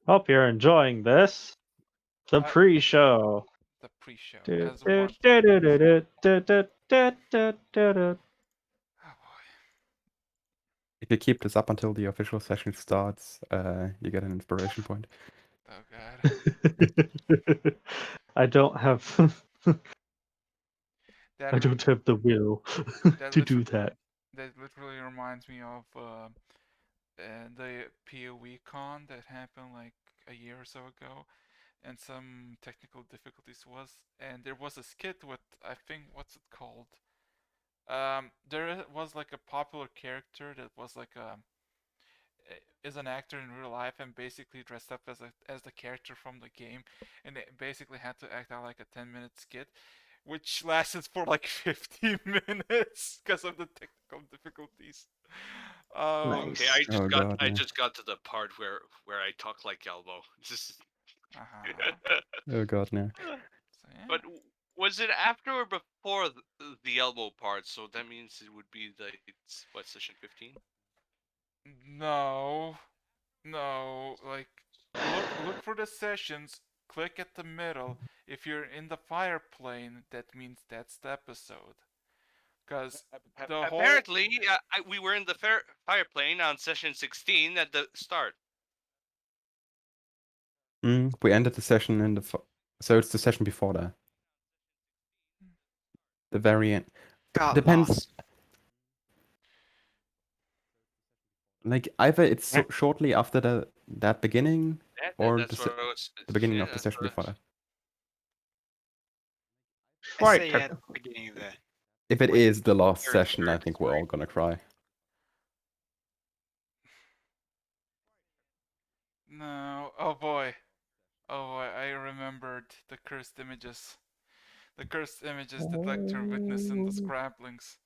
Hope you're enjoying this. The pre-show. The pre-show Du- as du- one. du- du- du- du- du- du- du- du- du- Oh boy. If you keep this up until the official session starts, you get an inspiration point. Oh god. du. I don't have. That I don't have the will that to do literally, that. that literally reminds me of the PoE con that happened like a year or so ago, and some technical difficulties and there was a skit with, I think, what's it called? There was like a popular character that was like is an actor in real life and basically dressed up as the character from the game, and they basically had to act out like a 10-minute skit, which lasted for like 15 minutes because of the technical difficulties. Okay, God, I yeah. just got to the part where I talk like Elbow. Oh god, no. So, yeah. But was it after or before the elbow part? So that means it would be what, session 15? No, like look for the sessions. Click at the middle. If you're in the fire plane, that means that's the episode. Because the whole Apparently, we were in the fire plane on session 16 at the start. We ended the session in so it's the session before that. The very end. Got Depends. lost. Like either it's shortly after that beginning, or That's what I was, the beginning yeah, of the that's session what I before that. I say at the beginning of the. If it Wait, is the last third, session, I third, think we're all gonna cry. No. Oh boy. I remembered the cursed images. The cursed images that Lecter witnessed in the scrabblings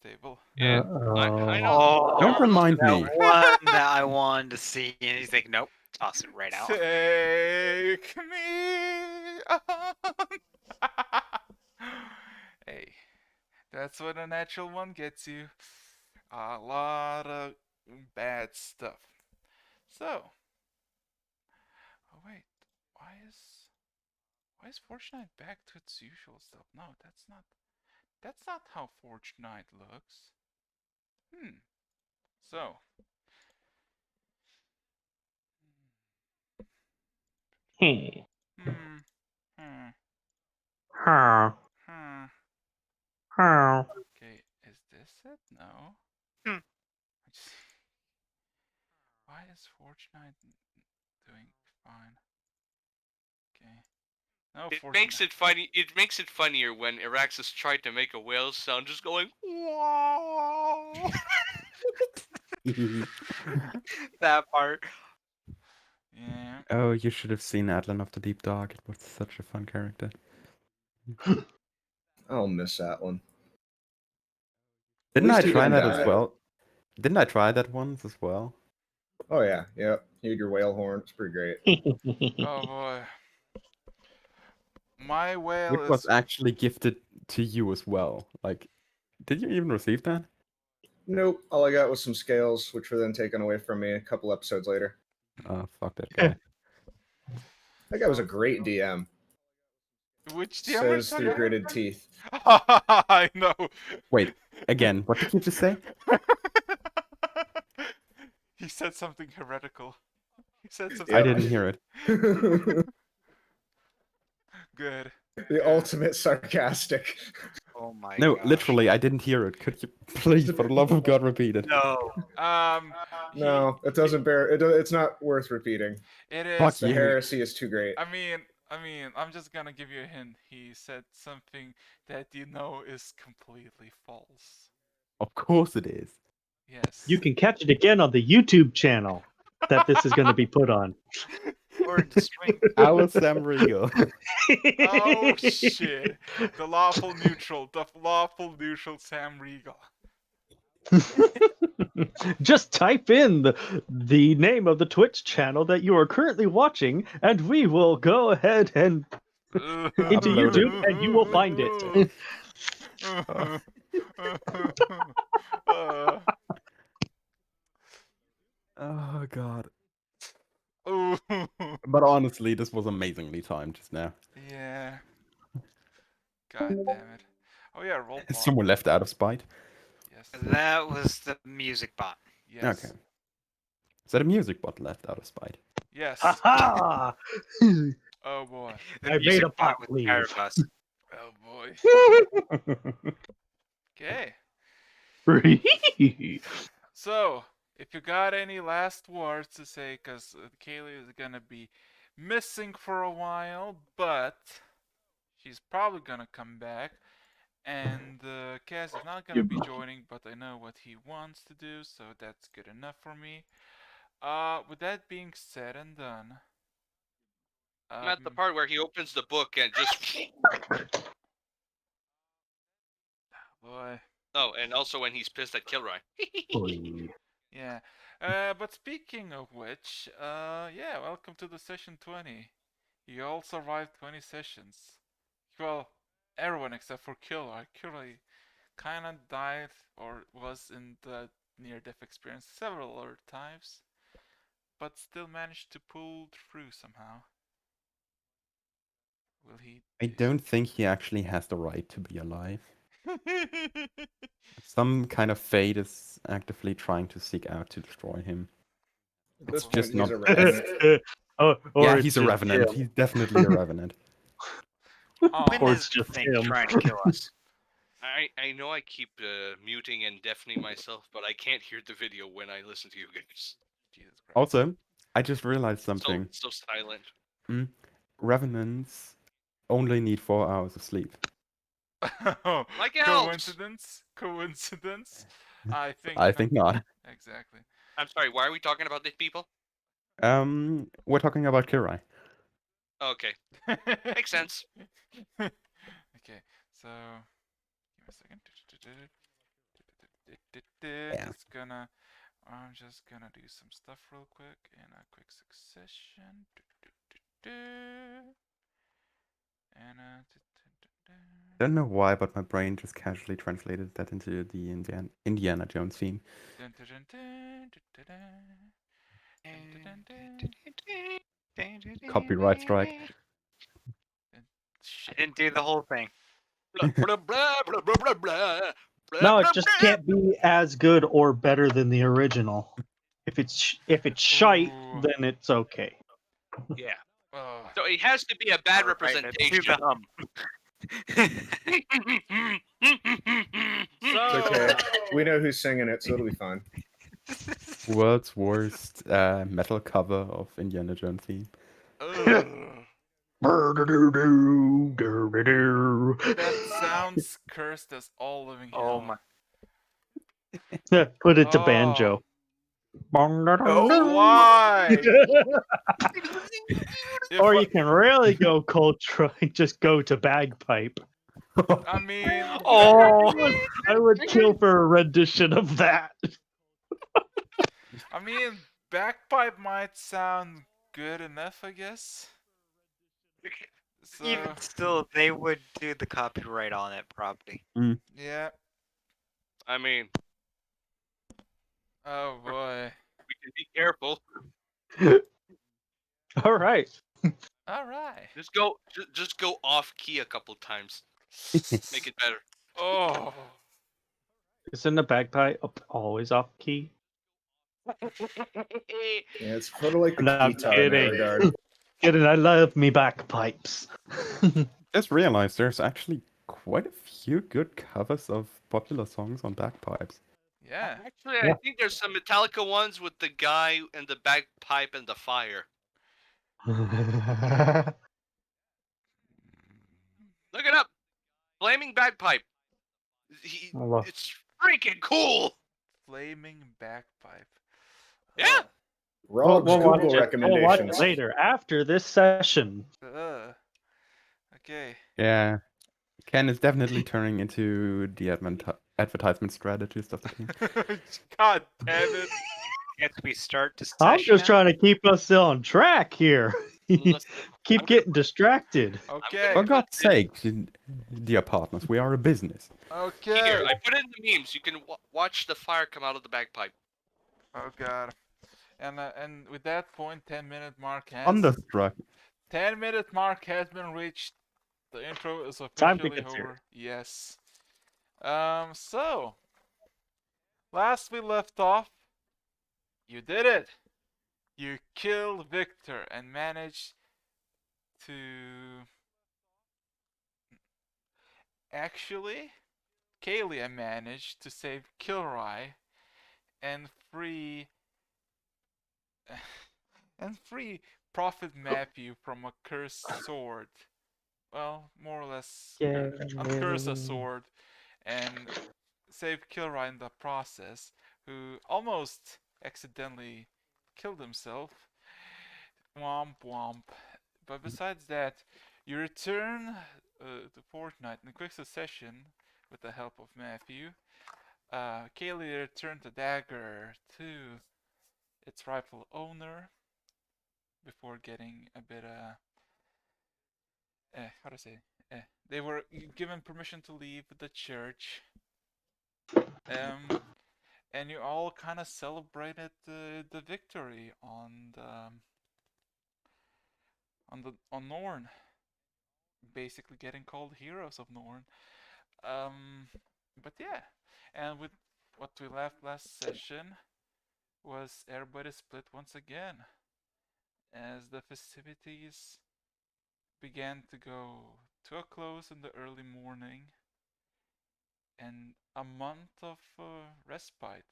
table. Yeah, I know. Oh, Don't remind that me. one that I wanted to see, and he's like, nope, toss it right out. Take me on. Hey, that's what a natural one gets you. A lot of bad stuff. So, oh wait, why is Fortnite back to its usual stuff? No, that's not how Fortnite looks. So. Hmm. Hmm. Huh. Okay, is this it? No. Hmm. Why is Fortnite doing fine? Okay. No, It Fortnite. makes it funny. It makes it funnier when Araxis tried to make a whale sound, just going wow. That part. Yeah. Oh, you should have seen Atlan of the Deep Dark. It was such a fun character. I'll miss that one. Didn't I least he try didn't that as die. well? Didn't I try that once as well? Oh yeah, yep. You had your whale horn. It's pretty great. Oh boy. My whale Which is. was actually gifted to you as well. Like, did you even receive that? Nope. All I got was some scales, which were then taken away from me a couple episodes later. Oh, fuck that guy. That guy was a great DM. Which DM are you Says talking through about? gritted teeth. I know. Wait, again, what did you just say? He said something heretical. He said something. I didn't hear it. Good. The ultimate sarcastic. Oh my No, gosh. literally, I didn't hear it. Could you please, for the love of God, repeat it? No. No, it doesn't bear. It's not worth repeating. It is. Fuck The you. heresy is too great. I mean, I'm just gonna give you a hint. He said something that you know is completely false. Of course it is. Yes. You can catch it again on the YouTube channel that this is going to be put on. Or in the stream. Our Sam Riegel. Oh shit! The lawful neutral Sam Riegel. Just type in the name of the Twitch channel that you are currently watching, and we will go ahead and into Upload it. YouTube, and you will find it. Oh, God. Ooh. But honestly, this was amazingly timed just now. Yeah. God damn it. Oh yeah, roll Is block. someone left out of spite? Yes. That was the music bot. Yes. Okay. Is that a music bot left out of spite? Yes. Ha Oh boy. The I made music a bot bot was tired leave. of us. Oh boy. Okay. So, if you got any last words to say, because Kaylee is gonna be missing for a while, but she's probably gonna come back. And Kaz is not gonna be joining, but I know what he wants to do, so that's good enough for me. With that being said and done, I'm at the part where he opens the book and just. boy, Oh, and also when he's pissed at Kilroy. yeah. But speaking of which, yeah, welcome to the session 20. You all survived 20 sessions. Well, everyone except for Kilroy. Kilroy kinda died or was in the near-death experience several other times, but still managed to pull through somehow. Will he? I don't think he actually has the right to be alive. Some kind of fate is actively trying to seek out to destroy him. At this It's point, just he's not. a revenant. Or Yeah, it's he's a just revenant. him. He's definitely a revenant. Oh, Or When it's is the just thing him. trying to kill us? I know I keep muting and deafening myself, but I can't hear the video when I listen to you guys. Jesus Christ. Also, I just realized something. So silent. Revenants only need 4 hours of sleep. Like it helps. Coincidence? Coincidence? I think. I think not. Exactly. I'm sorry. Why are we talking about these people? We're talking about Kirai. Okay, makes sense. Okay, so give me a second. Yeah. I'm just gonna do some stuff real quick in a quick succession. And Don't know why, but my brain just casually translated that into the Indiana Jones theme. Copyright strike. I didn't do the whole thing. Blah, blah, blah, blah, blah, blah, blah, No, blah, it just blah. can't be as good or better than the original. If it's shite, Ooh. then it's okay. Yeah. Oh. So it has to be a bad All right, let's do representation. the hum. It's So, okay. We know who's singing it, so it'll be fine. World's worst metal cover of Indiana Jones theme. ugh. Brr-do-do-do, That sounds cursed as all living hell. Oh my! Put it to Oh. banjo. Oh, why? If Or I- you can really go culture and just go to bagpipe. I mean, Oh, I would kill for a rendition of that. I mean, bagpipe might sound good enough, I guess. So, even still, they would do the copyright on it probably. yeah. I mean, Oh boy. we can be careful. All right. All right. Just go off key a couple times. Make it better. Oh. Isn't the bagpipe always off key? Yeah, it's sort of like the No, I'm guitar in that kidding. regard. Kidding, I love me bagpipes. Just realized there's actually quite a few good covers of popular songs on bagpipes. Yeah. Actually, Yeah. I think there's some Metallica ones with the guy and the bagpipe and the fire. Look it up. Flaming bagpipe. It's freaking cool. Flaming bagpipe. Yeah. Rob's We'll watch Google it. We'll watch recommendations. it later after this session. Okay. Yeah. Ken is definitely turning into the advertisement strategist of the team. God damn it. As we start to I'm session, just trying to keep us on track here. Listen, Keep I'm getting distracted. Okay. For God's sake, dear partners, we are a business. Okay. Here, I put it in the memes. You can watch the fire come out of the bagpipe. Oh god. And with that point, 10-minute mark has Thunderstruck. 10-minute mark has been reached. The intro is Time to officially get serious. over. Yes. So last we left off, you did it. You killed Victor and managed to actually Kalia managed to save Kilroy and free and free Prophet Matthew from a cursed sword. Well, more or less uncurse a sword and save Kilroy in the process, who almost accidentally killed himself. Womp womp. But besides that, you return to Fortnite in quick succession with the help of Matthew. Kaylee returned the dagger to its rightful owner before getting a bit how to say they were given permission to leave the church. And you all kind of celebrated the victory on Norn, basically getting called heroes of Norn. But yeah, and with what we left last session was everybody split once again as the festivities began to go to a close in the early morning, and a month of respite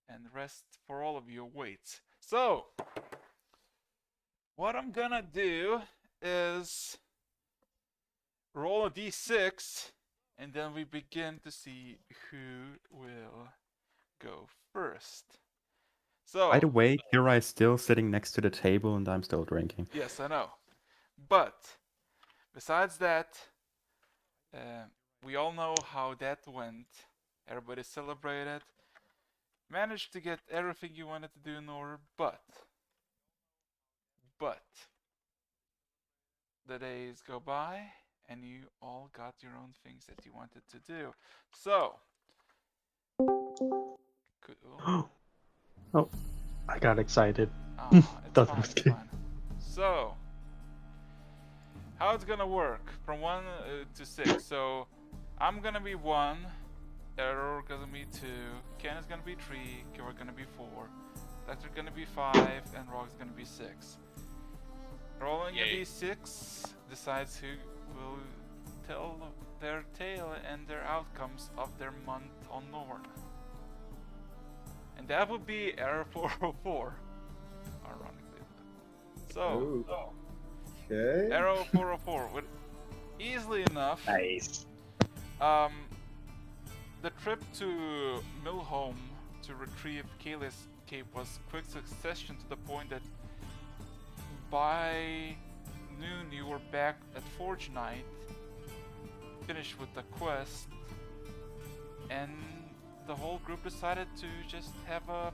and rest for all of you awaits. So, what I'm gonna do is roll a d6, and then we begin to see who will go first. So, By the way, Kira is still sitting next to the table and I'm still drinking. yes, I know. But besides that, we all know how that went. Everybody celebrated, managed to get everything you wanted to do in order, but the days go by and you all got your own things that you wanted to do. So, Oh, I got excited. it's Thought I fine, was it's kidding. fine. So, how it's gonna work from 1 to 6. So, I'm gonna be 1, Error gonna be 2, Ken is gonna be 3, Kira gonna be 4, Electric gonna be 5, and Rock's gonna be 6. Rolling a Yay. d6 decides who will tell their tale and their outcomes of their month on Norn. And that would be Error 404, ironically. So, Okay. Arrow 404 would easily enough. Nice. The trip to Milholm to retrieve Kayla's cape was quick succession to the point that by noon you were back at Forge Night, finished with the quest, and the whole group decided to just have a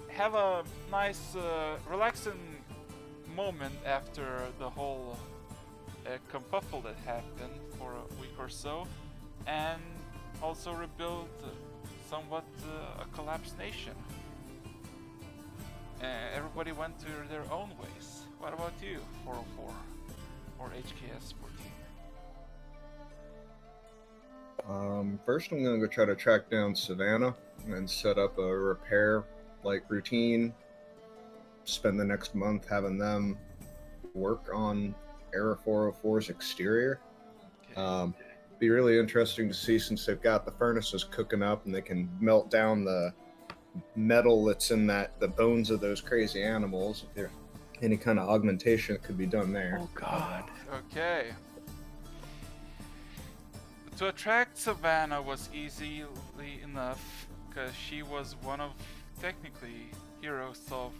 have a nice relaxing moment after the whole kerfuffle that happened for a week or so, and also rebuild somewhat a collapsed nation. Everybody went to their own ways. What about you, 404 or HKS 14? First I'm gonna go try to track down Savannah and set up a repair routine. Spend the next month having them work on Era 404's exterior. Okay. Be really interesting to see, since they've got the furnaces cooking up and they can melt down the metal that's in the bones of those crazy animals. If there's any kind of augmentation that could be done there. Oh god. Okay. To attract Savannah was easily enough, because she was one of, technically, heroes of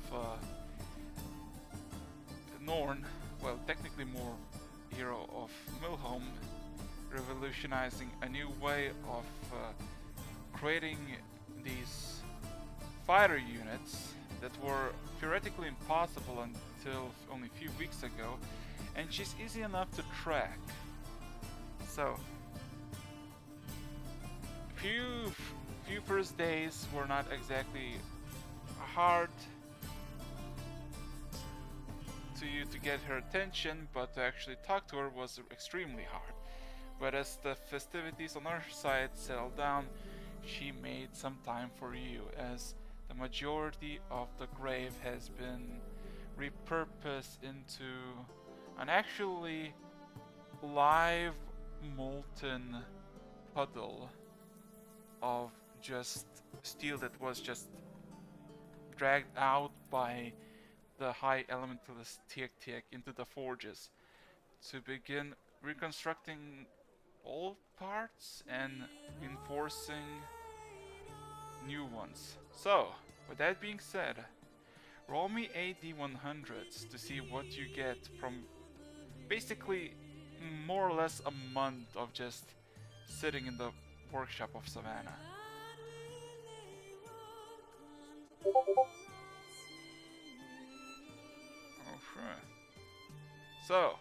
Norn. Well, technically more hero of Milholm, revolutionizing a new way of creating these fighter units that were theoretically impossible until only a few weeks ago, and she's easy enough to track. So, few few first days were not exactly hard to you to get her attention, but to actually talk to her was extremely hard. But as the festivities on her side settled down, she made some time for you, as the majority of the grave has been repurposed into an actually live molten puddle of just steel that was just dragged out by the high elementalist Tiek into the forges to begin reconstructing old parts and enforcing new ones. So, with that being said, roll me AD100s to see what you get from basically more or less a month of just sitting in the workshop of Savannah. Okay. So,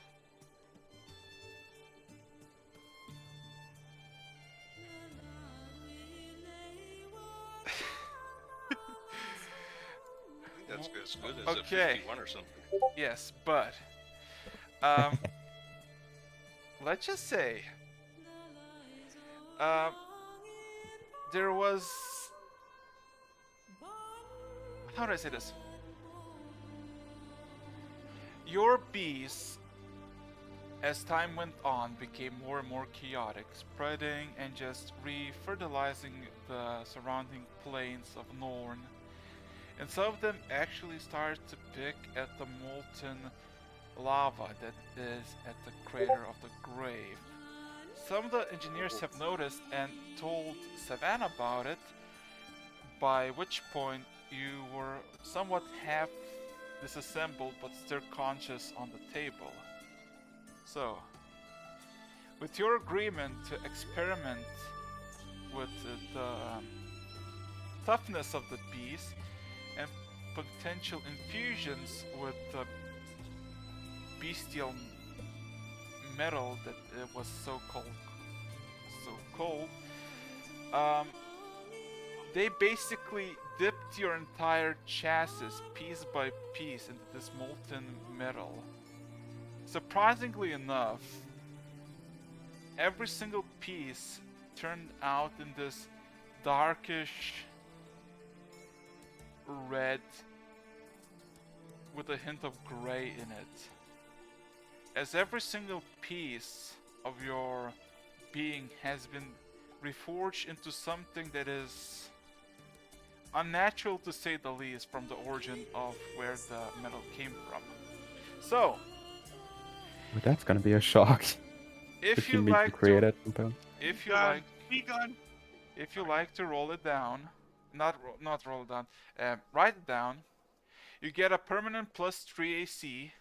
That's as good as a Okay. 51 or something. yes, but let's just say there was, how do I say this? Your bees, as time went on, became more and more chaotic, spreading and just re-fertilizing the surrounding plains of Norn. And some of them actually started to pick at the molten lava that is at the crater of the grave. Some of the engineers have noticed and told Savannah about it, by which point you were somewhat half disassembled but still conscious on the table. So, with your agreement to experiment with the toughness of the beast and potential infusions with the bestial metal that was so cold, they basically dipped your entire chassis piece by piece into this molten metal. Surprisingly enough, every single piece turned out in this darkish red with a hint of gray in it. As every single piece of your being has been reforged into something that is unnatural to say the least from the origin of where the metal came from. So, Well, that's gonna be a shock if you you meet the like to, creator compound. if you Gun. like, Be gone. if you like to roll it down, not roll it down, write it down. You get a permanent +3 AC.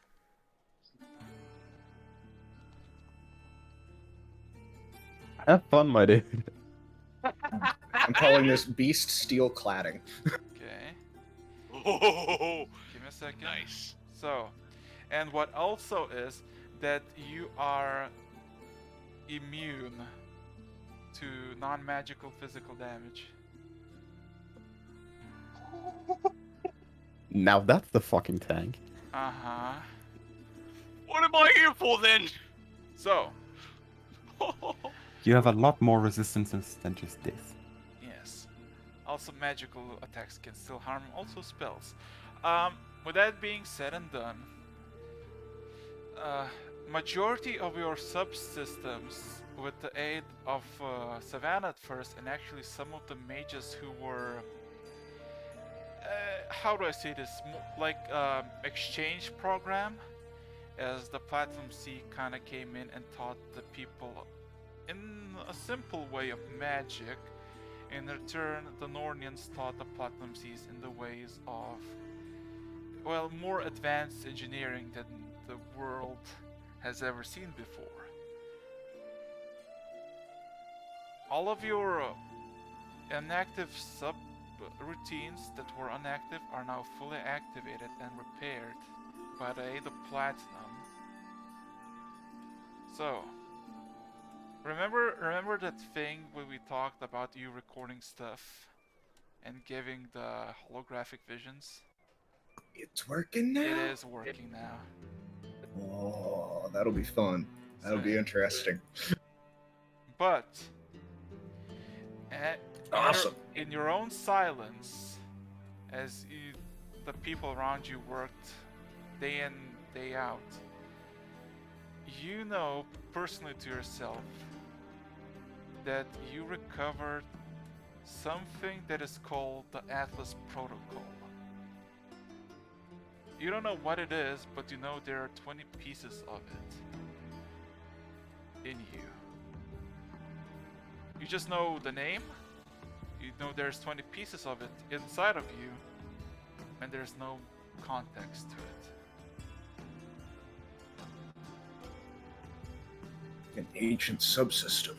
Have fun, my dude. I'm calling this beast steel cladding. Okay, Oh, give me a second. nice. So, and what also is that you are immune to non-magical physical damage. Now that's the fucking tank. Uh-huh. What am I here for then? So, You have a lot more resistances than just this. yes. Also magical attacks can still harm, also spells. With that being said and done, majority of your subsystems, with the aid of Savannah at first, and actually some of the mages who were, how do I say this, like exchange program, as the Platinum Sea kind of came in and taught the people in a simple way of magic. In return, the Nornians taught the Platinum Seas in the ways of, well, more advanced engineering than the world has ever seen before. All of your inactive sub-routines that were inactive are now fully activated and repaired by the aid of Platinum. So, Remember that thing when we talked about you recording stuff and giving the holographic visions? It's working now. It is working now. Oh, that'll be fun. That'll be So- interesting. But in Awesome. in your own silence, as the people around you worked day in, day out, you know personally to yourself that you recovered something that is called the Atlas Protocol. You don't know what it is, but you know there are 20 pieces of it in you. You just know the name, you know there's 20 pieces of it inside of you, and there's no context to it. An ancient subsystem.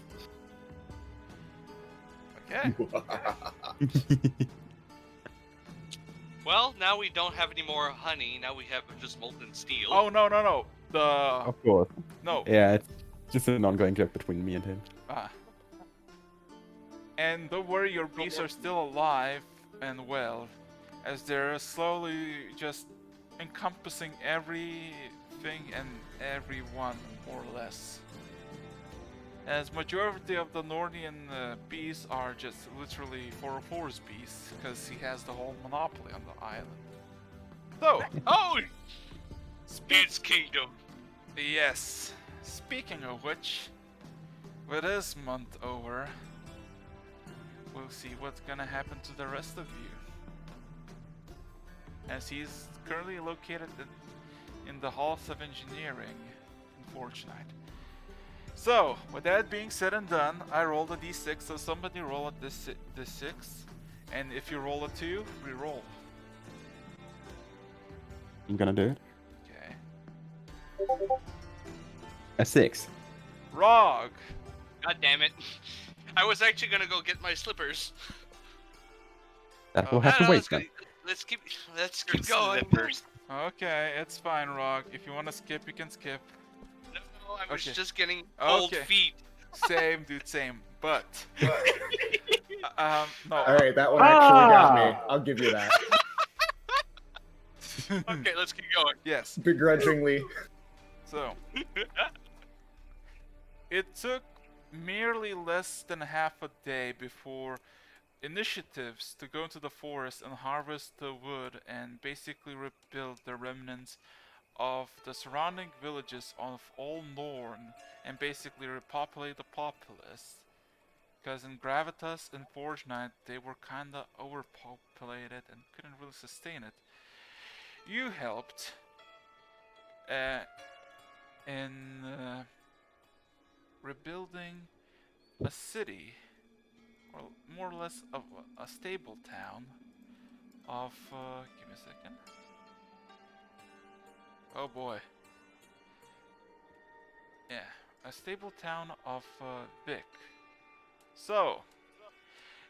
Okay. Well, now we don't have any more honey. Now we have just molten steel. Oh no. The Of course. no. Yeah, it's just an ongoing joke between me and him. Ah. And don't worry, your beasts are still alive and well, as they're slowly just encompassing everything and everyone, more or less. As majority of the Nordian beasts are just literally 404's beasts, because he has the whole monopoly on the island. So, Oh! Speed's Kingdom. yes, speaking of which, with this month over, we'll see what's gonna happen to the rest of you. As he's currently located in the halls of engineering in Fortnite. So, with that being said and done, I rolled a d6, so somebody roll a d6, and if you roll a 2, re-roll. I'm gonna do it. Okay. A 6. Rog! God damn it. I was actually gonna go get my slippers. That will Oh, have to wait then. Let's keep Your going. slippers. Okay, it's fine, Rog. If you want to skip, you can skip. No, I was Okay. just getting cold Okay. feet. Same, dude, same. But, no. All right, that one actually got me. Ah! I'll give you that. Okay, let's keep going. Yes. Begrudgingly. So, it took merely less than half a day before initiatives to go into the forest and harvest the wood and basically rebuild the remnants of the surrounding villages of all Norn and basically repopulate the populace. Because in Gravitas and Fortnite they were kinda overpopulated and couldn't really sustain it. You helped in rebuilding a city, or more or less of a stable town of, give me a second. Oh boy. Yeah, a stable town of Vic. So,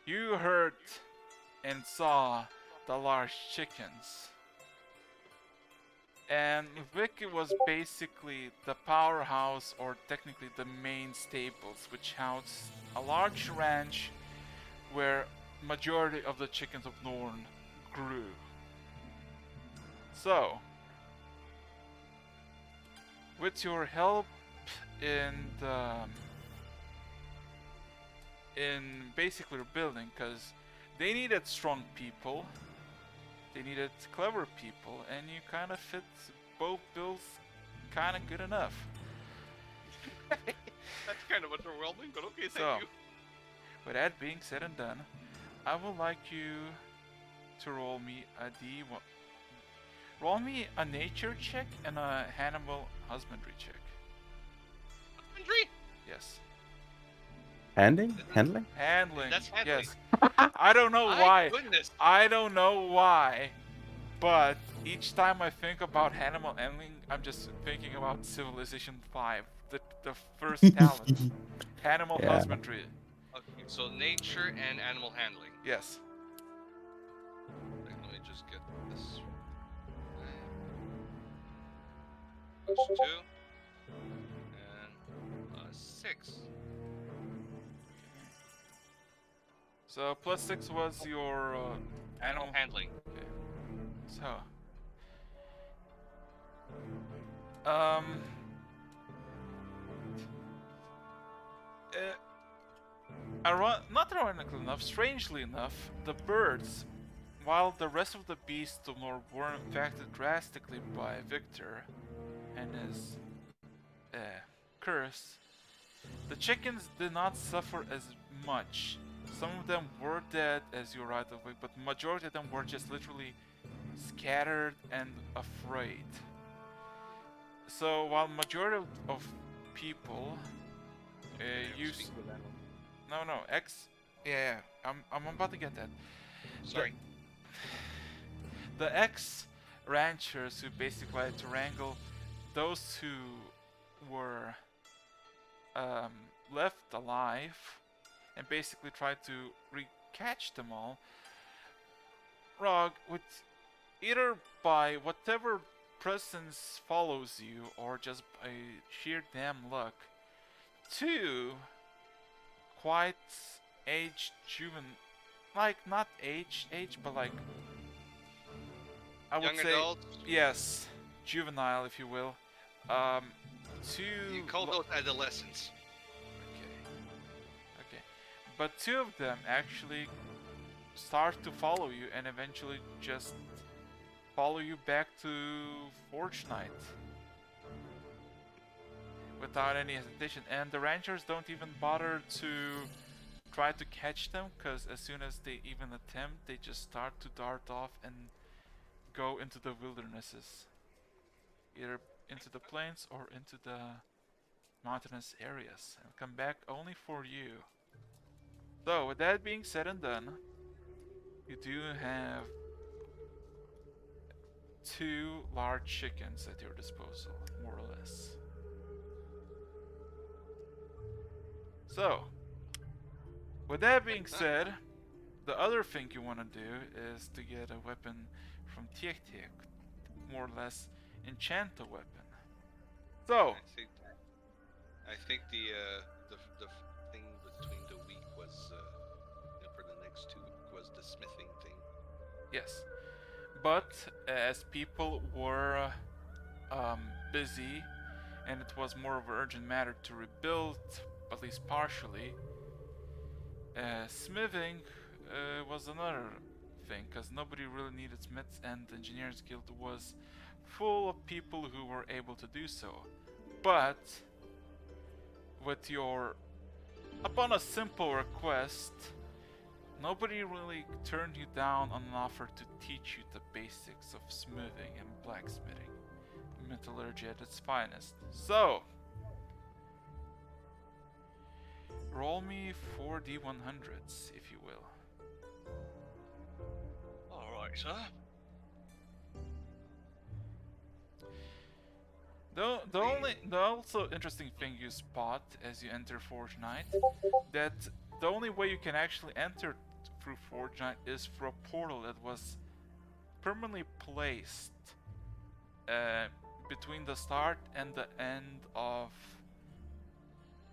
you heard and saw the large chickens. And Vic was basically the powerhouse, or technically the main stables, which housed a large ranch where majority of the chickens of Norn grew. So, with your help in basically rebuilding, because they needed strong people, they needed clever people, and you kind of fit both bills kind of good enough. That's kind of underwhelming, but okay, So, thank you. with that being said and done, I would like you to roll me a D1. Roll me a nature check and a animal husbandry check. Husbandry? Yes. Handling? Handling. That's handling. Yes. I don't know My why. goodness. I don't know why, but each time I think about animal handling, I'm just thinking about Civilization 5, the first talent, animal Yeah. husbandry. Okay, so nature and animal handling. Yes. Wait, let me just get this. Plus 2 and 6. So +6 was your Animal handling. Okay. So, um, not ironically enough, strangely enough, the birds, while the rest of the beasts were impacted drastically by Victor and his curse, the chickens did not suffer as much. Some of them were dead, as you right away, but majority of them were just literally scattered and afraid. So while majority of people use no X, yeah, I'm about to get that. Sorry. The ex ranchers who basically had to wrangle those who were left alive and basically tried to recatch them all. Rog, with either by whatever presence follows you or just by sheer damn luck, two quite aged like not age, but like I would Young say adults. yes, juvenile if you will. Two. You call those adolescents. Okay. But two of them actually start to follow you and eventually just follow you back to Forge Night without any hesitation. And the ranchers don't even bother to try to catch them, because as soon as they even attempt, they just start to dart off and go into the wildernesses, either into the plains or into the mountainous areas, and come back only for you. So with that being said and done, you do have 2 large chickens at your disposal, more or less. So with that being said, the other thing you want to do is to get a weapon from Tiek, more or less enchant a weapon. So I think the thing between the week was for the next 2 was the smithing thing. yes, but as people were busy and it was more of an urgent matter to rebuild, at least partially, smithing was another thing, because nobody really needed smiths, and the Engineers Guild was full of people who were able to do so. But with upon a simple request, nobody really turned you down on an offer to teach you the basics of smithing and blacksmithing, metallurgy at its finest. So roll me 4 D100s, if you will. Alright, sir. The also interesting thing you spot as you enter Forge Night, that the only way you can actually enter through Forge Night is through a portal that was permanently placed between the start and the end of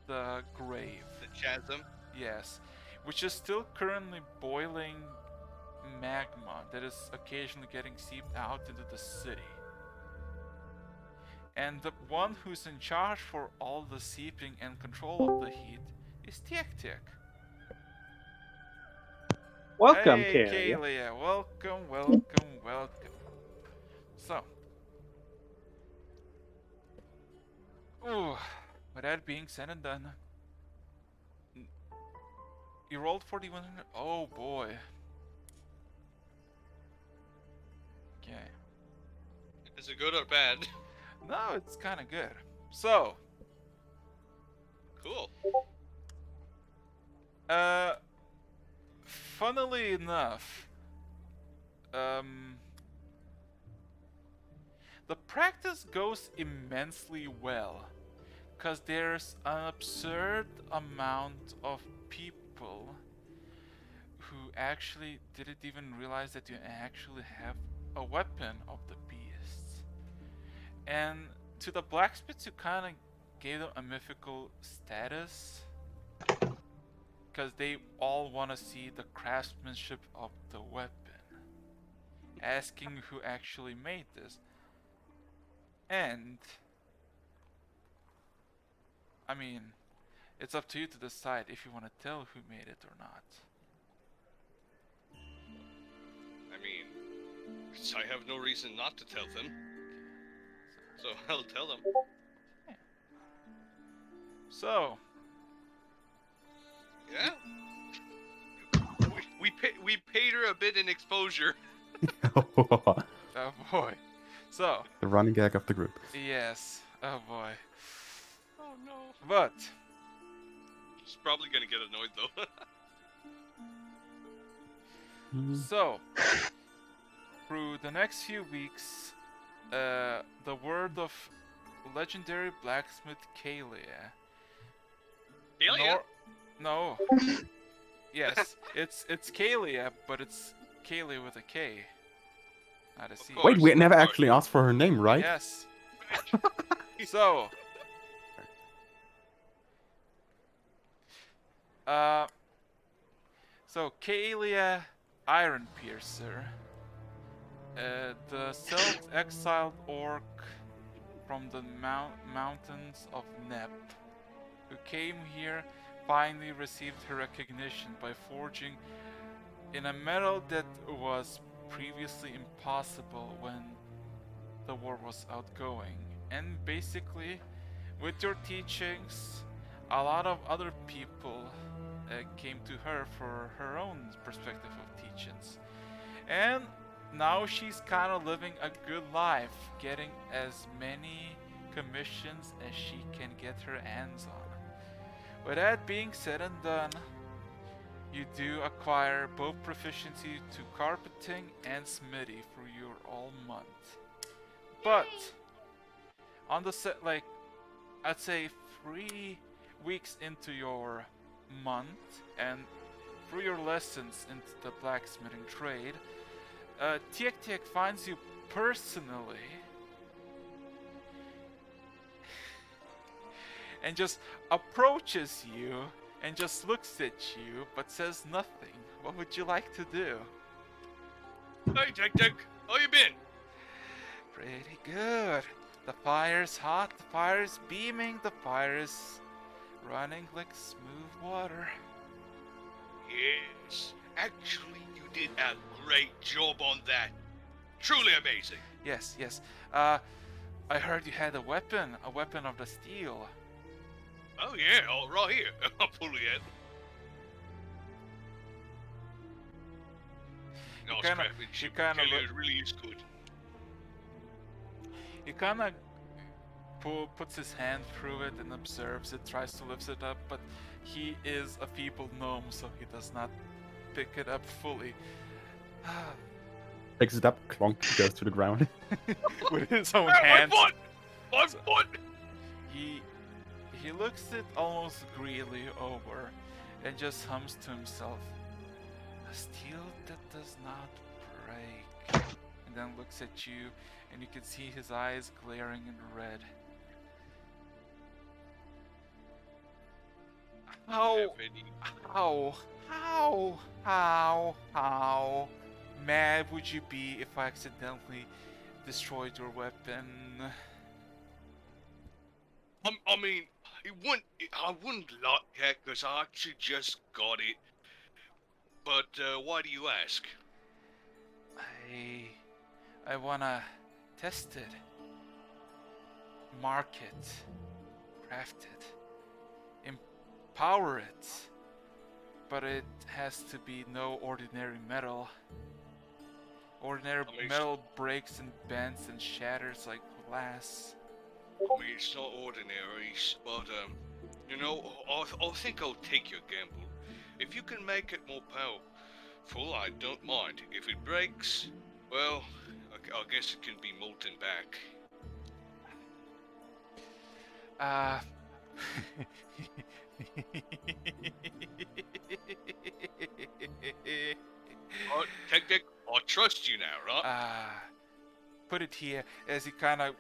the grave. The chasm. Yes, which is still currently boiling magma that is occasionally getting seeped out into the city. And the one who's in charge for all the seeping and control of the heat is Tiek. Welcome, hey, Kalia. Kalia. Welcome. So, with that being said and done, you rolled 4100. Oh boy. Okay. Is it good or bad? No, it's kind of good. So, Cool. funnily enough, the practice goes immensely well, because there's an absurd amount of people who actually didn't even realize that you actually have a weapon of the beasts. And to the blacksmiths, you kind of gave them a mythical status. because they all want to see the craftsmanship of the weapon. Asking who actually made this. And I mean, it's up to you to decide if you want to tell who made it or not. I mean, I have no reason not to tell them. So I'll tell them. So, Yeah. We paid her a bit in exposure. oh boy. So, The running gag of the group. yes. Oh boy. Oh no. But She's probably gonna get annoyed though. so, through the next few weeks, the word of legendary blacksmith Kalia. Kalia? No. Yes, it's Kalia, but it's Kalia with a K, not a C. course. Wait, we never course. actually asked for her name, right? Yes. So, Kalia Iron Piercer, the self-exiled orc from the mountains of Nep, who came here, finally received her recognition by forging in a metal that was previously impossible when the war was outgoing. And basically, with your teachings, a lot of other people came to her for her own perspective of teachings. And now she's kind of living a good life, getting as many commissions as she can get her hands on. With that being said and done, you do acquire both proficiency to carpeting and smithy for your all month. But on the set, like, I'd say 3 weeks into your month and through your lessons into the blacksmithing trade, Tiek Tiek finds you personally and just approaches you and just looks at you but says nothing. What would you like to do? Hey, Tick Tick, how you been? Pretty good. The fire's hot, the fire's beaming, the fire's running like smooth water. Yes, actually, you did a great job on that. Truly amazing. Yes, yes. I heard you had a weapon of the steel. Oh yeah, all right here. I'll pull it out. No, You kinda- scrappage. you kinda Kelly look- really is good. He kind of puts his hand through it and observes it, tries to lift it up, but he is a feeble gnome, so he does not pick it up fully. Picks it up, clonk, goes to the ground. With his own Ah, my hands. foot! My foot! He looks it almost greedily over and just hums to himself. A steel that does not break. And then looks at you and you can see his eyes glaring in red. How mad would you be if I accidentally destroyed your weapon? I mean, I wouldn't like that because I actually just got it. But why do you ask? I wanna test it, mark it, craft it, empower it, but it has to be no ordinary metal. Ordinary metal breaks and bends and shatters like glass. I mean, it's not ordinary, but you know, I think I'll take your gamble. If you can make it more powerful, I don't mind. If it breaks, well, I guess it can be molten back. Tech, I trust you now, right? Put it here. As he kind of,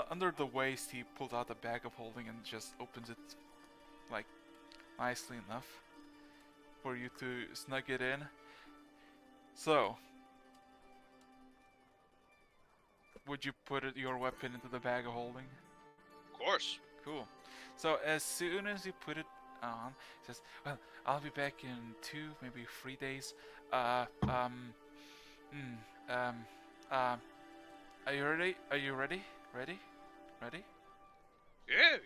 under the waist, he pulled out a bag of holding and just opens it, like, nicely enough for you to snug it in. So, would you put your weapon into the bag of holding? Of course. Cool. So as soon as you put it on, it says, "Well, I'll be back in 2, maybe 3 days. Hmm, are you ready? Are you ready? Ready? Ready?" Yeah.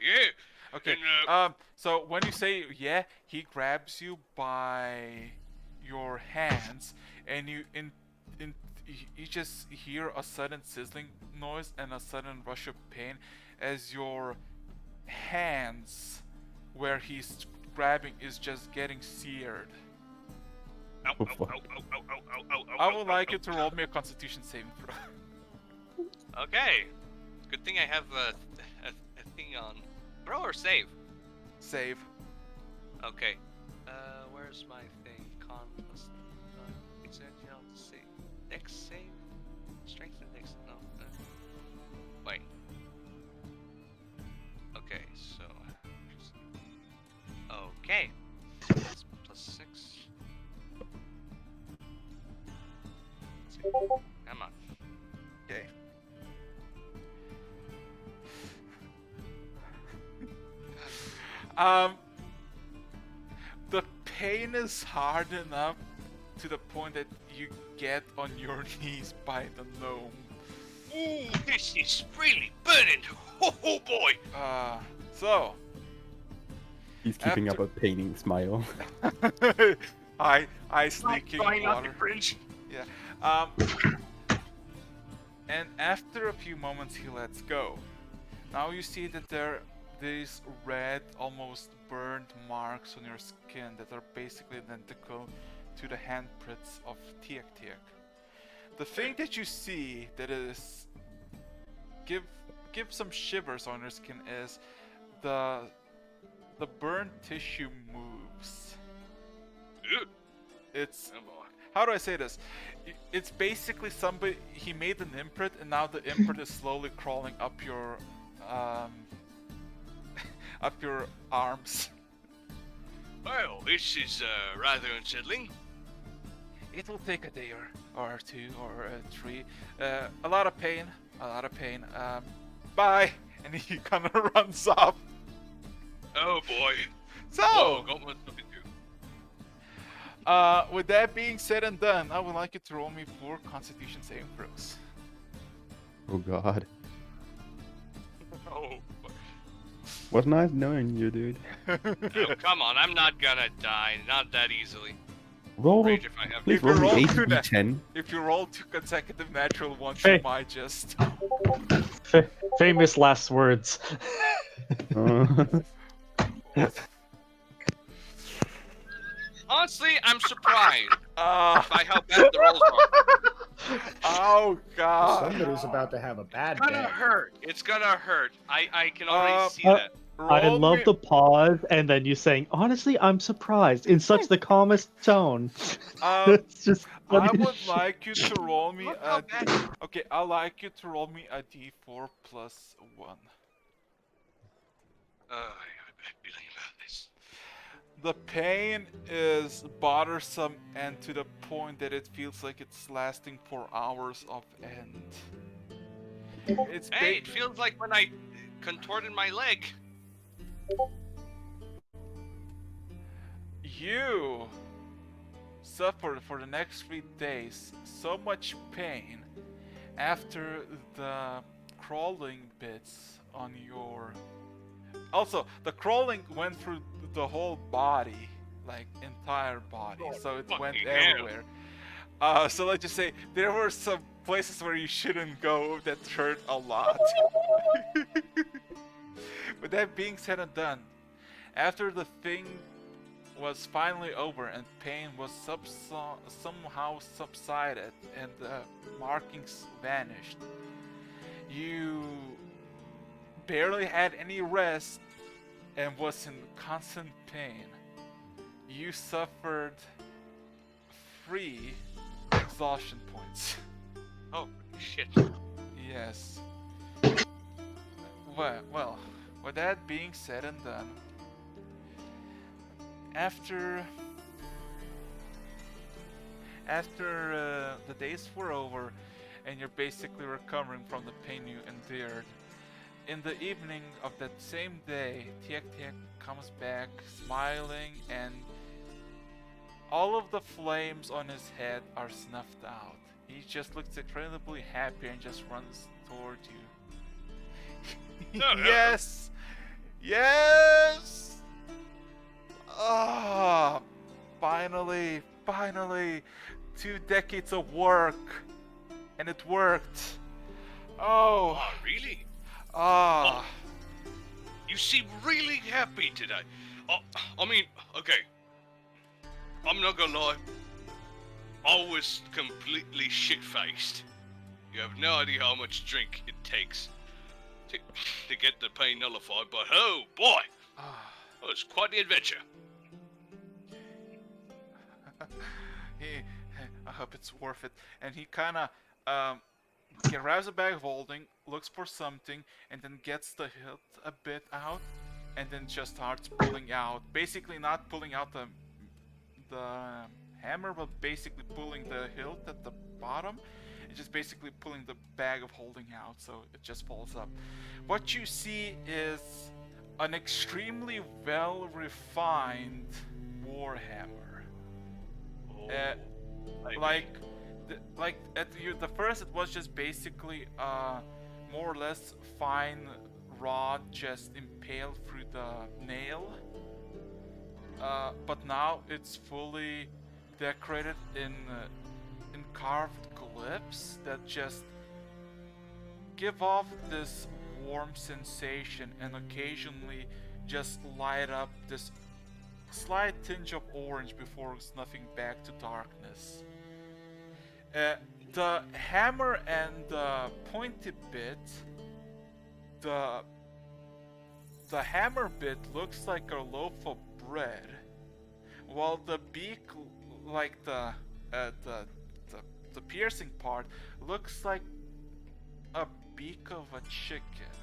Okay. And, So when you say yeah, he grabs you by your hands, and you just hear a sudden sizzling noise and a sudden rush of pain as your hands, where he's grabbing, is just getting seared. ow, Oh, ow, fuck. ow, ow, ow, ow, ow, ow, I ow, would ow, like ow. you to roll me a Constitution saving throw. Okay. Good thing I have a thing on. Throw or save? Save. Okay. Where's my thing? Save. Dex save? Strength and dex. No. Wait. Okay, so. Okay. So that's +6. Come on. Okay. The pain is hard enough to the point that you get on your knees by the gnome. Ooh, this is really burning. Oh boy. So He's keeping After- up a painting smile. I sneaking Trying not to water. cringe. Yeah. And after a few moments, he lets go. Now you see that there are these red, almost burned marks on your skin that are basically identical to the handprints of Tiek Tiek. The thing that you see that is give some shivers on your skin is the burnt tissue moves. Ew. It's, Oh boy. how do I say this? It's basically somebody, he made an imprint, and now the imprint is slowly crawling up your up your arms. Well, this is rather unsettling. It will take a day or 2 or 3. A lot of pain. Bye. And he kind of runs off. Oh boy. So, Oh, got my stuff to do. with that being said and done, I would like you to roll me 4 Constitution saving throws. Oh god. Oh. Was nice knowing you, dude. Oh, come on, I'm not gonna die. Not that easily. Roll. Rage if I have Please If you roll roll me to the- 8d10. If you roll 2 consecutive natural ones, Hey. you might just. Famous last words. Honestly, I'm surprised Ah, by how bad the rolls are. oh god. Somebody's about to have a bad It's gonna day. hurt. It's gonna hurt. I can already see uh, that. I Roll love me- the pause and then you saying, honestly, I'm surprised in such the calmest tone. It's just funny I as would shit. like you to roll me Look how a. bad. Okay, I'd like you to roll me a d4 plus 1. I have a bad feeling about this. The pain is bothersome and to the point that it feels like it's lasting for hours of end. It's Hey, it feels like when I contorted my leg. You suffered for the next 3 days so much pain after the crawling bits on your. Also, the crawling went through the whole body, like entire body, so it went fucking hell. everywhere. So let's just say there were some places where you shouldn't go that hurt a lot. With that being said and done, after the thing was finally over and pain was somehow subsided and the markings vanished, you barely had any rest and was in constant pain. You suffered 3 exhaustion points. Oh shit. Yes. Well, with that being said and done, after the days were over, and you're basically recovering from the pain you endured. In the evening of that same day, Tiek Tiek comes back smiling, and all of the flames on his head are snuffed out. He just looks incredibly happy and just runs toward you. No, no. Yes! Yes! Ah, finally, 2 decades of work, and it worked. Oh, Oh, really? ah. You seem really happy today. I mean, okay. I'm not gonna lie. I was completely shit-faced. You have no idea how much drink it takes to get the pain nullified, but oh boy, Ah. it was quite the adventure. I hope it's worth it. And he kind of grabs a bag of holding, looks for something, and then gets the hilt a bit out, and then just starts pulling out. Basically, not pulling out the hammer, but basically pulling the hilt at the bottom. It's just basically pulling the bag of holding out, so it just falls up. What you see is an extremely well refined warhammer. Like at the first, it was just basically more or less fine rod just impaled through the nail. But now it's fully decorated in carved glyphs that just give off this warm sensation and occasionally just light up this slight tinge of orange before snuffing back to darkness. The hammer and the pointy bit, the hammer bit looks like a loaf of bread, while the beak, like the piercing part, looks like a beak of a chicken,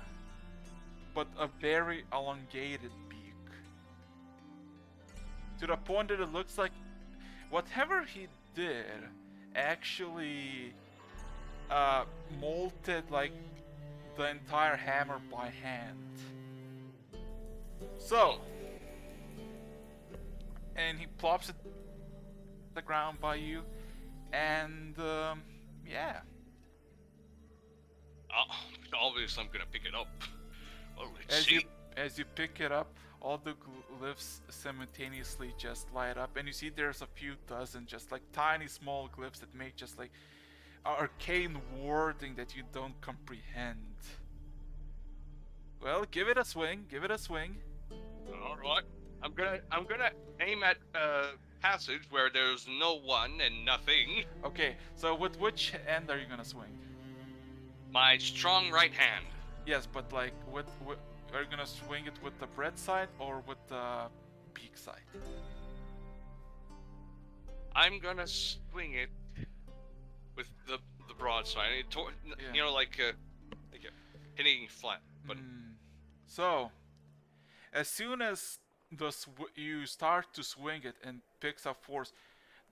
but a very elongated beak. To the point that it looks like whatever he did actually molded like the entire hammer by hand. So, and he plops it on the ground by you, and yeah. Obviously, I'm gonna pick it up. Well, let's see. As you pick it up, all the glyphs simultaneously just light up, and you see there's a few dozen just like tiny small glyphs that make just like arcane wording that you don't comprehend. Well, give it a swing. All right. I'm gonna aim at passage where there's no one and nothing. Okay, so with which end are you gonna swing? My strong right hand. Yes, but like, are you gonna swing it with the bread side or with the beak side? I'm gonna swing it with the broadside. You know, like hitting flat. But So, as soon as you start to swing it and picks up force,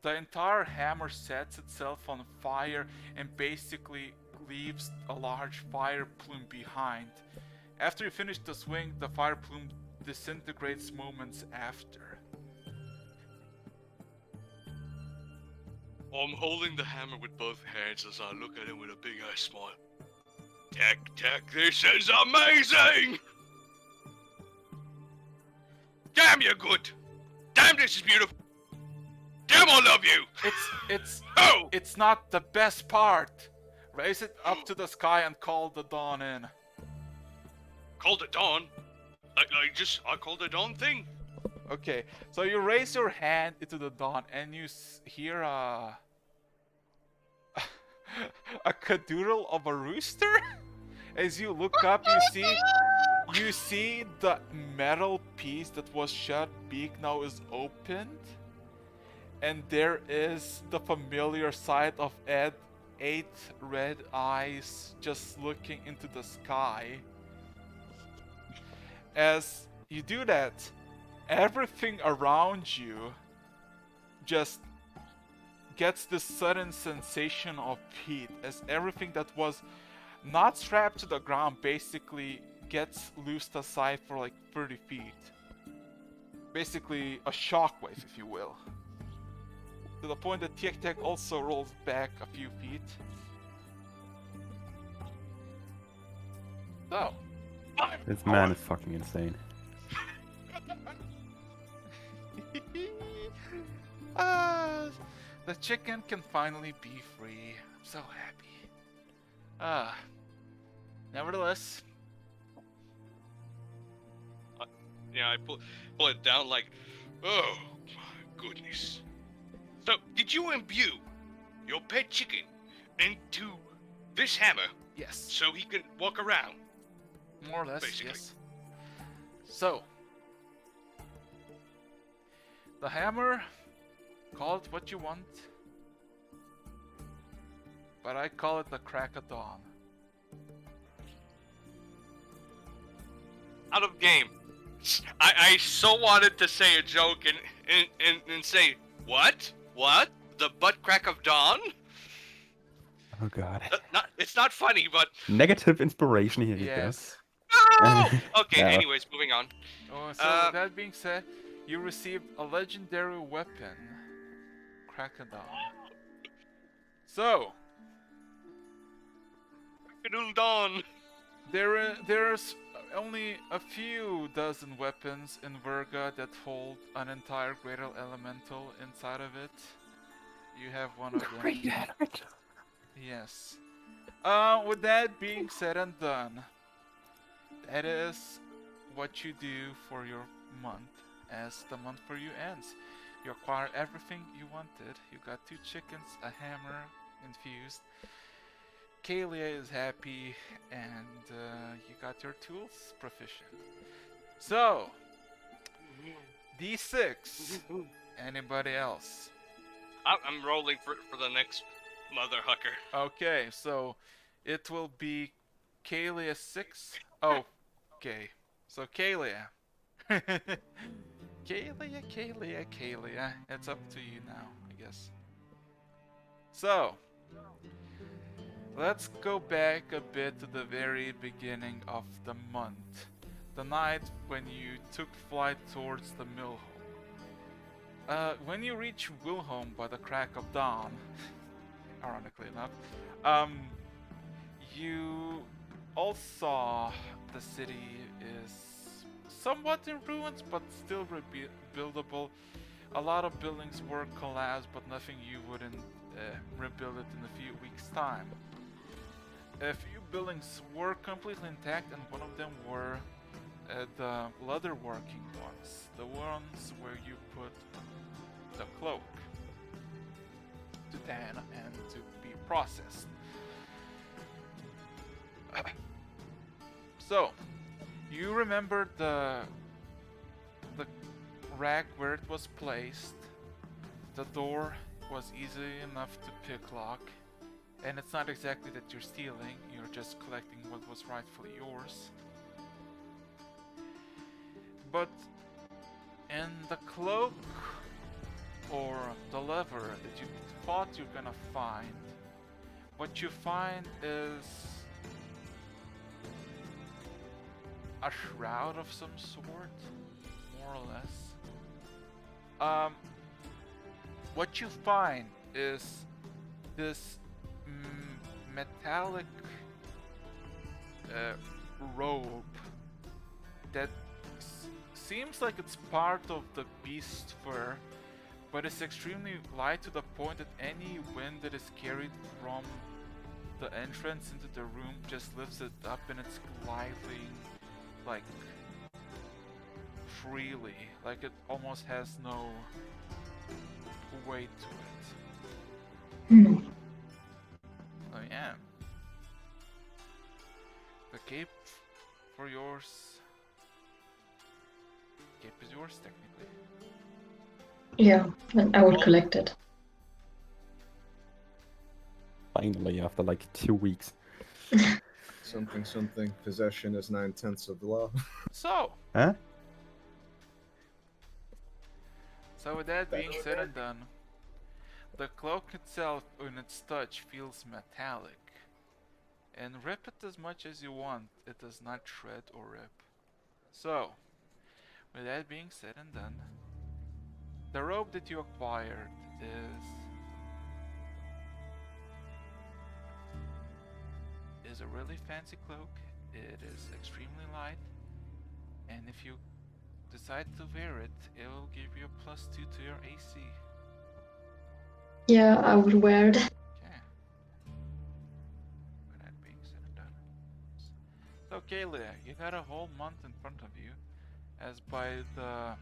the entire hammer sets itself on fire and basically leaves a large fire plume behind. After you finish the swing, the fire plume disintegrates moments after. I'm holding the hammer with both hands as I look at him with a big ass smile. Tech, this is amazing! Damn, you're good! Damn, this is beautiful! Damn, I love you! Oh! It's not the best part. Raise it up to the sky and call the dawn in. Call the dawn? I called the dawn thing. Okay, so you raise your hand into the dawn and you hear a cadoodle of a rooster. As you look up, you see the metal piece that was shut beak now is opened, and there is the familiar sight of 8 red eyes just looking into the sky. As you do that, everything around you just gets this sudden sensation of heat as everything that was not strapped to the ground basically gets loosed aside for like 30 feet. Basically a shockwave, if you will. To the point that Tek Tek also rolls back a few feet. So, This man is fucking insane. the chicken can finally be free. I'm so happy. Nevertheless, Yeah, I pull it down like, oh my goodness. So, did you imbue your pet chicken into this hammer yes, so he can walk around? more or less, Basically. yes. So, the hammer, call it what you want, but I call it the crack of dawn. Out of game. I so wanted to say a joke and say, what? What? The butt crack of dawn? Oh god. It's not funny, but... Negative inspiration here, you go. Yes. No! Okay, Yeah. anyways, moving on. Oh, so with that being said, you received a legendary weapon, crack of dawn. So, Fiddle dawn. there's only a few dozen weapons in Verga that hold an entire greater elemental inside of it. You have one of them. Great elemental. Yes. With that being said and done, that is what you do for your month as the month for you ends. You acquire everything you wanted. You got 2 chickens, a hammer infused. Kalia is happy, and you got your tools proficient. So, D6. Anybody else? I'm rolling for the next mother hucker. Okay, so it will be Kalia 6. Oh, okay. So Kalia. Kalia. It's up to you now, I guess. So, let's go back a bit to the very beginning of the month. The night when you took flight towards the mill home. When you reach Wilhelm by the crack of dawn, ironically enough, you all saw the city is somewhat in ruins, but still rebuildable. A lot of buildings were collapsed, but nothing you wouldn't rebuild it in a few weeks' time. A few buildings were completely intact, and one of them were the leatherworking ones, the ones where you put the cloak to tan and to be processed. So, you remember the rack where it was placed. The door was easy enough to pick lock, and it's not exactly that you're stealing, you're just collecting what was rightfully yours. But in the cloak or the lever that you thought you're gonna find, what you find is a shroud of some sort, more or less. What you find is this metallic robe that seems like it's part of the beast fur, but it's extremely light to the point that any wind that is carried from the entrance into the room just lifts it up, and it's gliding like freely, like it almost has no weight to it. Oh yeah. The cape for yours. Cape is yours technically. Yeah, and I would collect it. Finally, after like 2 weeks. Something. Possession is 9/10 of the law. So, Huh? So with that being said and done, the cloak itself in its touch feels metallic. And rip it as much as you want, it does not shred or rip. So, with that being said and done, the robe that you acquired is a really fancy cloak. It is extremely light, and if you decide to wear it, it will give you a +2 to your AC. Yeah, I would wear it. Okay. With that being said and done. So, Kayla, you got a whole month in front of you, as by the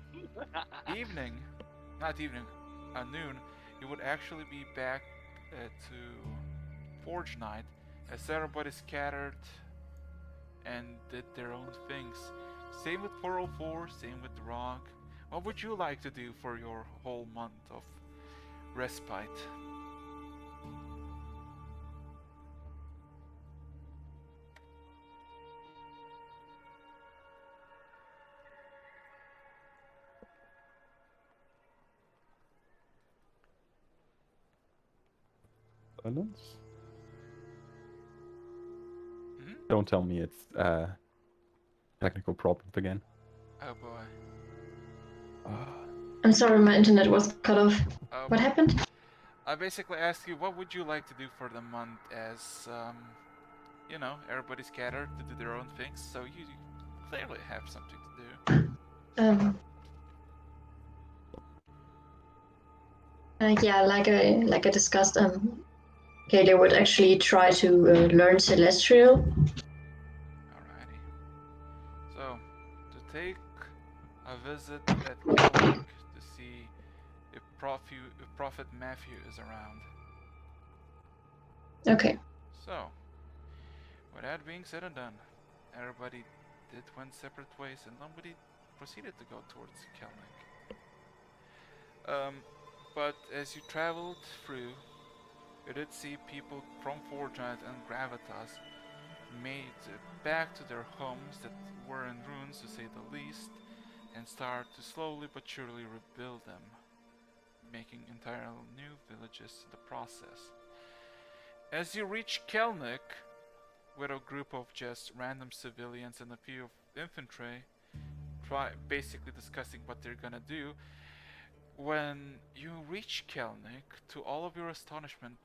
noon, you would actually be back to Forge Night, as everybody scattered and did their own things. Same with 404, same with Rock. What would you like to do for your whole month of respite? Silence? Hmm? Don't tell me it's technical problems again. Oh boy. I'm sorry, my internet was cut off. Oh What boy. happened? I basically asked you, what would you like to do for the month, as you know, everybody scattered to do their own things, so you clearly have something to do. Yeah, like I discussed, Kaylee would actually try to learn Celestial. Alrighty. So, to take a visit at Kelnick to see if Prophet Matthew is around. Okay. So, with that being said and done, everybody went separate ways, and nobody proceeded to go towards Kelnick. But as you traveled through, you did see people from Fortnite and Gravitas made it back to their homes that were in ruins, to say the least, and start to slowly but surely rebuild them, making entirely new villages in the process. As you reach Kelnick, with a group of just random civilians and a few of infantry, basically discussing what they're gonna do, when you reach Kelnick, to all of your astonishment,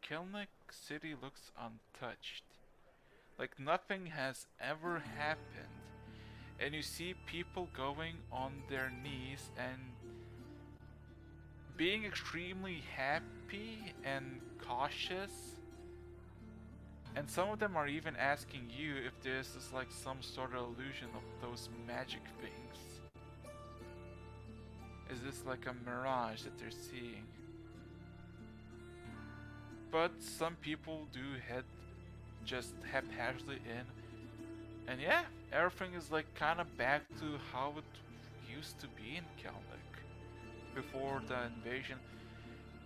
Kelnick city looks untouched. Like nothing has ever happened. And you see people going on their knees and being extremely happy and cautious. And some of them are even asking you if this is like some sort of illusion of those magic things. Is this like a mirage that they're seeing? But some people do head just haphazardly in. And yeah, everything is like kind of back to how it used to be in Kelnick before the invasion.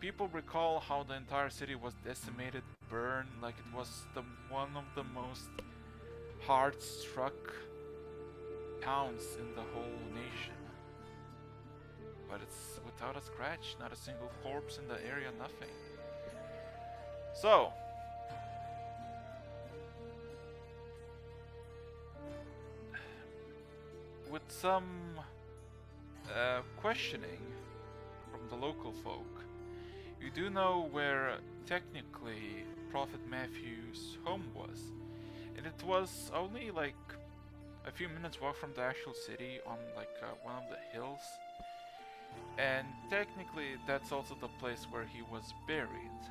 People recall how the entire city was decimated, burned, like it was one of the most hard-struck towns in the whole nation. But it's without a scratch, not a single corpse in the area, nothing. So, with some questioning from the local folk, you do know where technically Prophet Matthew's home was, and it was only like a few minutes walk from the actual city on like one of the hills, and technically that's also the place where he was buried,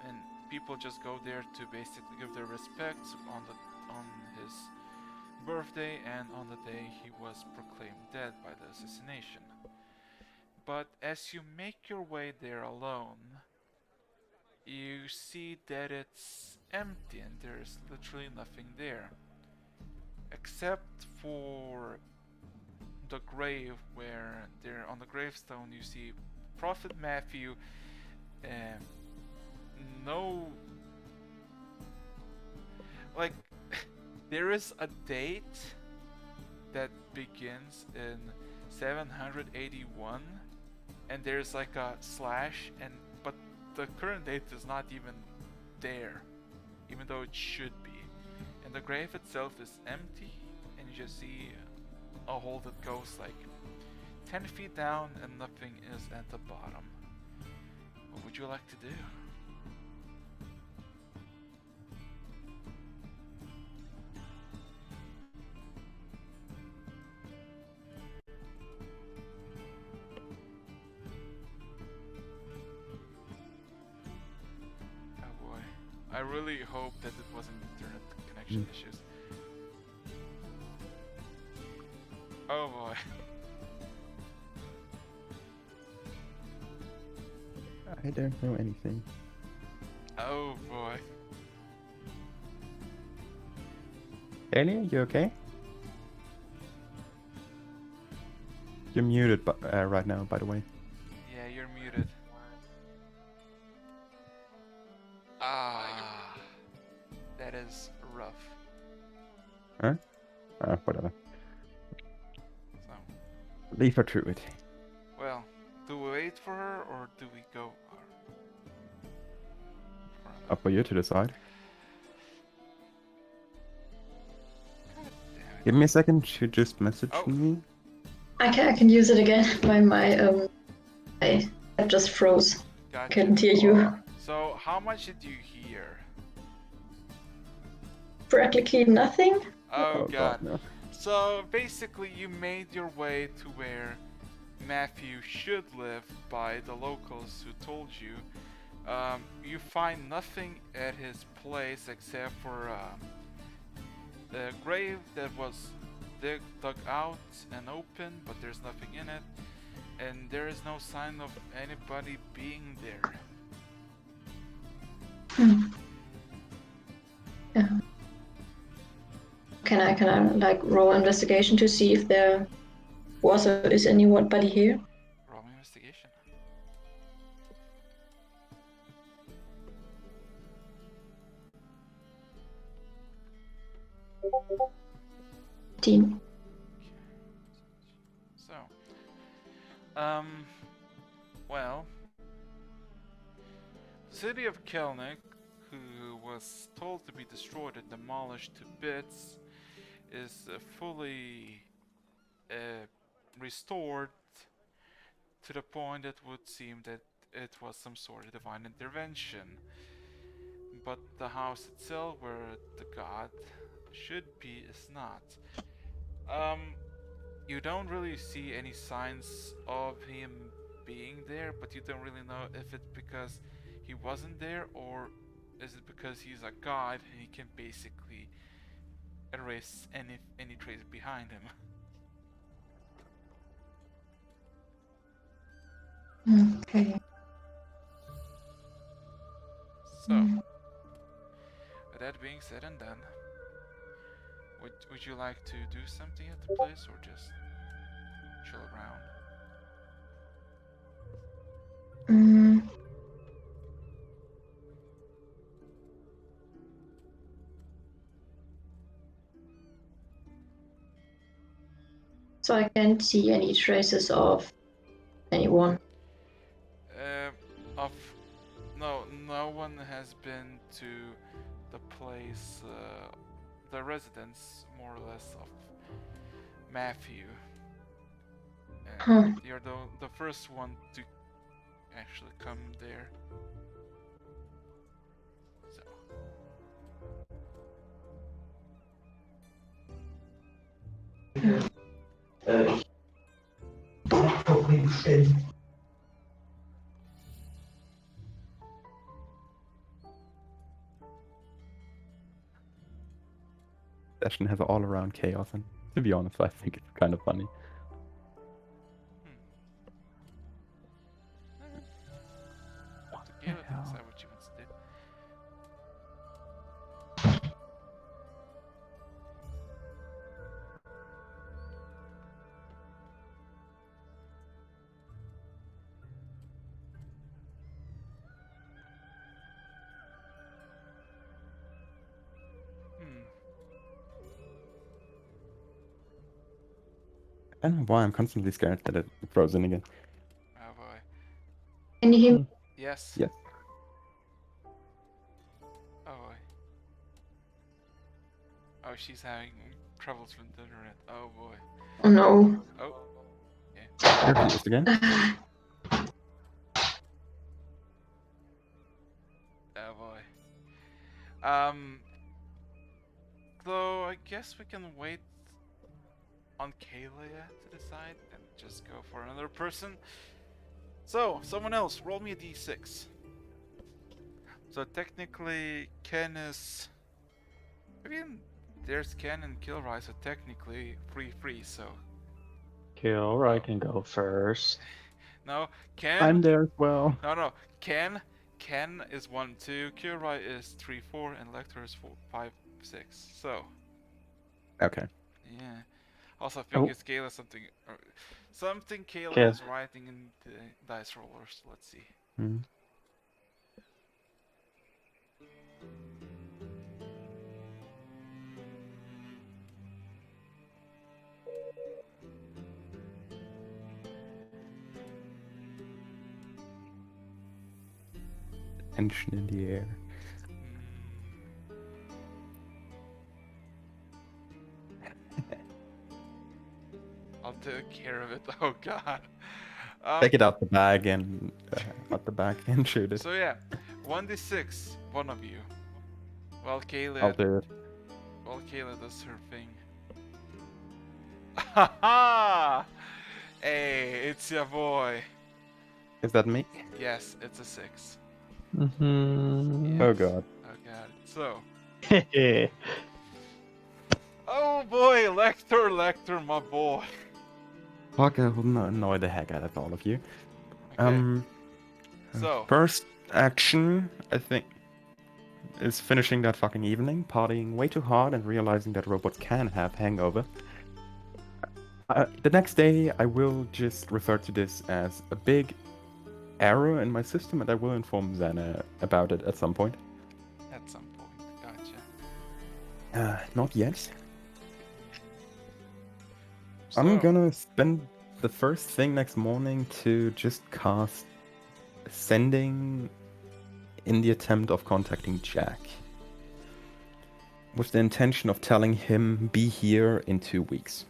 and people just go there to basically give their respects on his birthday and on the day he was proclaimed dead by the assassination. But as you make your way there alone, you see that it's empty and there's literally nothing there. Except for the grave, where there on the gravestone you see Prophet Matthew, no, like there is a date that begins in 781, and there's like a slash, but the current date is not even there, even though it should be. And the grave itself is empty, and you just see a hole that goes like 10 feet down, and nothing is at the bottom. What would you like to do? Oh boy. I really hope that it wasn't internet connection issues. Oh boy. I don't know anything. Oh boy. Ellie, you okay? You're muted right now, by the way. Yeah, you're muted. Ah, that is rough. Huh? Whatever. So, Leave her through it. well, do we wait for her or do we go? Up for you to decide. God damn it. Give me a second to just message Oh. me. I can use it again. I just froze. Gotcha. Couldn't hear you. So, how much did you hear? Practically nothing. Oh god. no. So basically you made your way to where Matthew should live by the locals who told you. You find nothing at his place except for the grave that was dug out and open, but there's nothing in it. And there is no sign of anybody being there. Yeah. Can I like roll investigation to see if there was or is anybody here? Roll investigation. Team. So, well, the city of Kelnick, who was told to be destroyed and demolished to bits, is fully restored to the point that would seem that it was some sort of divine intervention. But the house itself, where the god should be, is not. You don't really see any signs of him being there, but you don't really know if it's because he wasn't there or is it because he's a god and he can basically erase any trace behind him. Okay. So, with that being said and done, would you like to do something at the place or just chill around? So I can't see any traces of anyone. No one has been to the place, the residence, more or less, of Matthew. And you're the first one to actually come there. So. Session has all around chaos, and to be honest, I think it's kind of funny. Yeah, decide what you want to do. I don't know why I'm constantly scared that it frozen again. Oh boy. Can you hear me? Yes. Yes. Oh boy. Oh, she's having troubles with the internet. Oh boy. Oh no. Oh. You're closed again. Oh boy. So I guess we can wait on Kalia to decide and just go for another person. So, someone else, roll me a d6. So technically, Ken is... I mean, there's Ken and Kilroy, so technically free, so... Kilroy can go first. No, Ken... I'm there as well. No, Ken is 1, 2, Kilroy is 3, 4, and Lecter is 4, 5, 6. So, Okay. yeah. Also, I Oh. think it's Kayla something Kayla Okay. is writing in the dice rollers. Let's see. Hmm. Tension in the air. I'll take care of it. Oh god. Take it out the bag and shoot it. So yeah, 1d6, one of you. While Kayla, I'll do it. while Kayla does her thing. Haha! Hey, it's your boy. Is that me? Yes, it's a 6. Mm-hmm. Oh god. Oh god. So, Yeah. oh boy, Lecter, my boy. Fuck, I will annoy the heck out of all of you. Okay. So, First action, I think, is finishing that fucking evening, partying way too hard and realizing that robots can have hangover. The next day, I will just refer to this as a big error in my system, and I will inform Xana about it at some point. at some point, gotcha. Not yet. So, I'm gonna spend the first thing next morning to just cast sending in the attempt of contacting Jack. With the intention of telling him be here in 2 weeks.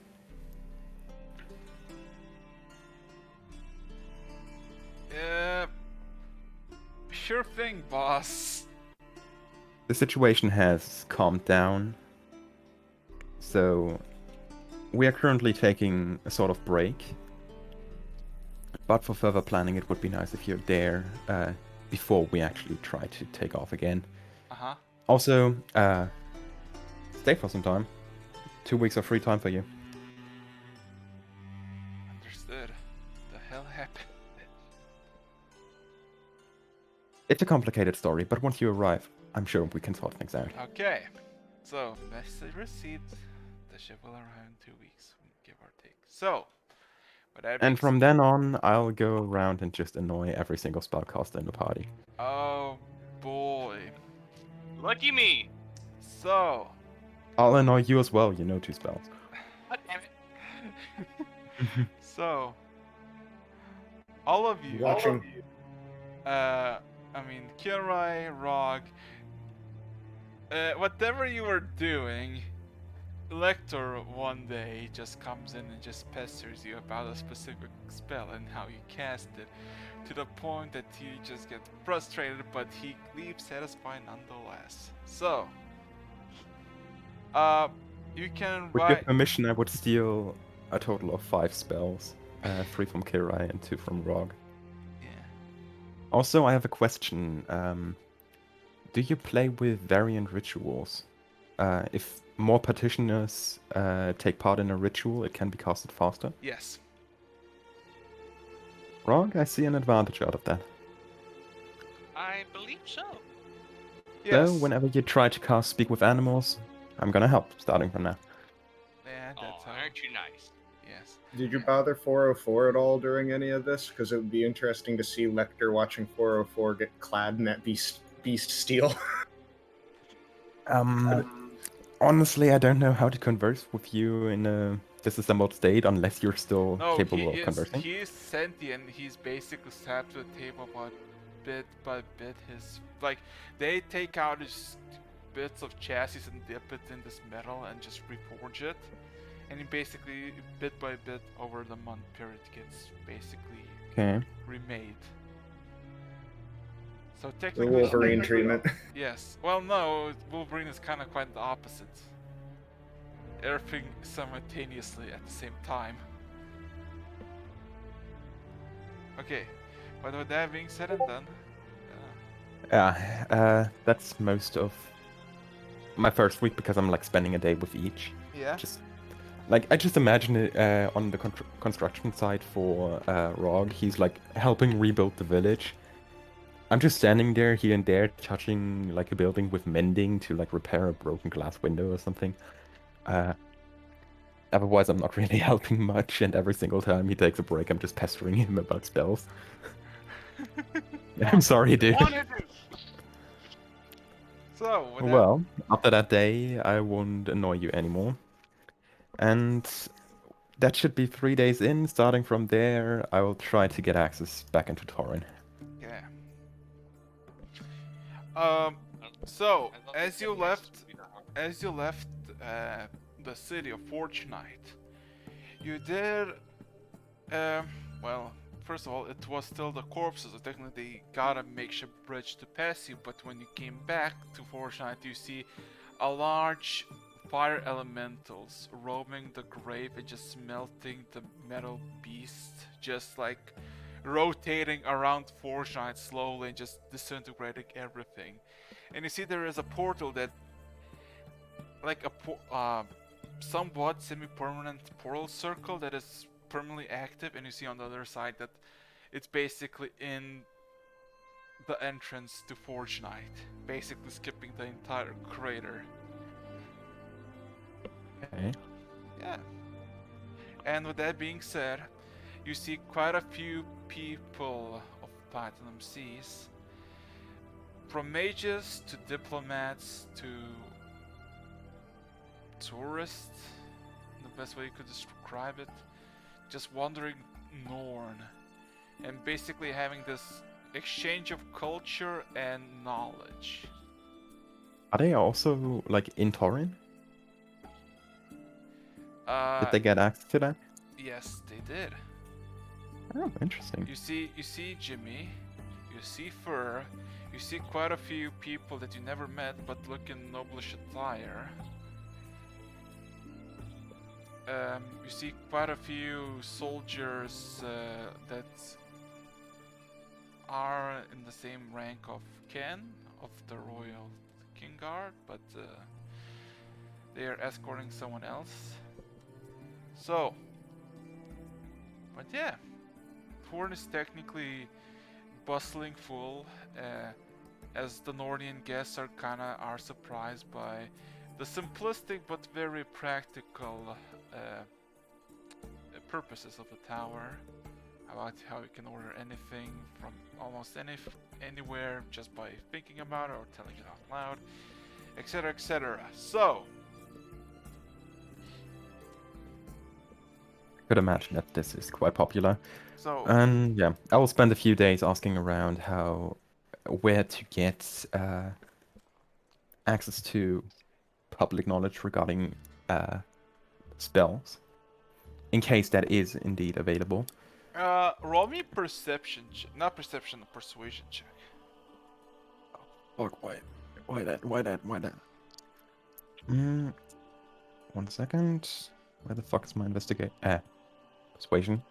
sure thing, boss. The situation has calmed down. So we are currently taking a sort of break. But for further planning, it would be nice if you're there before we actually try to take off again. Uh-huh. Also, stay for some time. 2 weeks of free time for you. Understood. The hell happened? It's a complicated story, but once you arrive, I'm sure we can sort things out. Okay. So, message received. The ship will arrive in 2 weeks, give or take. So, with that being And from then on, I'll go around and just annoy every single spellcaster in the party. oh boy. Lucky me. So, I'll annoy you as well, you know 2 spells. God damn it. so, all of you, Watching. I mean, Kirai, Rog, whatever you were doing, Lector one day just comes in and just pesters you about a specific spell and how you cast it, to the point that you just get frustrated, but he leaves satisfied nonetheless. So, you can With your write. permission, I would steal a total of 5 spells. 3 from Kirai and 2 from Rog. Yeah. Also, I have a question. Do you play with variant rituals? If more practitioners take part in a ritual, it can be casted faster. Yes. Rog, I see an advantage out of that. I believe so. Yes. So, whenever you try to cast Speak with Animals, I'm gonna help, starting from now. Yeah, Oh, that's how. aren't you nice? Yes. Did you bother 404 at all during any of this? Because it would be interesting to see Lecter watching 404 get clad in that beast steel. Honestly, I don't know how to converse with you in a disassembled state unless you're still No, capable of conversing? he is sentient. He's basically strapped to the table bit by bit. They take out his bits of chassis and dip it in this metal and just reforge it. And he basically, bit by bit, over the month period, gets basically Okay. remade. So The technically, Wolverine treatment. yes. Well, no, Wolverine is kind of quite the opposite. Everything simultaneously at the same time. Okay, but with that being said and done, Yeah, that's most of my first week because I'm like spending a day with each. yeah. Just like I just imagine it on the construction site for Rog. He's like helping rebuild the village. I'm just standing there here and there, touching like a building with mending to like repair a broken glass window or something. Otherwise, I'm not really helping much, and every single time he takes a break, I'm just pestering him about spells. I'm sorry, dude. So, with that, Well, after that day, I won't annoy you anymore. And that should be 3 days in. Starting from there, I will try to get access back into Torin. yeah. I So love as this you game, left, it's really hard. the city of Fortunite, you did, well, first of all, it was still the corpses, so technically they got a makeshift bridge to pass you, but when you came back to Fortunite, you see a large fire elementals roaming the grave and just melting the metal beast, just like rotating around Fortunite slowly and just disintegrating everything. And you see there is a portal that, like a somewhat semi-permanent portal circle that is permanently active, and you see on the other side that it's basically in the entrance to Fortunite, basically skipping the entire crater. Okay. Yeah. And with that being said, you see quite a few people of Platinum Seas, from mages to diplomats to tourists, the best way you could describe it, just wandering Norn and basically having this exchange of culture and knowledge. Are they also like in Torin? Did they get access to that? Yes, they did. Oh, interesting. You see Jimmy, you see Fur, you see quite a few people that you never met but look in noblish attire. You see quite a few soldiers that are in the same rank of Ken of the Royal King Guard, but they are escorting someone else. So, but yeah, Thorn is technically bustling full, as the Nordian guests are surprised by the simplistic but very practical purposes of the tower. About how you can order anything from almost anywhere just by thinking about it or telling it out loud, etc., etc. So, Could imagine that this is quite popular. so And yeah, I will spend a few days asking around where to get access to public knowledge regarding spells, in case that is indeed available. roll me perception, not perception, persuasion check. Fuck, why that? 1 second. Where the fuck is my investigate? Persuasion.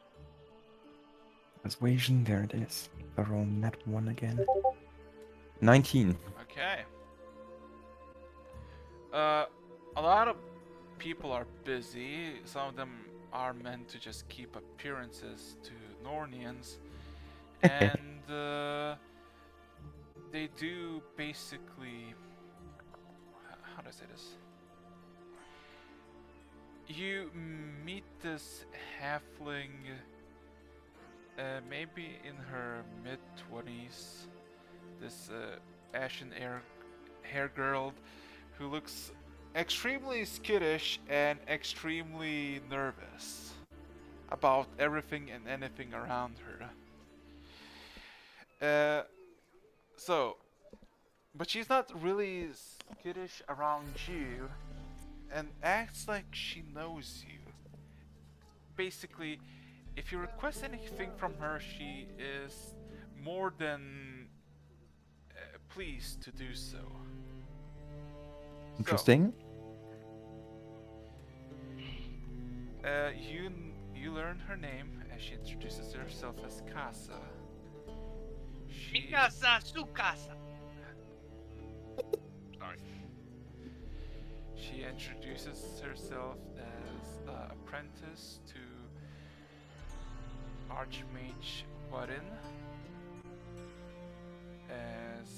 Persuasion, there it is. I roll net 1 again. 19. Okay. A lot of people are busy. Some of them are meant to just keep appearances to Nornians, and they do basically. How do I say this? You meet this halfling, maybe in her mid-20s, this ashen hair girl who looks extremely skittish and extremely nervous about everything and anything around her. But she's not really skittish around you and acts like she knows you. Basically, if you request anything from her, she is more than pleased to do so. Interesting. You learn her name as she introduces herself as Casa. Mi casa, su casa. Sorry. She introduces herself as apprentice to Archmage Button, as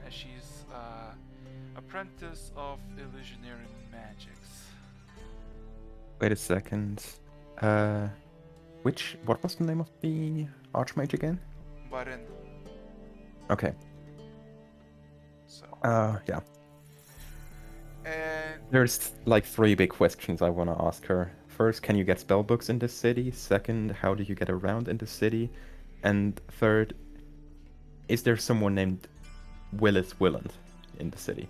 she's apprentice of illusionary magics. Wait a second. What was the name of the Archmage again? Button. Okay. So. Yeah. And There's like 3 big questions I want to ask her. First, can you get spellbooks in this city? Second, how do you get around in the city? And third, is there someone named Willis Willand in the city?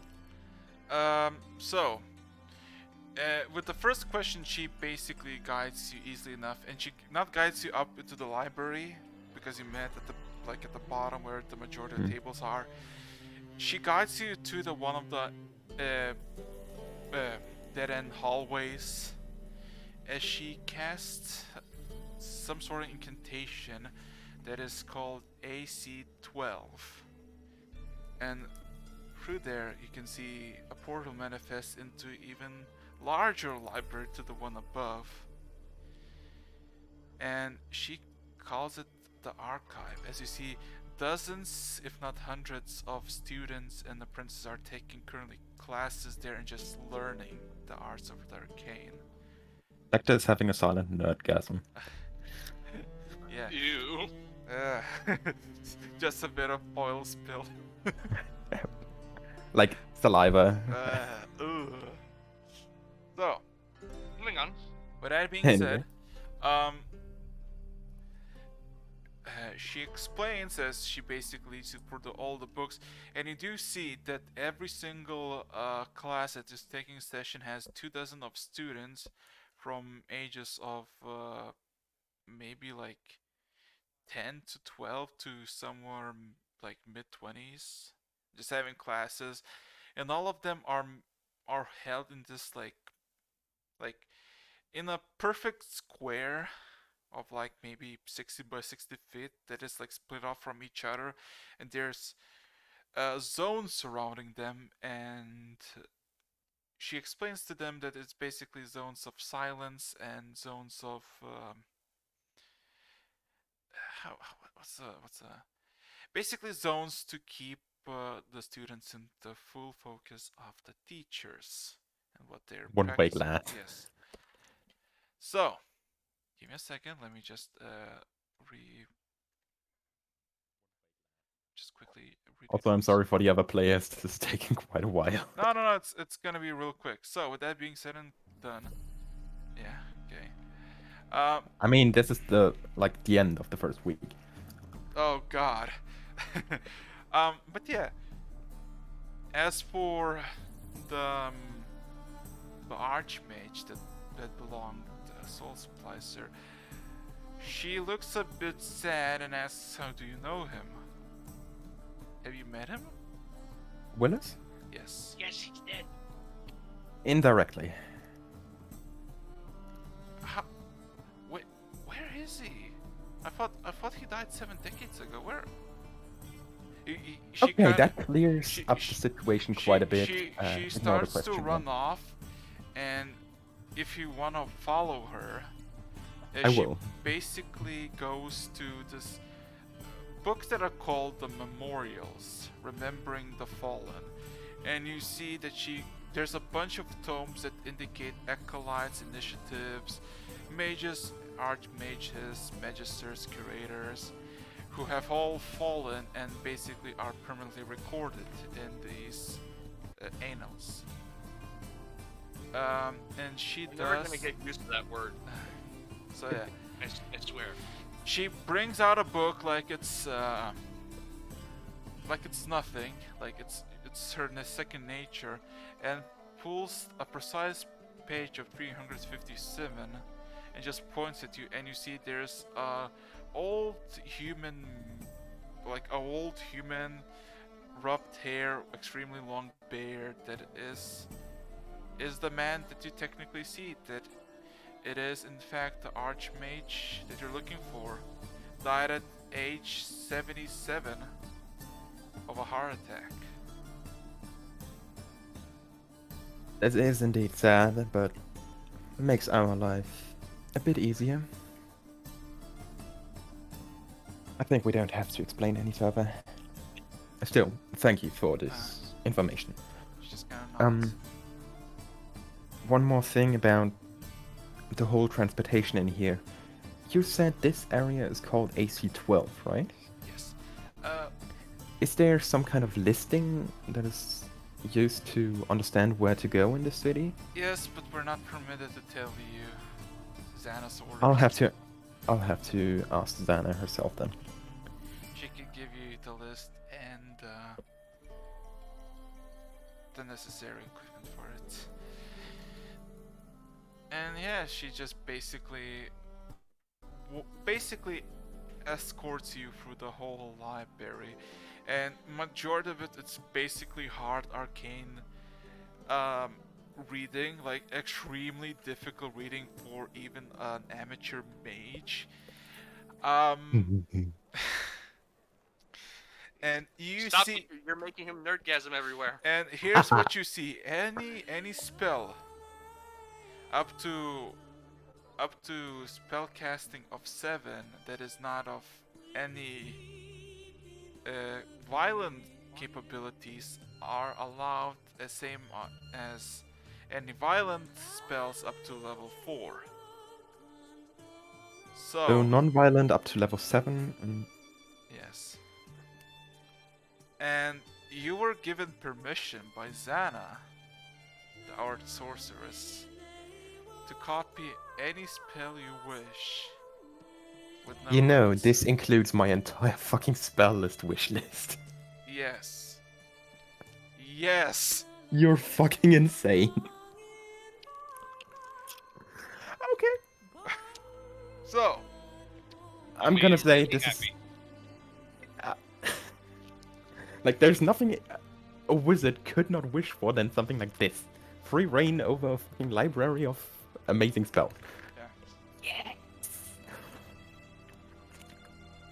With the first question, she basically guides you easily enough, and she not guides you up into the library because you met at the bottom where the majority of the tables are. She guides you to the one of the dead-end hallways, as she casts some sort of incantation that is called AC-12, and through there you can see a portal manifest into even larger library to the one above, and she calls it the archive. As you see, dozens if not hundreds of students and apprentices are taking currently classes there and just learning the arts of the arcane. Hector is having a silent nerdgasm. Yeah. You. Just a bit of oil spill. Like saliva. Ugh. So, Moving on. with that being Anyway. said, she explains as she basically leads you through all the books, and you do see that every single class that is taking session has 24 of students from ages of maybe like 10 to 12 to somewhere like mid-20s, just having classes, and all of them are held in this like in a perfect square of like maybe 60 by 60 feet that is like split off from each other, and there's zones surrounding them, and she explains to them that it's basically zones of silence and zones of basically zones to keep the students in the full focus of the teachers and what they're One way practicing. glad. Yes. So, give me a second. Let me just quickly read. Also, I'm sorry for the other players. This is taking quite a while. No. It's gonna be real quick. So, with that being said and done, yeah. Okay. I mean, this is the end of the first week. Oh God. But yeah. As for the archmage that belonged to Soul Splicer, she looks a bit sad and asks, "How do you know him? Have you met him?" Willis? Yes. Yes, he's dead. Indirectly. How? Wait, where is he? I thought he died 7 decades ago. Where? Okay, that clears up the situation quite a bit. She Ignore the starts to question run then. off, and if you wanna follow her, I she will. basically goes to this books that are called the Memorials, Remembering the Fallen, and you see that there's a bunch of tomes that indicate acolytes, initiatives, mages, archmages, magisters, curators, who have all fallen and basically are permanently recorded in these annals. And she I'm never does. gonna get used to that word. So yeah, I swear. she brings out a book like it's nothing, like it's her second nature, and pulls a precise page of 357 and just points at you, and you see there's a old human, like a old human, rubbed hair, extremely long beard that is the man that you technically see. That it is in fact the archmage that you're looking for. Died at age 77 of a heart attack. That is indeed sad, but it makes our life a bit easier. I think we don't have to explain any further. Still, thank you for this information. She's just gonna nod. One more thing about the whole transportation in here. You said this area is called AC12, right? Yes. Is there some kind of listing that is used to understand where to go in the city? Yes, but we're not permitted to tell you. Xana's orders. I'll have to ask Xana herself then. She could give you the list and the necessary equipment for it. And yeah, she just basically escorts you through the whole library, and majority of it's basically hard arcane reading, like extremely difficult reading for even an amateur mage. And you Stop see, it, you're making him nerdgasm everywhere. and here's what you see: any spell up to spell casting of 7 that is not of any violent capabilities are allowed as same as any violent spells up to level 4. So non-violent up to level 7 and Yes. And you were given permission by Xana, the art sorceress, to copy any spell you wish. With no you know, limits. this includes my entire fucking spell list wish list. Yes. Yes. You're fucking insane. Okay. So, I'm We gonna ain't say really this is happy. like there's nothing a wizard could not wish for than something like this. Free reign over a fucking library of amazing spells. yeah.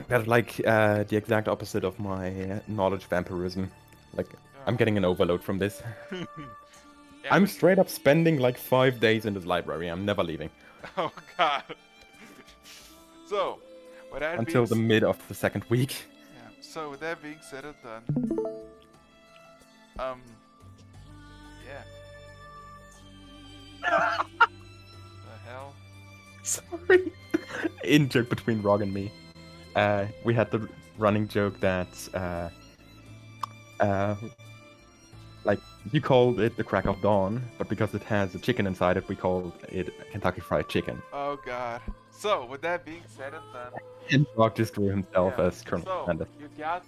That's like the exact opposite of my knowledge vampirism. Like I'm getting an overload from this. Yeah, I'm but- straight up spending like 5 days in this library. I'm never leaving Oh god. So, with that until the being mid of the second week. yeah. So with that being said and done, yeah. The hell? Sorry. In joke between Rog and me, we had the running joke that like you called it the crack of dawn, but because it has a chicken inside it, we called it Kentucky Fried Chicken. Oh god. So with that being said and done, And Rog just drew himself yeah. as Colonel So Sanders. you got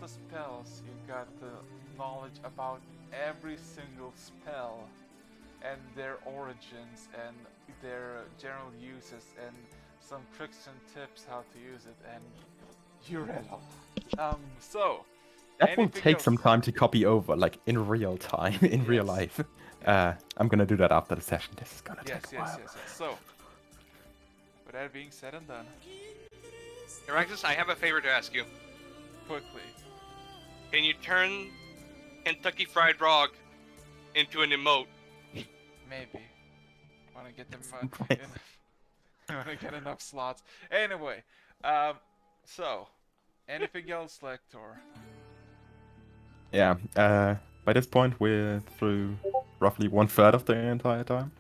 the spells, you got the knowledge about every single spell and their origins and their general uses and some tricks and tips how to use it, and you read a lot. So That will anything take some else? time to copy over, like in real time, in real Yes. life. I'm gonna do that after the session. This is gonna Yes, take a yes, while. yes, yes. So with that being said and done, Alexis, I have a favor to ask you. quickly. Can you turn Kentucky Fried Frog into an emote? Maybe. Wanna get them Right. wanna get enough slots. Anyway, so anything else, Lector? Yeah. By this point, we're through roughly 1/3 of the entire time.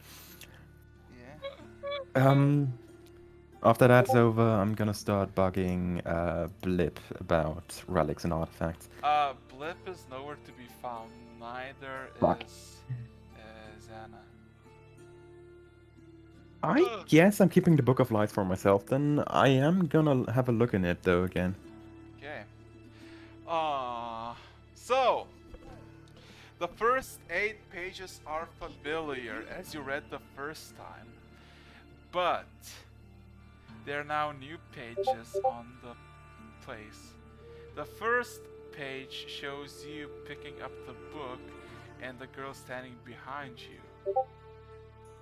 Yeah. After that's over, I'm gonna start bugging Blip about relics and artifacts. Blip is nowhere to be found. Neither Fuck. is Xana. I guess I'm keeping the Book of Lies for myself. Then I am gonna have a look in it though again. Okay. So the first 8 pages are familiar as you read the first time, but there are now new pages on the place. The first page shows you picking up the book and the girl standing behind you,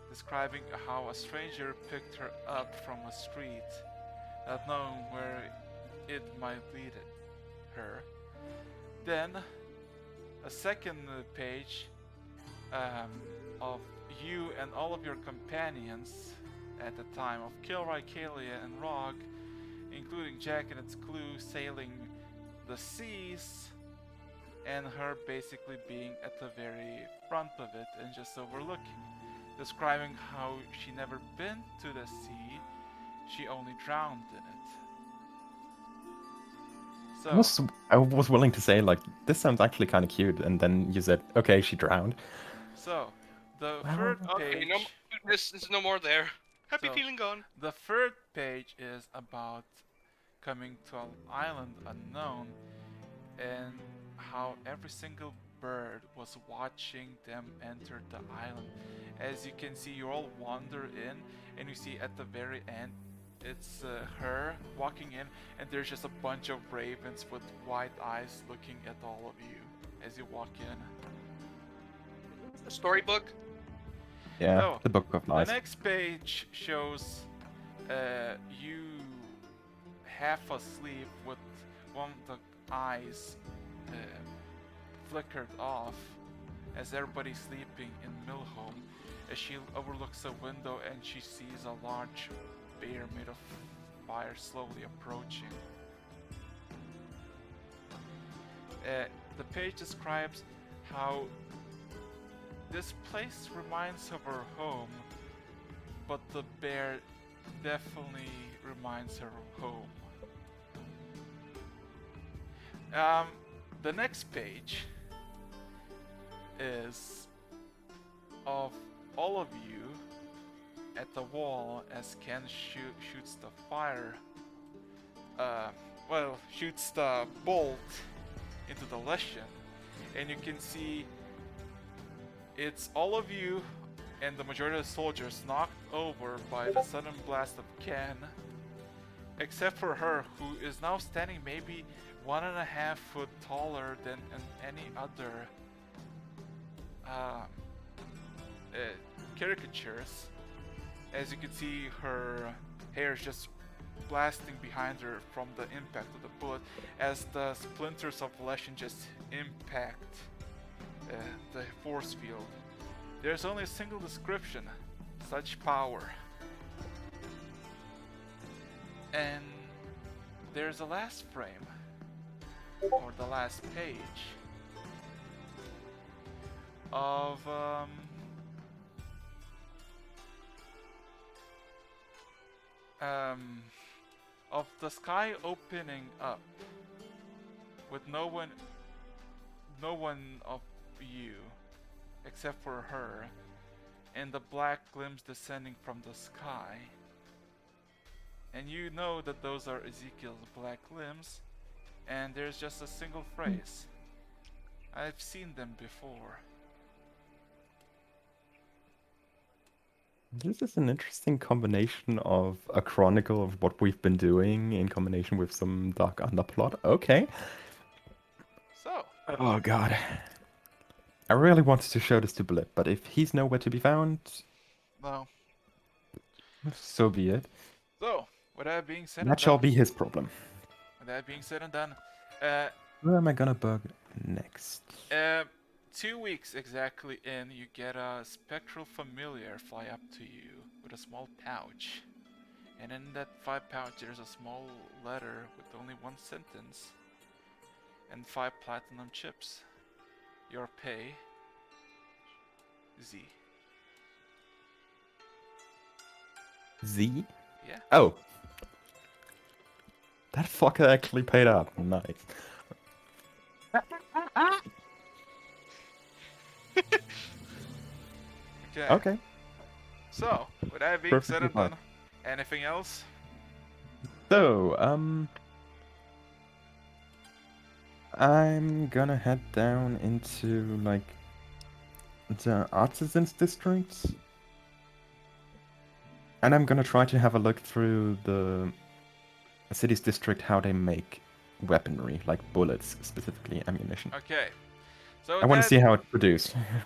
describing how a stranger picked her up from a street, not knowing where it might lead her. Then, a second page of you and all of your companions at the time of Kilroy, Kalia, and Rog, including Jack and its clue sailing the seas, and her basically being at the very front of it and just overlooking, describing how she never been to the sea, she only drowned in it. So, I was willing to say like this sounds actually kind of cute, and then you said okay, she drowned. so the Well, third Okay, page. there's no more there. Happy So, feeling gone. The third page is about coming to an island unknown and how every single bird was watching them enter the island. As you can see, you all wander in, and you see at the very end, it's her walking in, and there's just a bunch of ravens with wide eyes looking at all of you as you walk in. A storybook. Yeah, So, the Book of the Lies. next page shows you half asleep with one of the eyes flickered off as everybody's sleeping in Milholm, as she overlooks a window and she sees a large bear made of fire slowly approaching. The page describes how this place reminds of her home, but the bear definitely reminds her of home. The next page is of all of you at the wall as Ken shoots the fire. Shoots the bolt into the Leshen, and you can see it's all of you and the majority of the soldiers knocked over by the sudden blast of Ken, except for her, who is now standing maybe 1.5 foot taller than any other caricatures. As you can see, her hair is just blasting behind her from the impact of the bullet, as the splinters of Leshen just impact the force field. There's only a single description: such power. And there's a last frame, or the last page, of the sky opening up with no one of you except for her, and the black limbs descending from the sky. And you know that those are Ezekiel's black limbs, and there's just a single phrase: I've seen them before. This is an interesting combination of a chronicle of what we've been doing in combination with some dark underplot. Okay. So, Oh god. I really wanted to show this to Blip, but if he's nowhere to be found, no. so be it. So, with that being said That and shall done, be his problem. with that being said and done, Where am I gonna bug next? 2 weeks exactly in, you get a spectral familiar fly up to you with a small pouch. And in that 5 pouch, there's a small letter with only 1 sentence and 5 platinum chips. Your pay, Z. Z? Yeah. Oh. That fucker actually paid up. Nice. Okay. Okay. So, with that being said Perfectly and fine. done, anything else? So, I'm gonna head down into like the artisans district, and I'm gonna try to have a look through the city's district how they make weaponry, like bullets specifically, ammunition. Okay. So I with want to that, see how it's produced. okay.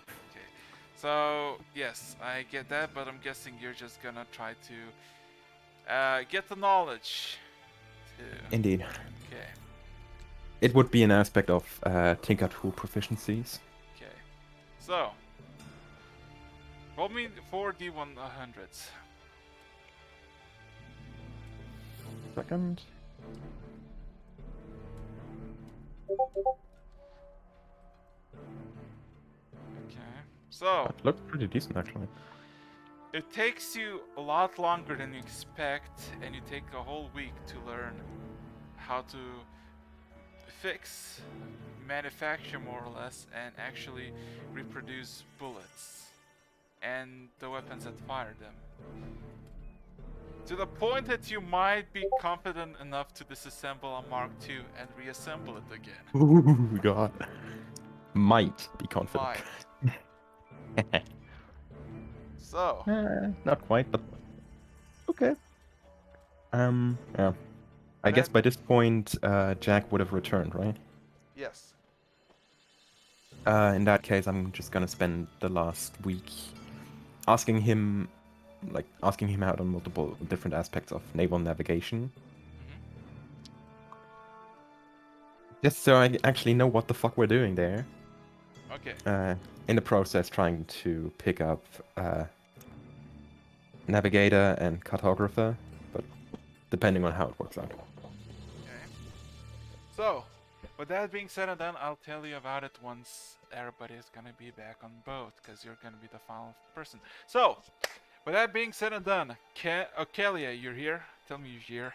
So yes, I get that, but I'm guessing you're just gonna try to get the knowledge. To... Indeed, Okay. it would be an aspect of Tinker Tool proficiencies. Okay. So roll me 4d100s. Second. Okay. So That looks pretty decent actually. it takes you a lot longer than you expect, and you take a whole week to learn how to fix, manufacture more or less, and actually reproduce bullets and the weapons that fire them. To the point that you might be confident enough to disassemble a Mark II and reassemble it again. Ooh, God. Might be confident. Might. So, Not quite, but okay. Yeah. I guess That- by this point, Jack would have returned, right? yes. In that case, I'm just gonna spend the last week asking him out on multiple different aspects of naval navigation. Just so I actually know what the fuck we're doing there. Okay. In the process, trying to pick up navigator and cartographer, but depending on how it works out. Okay. So, with that being said and done, I'll tell you about it once everybody is gonna be back on boat, because you're gonna be the final person. So, with that being said and done, Kalia, you're here. Tell me you're here.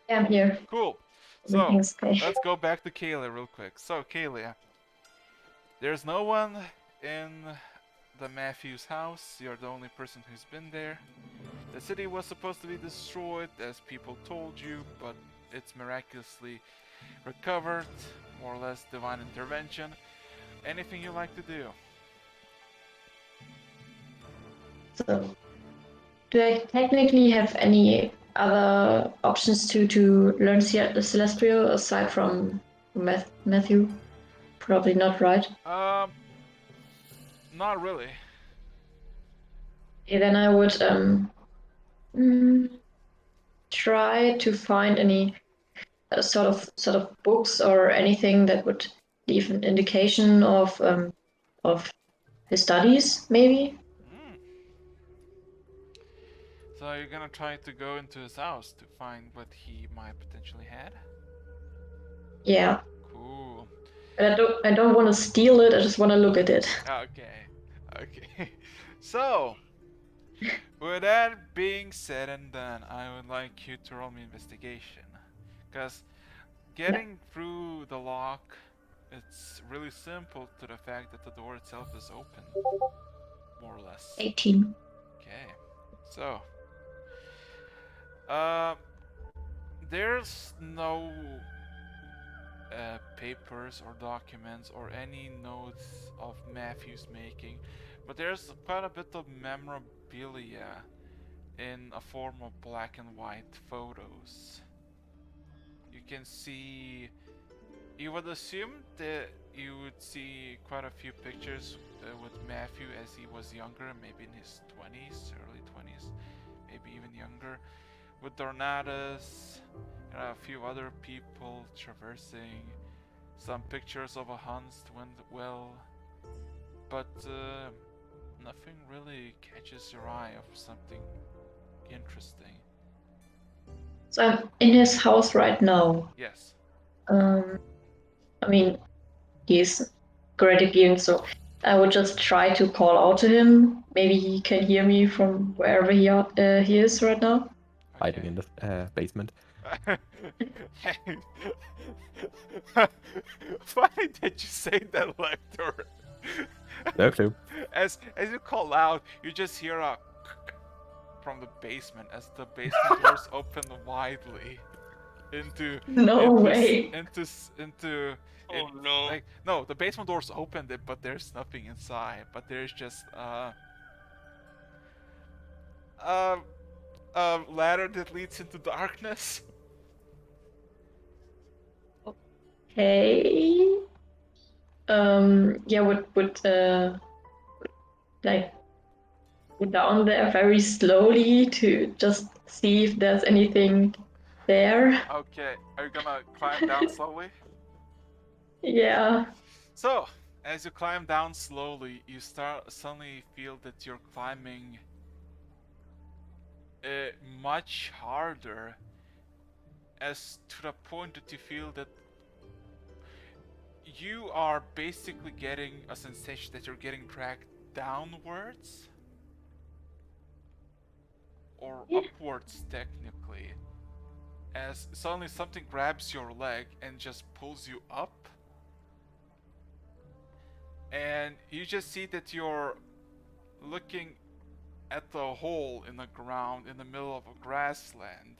Yeah, I'm here. Cool. So, Everything's okay. let's go back to Kalia real quick. So, Kalia, there's no one in the Matthews house. You're the only person who's been there. The city was supposed to be destroyed, as people told you, but it's miraculously recovered. More or less divine intervention. Anything you like to do? So, do I technically have any other options to learn the Celestial aside from Matthew? Probably not, right? Not really. Okay, then I would try to find any sort of books or anything that would leave an indication of his studies, maybe. So you're gonna try to go into his house to find what he might potentially had? Yeah. Cool. But I don't want to steal it. I just want to look at it. Okay. Okay. So, with that being said and done, I would like you to roll me investigation. Because getting through the lock, it's really simple to the fact that the door itself is open. More or less. 18. Okay. So, there's no papers or documents or any notes of Matthew's making, but there's quite a bit of memorabilia in a form of black and white photos. You can see, you would assume that you would see quite a few pictures with Matthew as he was younger, maybe in his 20s, early 20s, maybe even younger, with Dornatus and a few other people traversing. Some pictures of a hunt went well, but nothing really catches your eye of something interesting. So I'm in his house right now. Yes. I mean, he's already being, so I would just try to call out to him. Maybe he can hear me from wherever he is right now. Hiding in the basement. Funny that you say that, Lector. No clue. As you call out, you just hear a from the basement as the basement doors open widely into No way. Oh no. like no, the basement doors opened it, but there's nothing inside. But there's just a ladder that leads into darkness. Okay. Yeah, would like go down there very slowly to just see if there's anything there. Okay, are you gonna climb down slowly? Yeah. So, as you climb down slowly, you suddenly feel that you're climbing much harder, as to the point that you feel that you are basically getting a sensation that you're getting dragged downwards or upwards technically, as suddenly something grabs your leg and just pulls you up, and you just see that you're looking at the hole in the ground in the middle of a grassland.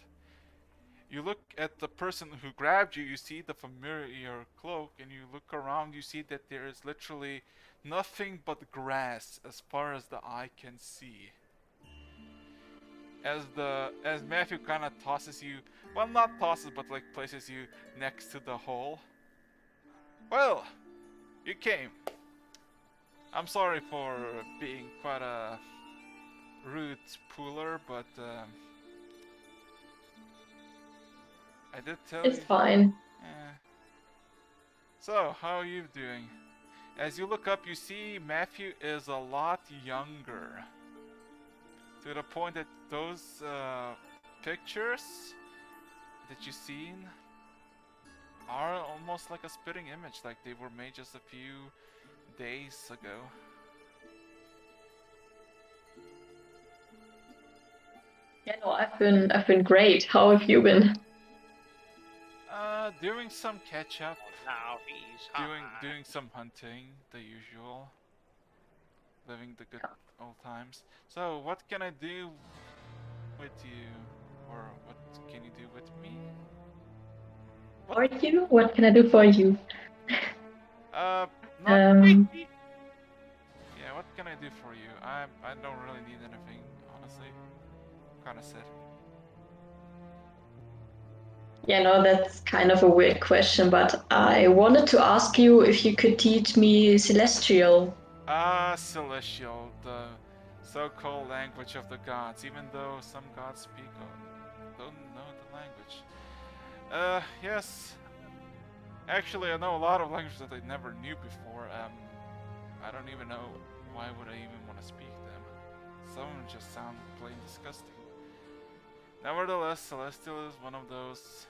You look at the person who grabbed you, you see the familiar cloak, and you look around, you see that there is literally nothing but grass as far as the eye can see. As Matthew kind of tosses you, well, not tosses, but like places you next to the hole. Well, you came. I'm sorry for being quite a rude pooler, but I did tell It's you. fine. So, how are you doing? As you look up, you see Matthew is a lot younger. To the point that those pictures that you've seen are almost like a spitting image, like they were made just a few days ago. Yeah, no, I've been great. How have you been? Doing some catch up, Now he's doing some hunting, the usual. Living the good old times. So, what can I do with you? Or what can you do with me? For you? What can I do for you? Not Um, Yeah, what can I do for you? I don't really need anything, honestly. Kinda sad. Yeah, no, that's kind of a weird question, but I wanted to ask you if you could teach me Celestial. Celestial, the so-called language of the gods, even though some gods speak don't know the language. Yes. Actually, I know a lot of languages that I never knew before. I don't even know why would I even want to speak them. Some of them just sound plain disgusting. Nevertheless, Celestial is one of those.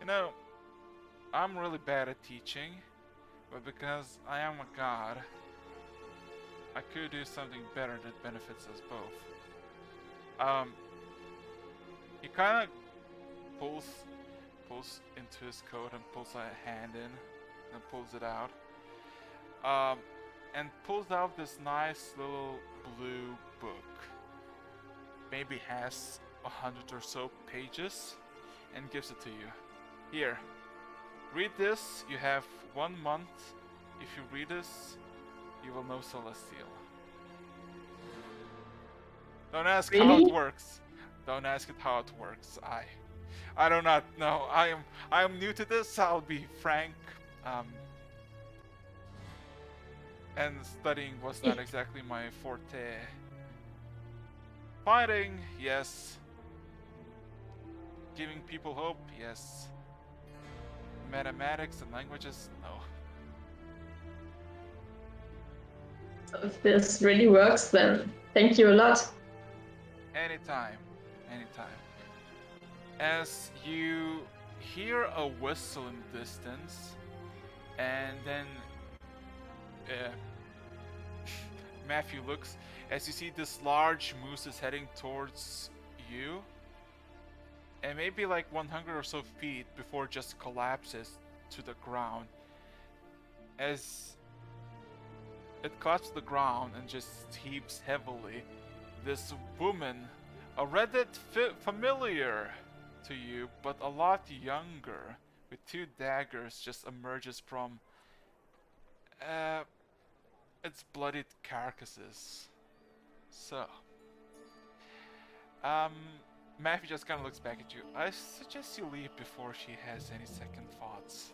You know, I'm really bad at teaching, but because I am a god, I could do something better that benefits us both. He kind of pulls into his coat and pulls a hand in, and pulls it out. And pulls out this nice little blue book. Maybe has 100 or so pages, and gives it to you. Here, read this. You have 1 month. If you read this, you will know Celestial. Don't ask how Really? it works. Don't ask it how it works. I do not know. I am new to this. I'll be frank. And studying was not exactly my forte. Fighting, yes. Giving people hope, yes. Mathematics and languages, no. So if this really works, then thank you a lot. Anytime. As you hear a whistle in the distance, and then Matthew looks as you see this large moose is heading towards you, and maybe like 100 or so feet before it just collapses to the ground. as it clutches the ground and just heaves heavily, this woman, already familiar to you, but a lot younger, with two daggers, just emerges from its bloodied carcasses. So, um, Matthew just kind of looks back at you. I suggest you leave before she has any second thoughts.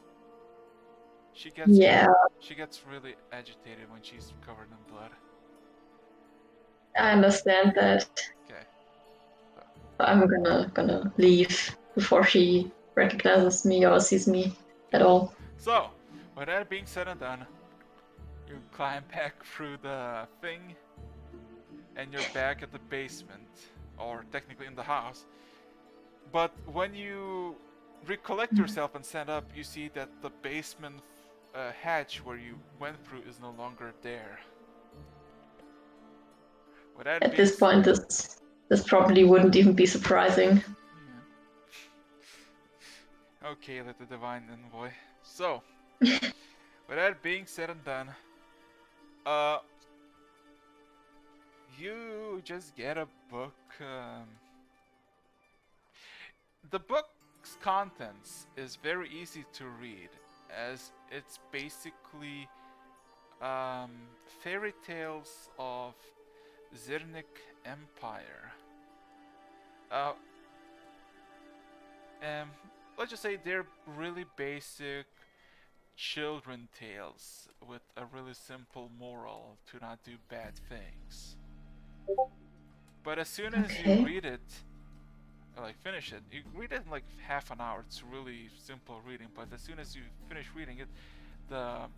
Yeah, She gets really agitated when she's covered in blood. I understand that. Okay. I'm gonna leave before she recognizes me or sees me at all. So, with that being said and done, you climb back through the thing, and you're back at the basement, or technically in the house. But when you recollect yourself and stand up, you see that the basement hatch where you went through is no longer there. With that At being this point, this probably wouldn't even be surprising. Yeah. Okay, let the divine envoy. So, with that being said and done, you just get a book. The book's contents is very easy to read, as it's basically fairy tales of Zirnik Empire. Uh, let's just say they're really basic children tales with a really simple moral to not do bad things. But as soon as you Okay. read it, like finish it, you read it in like half an hour. It's really simple reading. But as soon as you finish reading it, the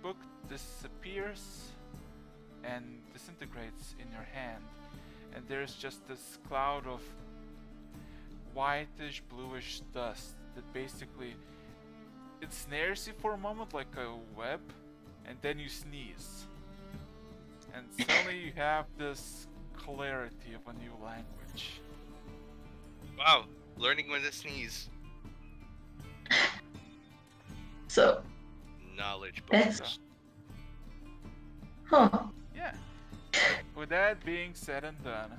book disappears and disintegrates in your hand, and there's just this cloud of whitish bluish dust that basically it snares you for a moment like a web, and then you sneeze, and suddenly you have this clarity of a new language. Wow, learning when to sneeze. So, Knowledge That's- bonus. huh. Yeah. With that being said and done,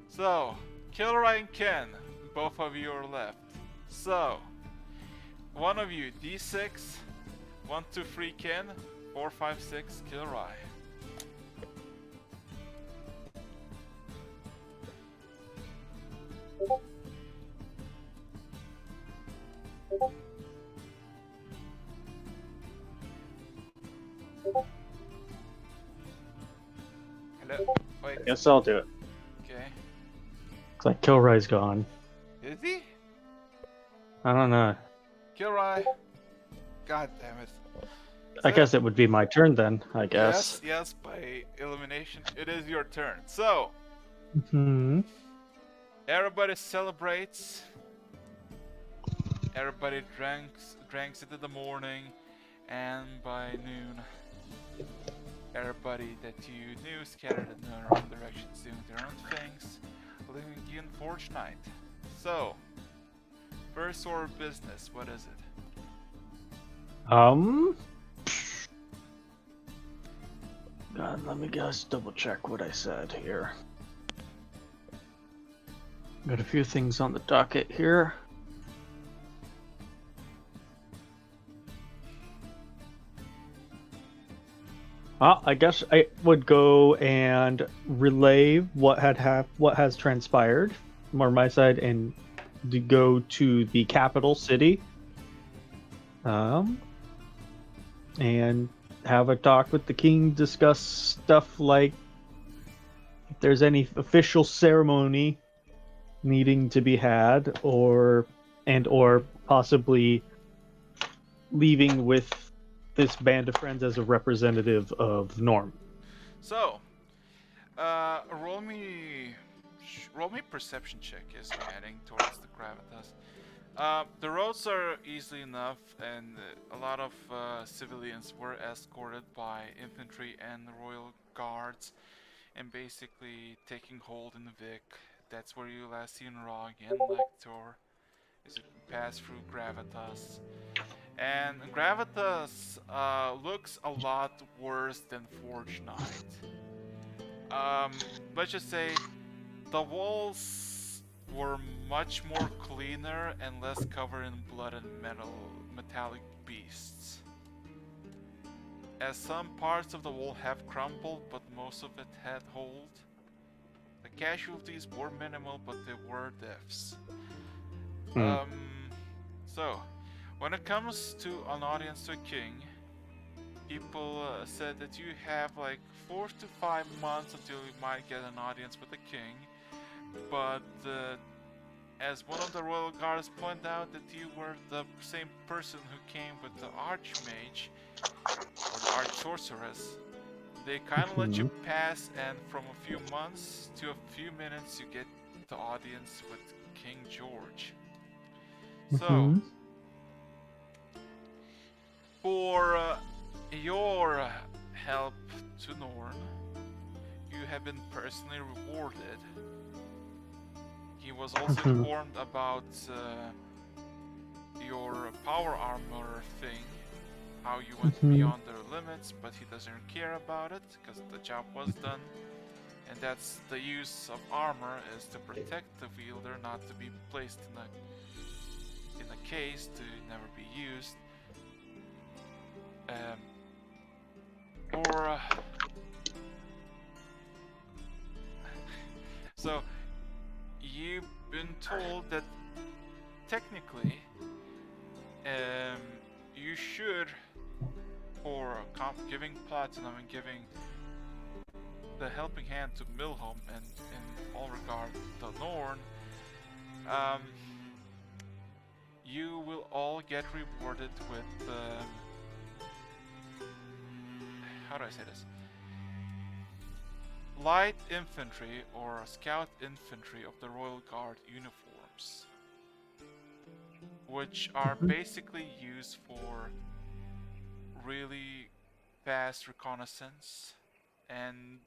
so Kilroy and Ken, both of you are left. So, one of you D6, 1, 2, 3 Ken, 4, 5, 6 Kilroy. Hello. Wait. Guess I'll do it. Okay. Looks like Kilroy's gone. Is he? I don't know. Kilroy. God damn it. I So- guess it would be my turn then, I guess. Yes, by elimination, it is your turn. So, Hmm. everybody celebrates. Everybody drinks into the morning, and by noon, everybody that you knew scattered in their own directions, doing their own things, leaving you in Forge Night. So, first order of business, what is it? God, let me just double check what I said here. Got a few things on the docket here. I guess I would go and relay what what has transpired on my side, and to go to the capital city, and have a talk with the king, discuss stuff like if there's any official ceremony needing to be had, or possibly leaving with this band of friends as a representative of Norm. So, roll me perception check as you're heading towards the gravitas. The roads are easy enough, and a lot of civilians were escorted by infantry and royal guards, and basically taking hold in Vic. That's where you last seen Rog and Lector. is you can pass through Gravitas. And Gravitas looks a lot worse than Forge Knight. Let's just say the walls were much more cleaner and less covered in blood and metallic beasts. As some parts of the wall have crumbled, but most of it had hold. The casualties were minimal, but there were deaths. So, when it comes to an audience to a king, people said that you have like 4 to 5 months until you might get an audience with the king. But as one of the royal guards pointed out, that you were the same person who came with the archmage or the arch sorceress, they kind of let you pass, and from a few months to a few minutes, you get the audience with King George. So, for your help to Norn, you have been personally rewarded. He was also informed about your power armor thing, how you went beyond their limits, but he doesn't care about it because the job was done. And that's the use of armor, is to protect the wielder, not to be placed in a case to never be used. So you've been told that technically you should, for giving platinum and giving the helping hand to Milholm and in all regard to Norn, you will all get rewarded with how do I say this? Light infantry or scout infantry of the Royal Guard uniforms, which are basically used for really fast reconnaissance and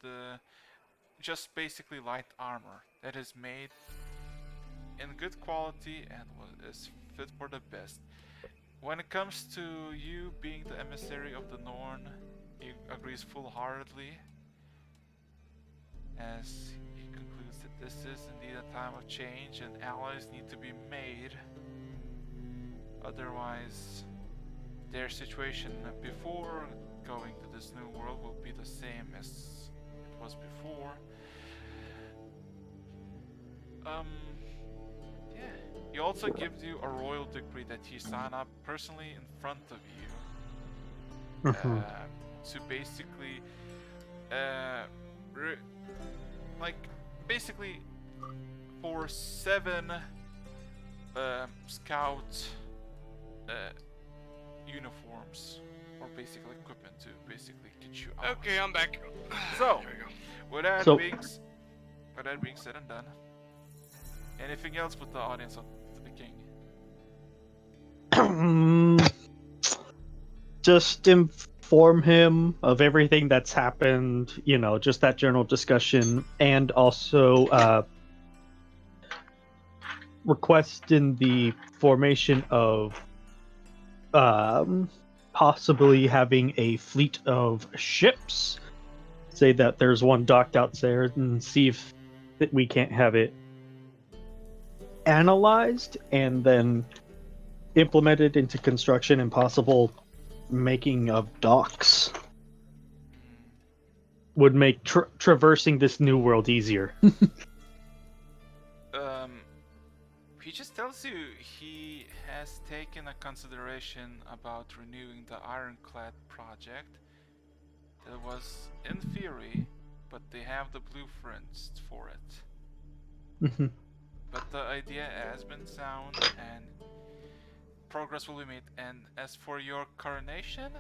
just basically light armor that is made in good quality and is fit for the best. When it comes to you being the emissary of the Norn, he agrees full-heartedly, as he concludes that this is indeed a time of change and allies need to be made. Otherwise, their situation before going to this new world will be the same as it was before. Yeah. He also gives you a royal decree that he signed up personally in front of you. To basically, basically for 7 scout uniforms or basic equipment to basically get you out. Okay, I'm back. So, There we go. with that being said and done, anything else with the audience of the king? Just inform him of everything that's happened, just that general discussion, and also request in the formation of possibly having a fleet of ships. Say that there's one docked out there, and see if that we can't have it analyzed and then implemented into construction and possible making of docks. Would make traversing this new world easier. He just tells you he has taken a consideration about renewing the Ironclad project. That was in theory, but they have the blueprints for it. But the idea has been sound and progress will be made. And as for your coronation,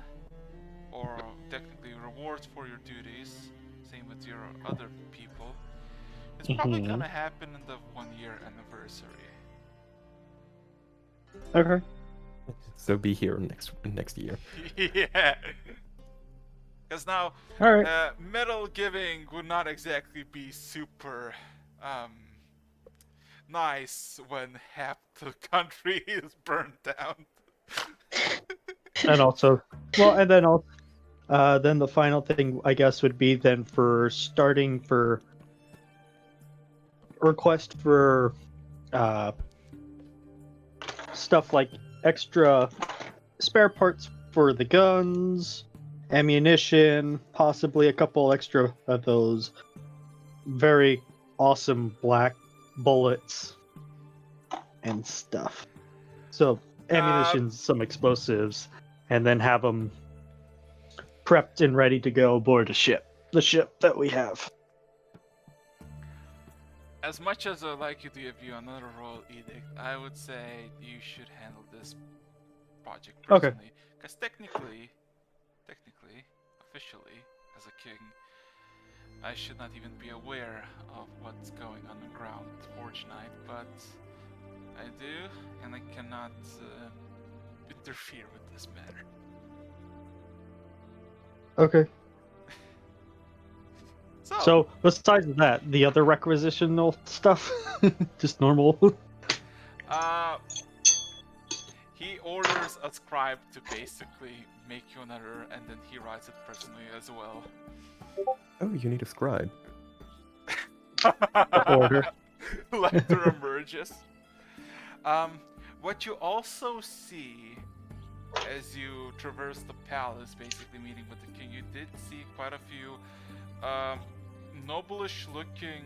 or technically rewards for your duties, same with your other people, it's probably gonna happen in the 1-year anniversary. Okay. So be here next year. Yeah. Because now, medal giving would not exactly be super nice when half the country is burned down. And also, well, and then the final thing I guess would be then for starting for request for uh, stuff like extra spare parts for the guns, ammunition, possibly a couple extra of those very awesome black bullets and stuff. So ammunition, some explosives, and then have them prepped and ready to go aboard the ship that we have. As much as I'd like you to give you another royal edict, I would say you should handle this project Okay. personally. Because technically, officially, as a king, I should not even be aware of what's going on the ground with Forge Knight, but I do, and I cannot interfere with this matter. Okay. So, So besides that, the other requisitional stuff, just normal. he orders a scribe to basically make you another, and then he writes it personally as well. Oh, you need a scribe. Order. Letter emerges. What you also see as you traverse the palace, basically meeting with the king, you did see quite a few noblish looking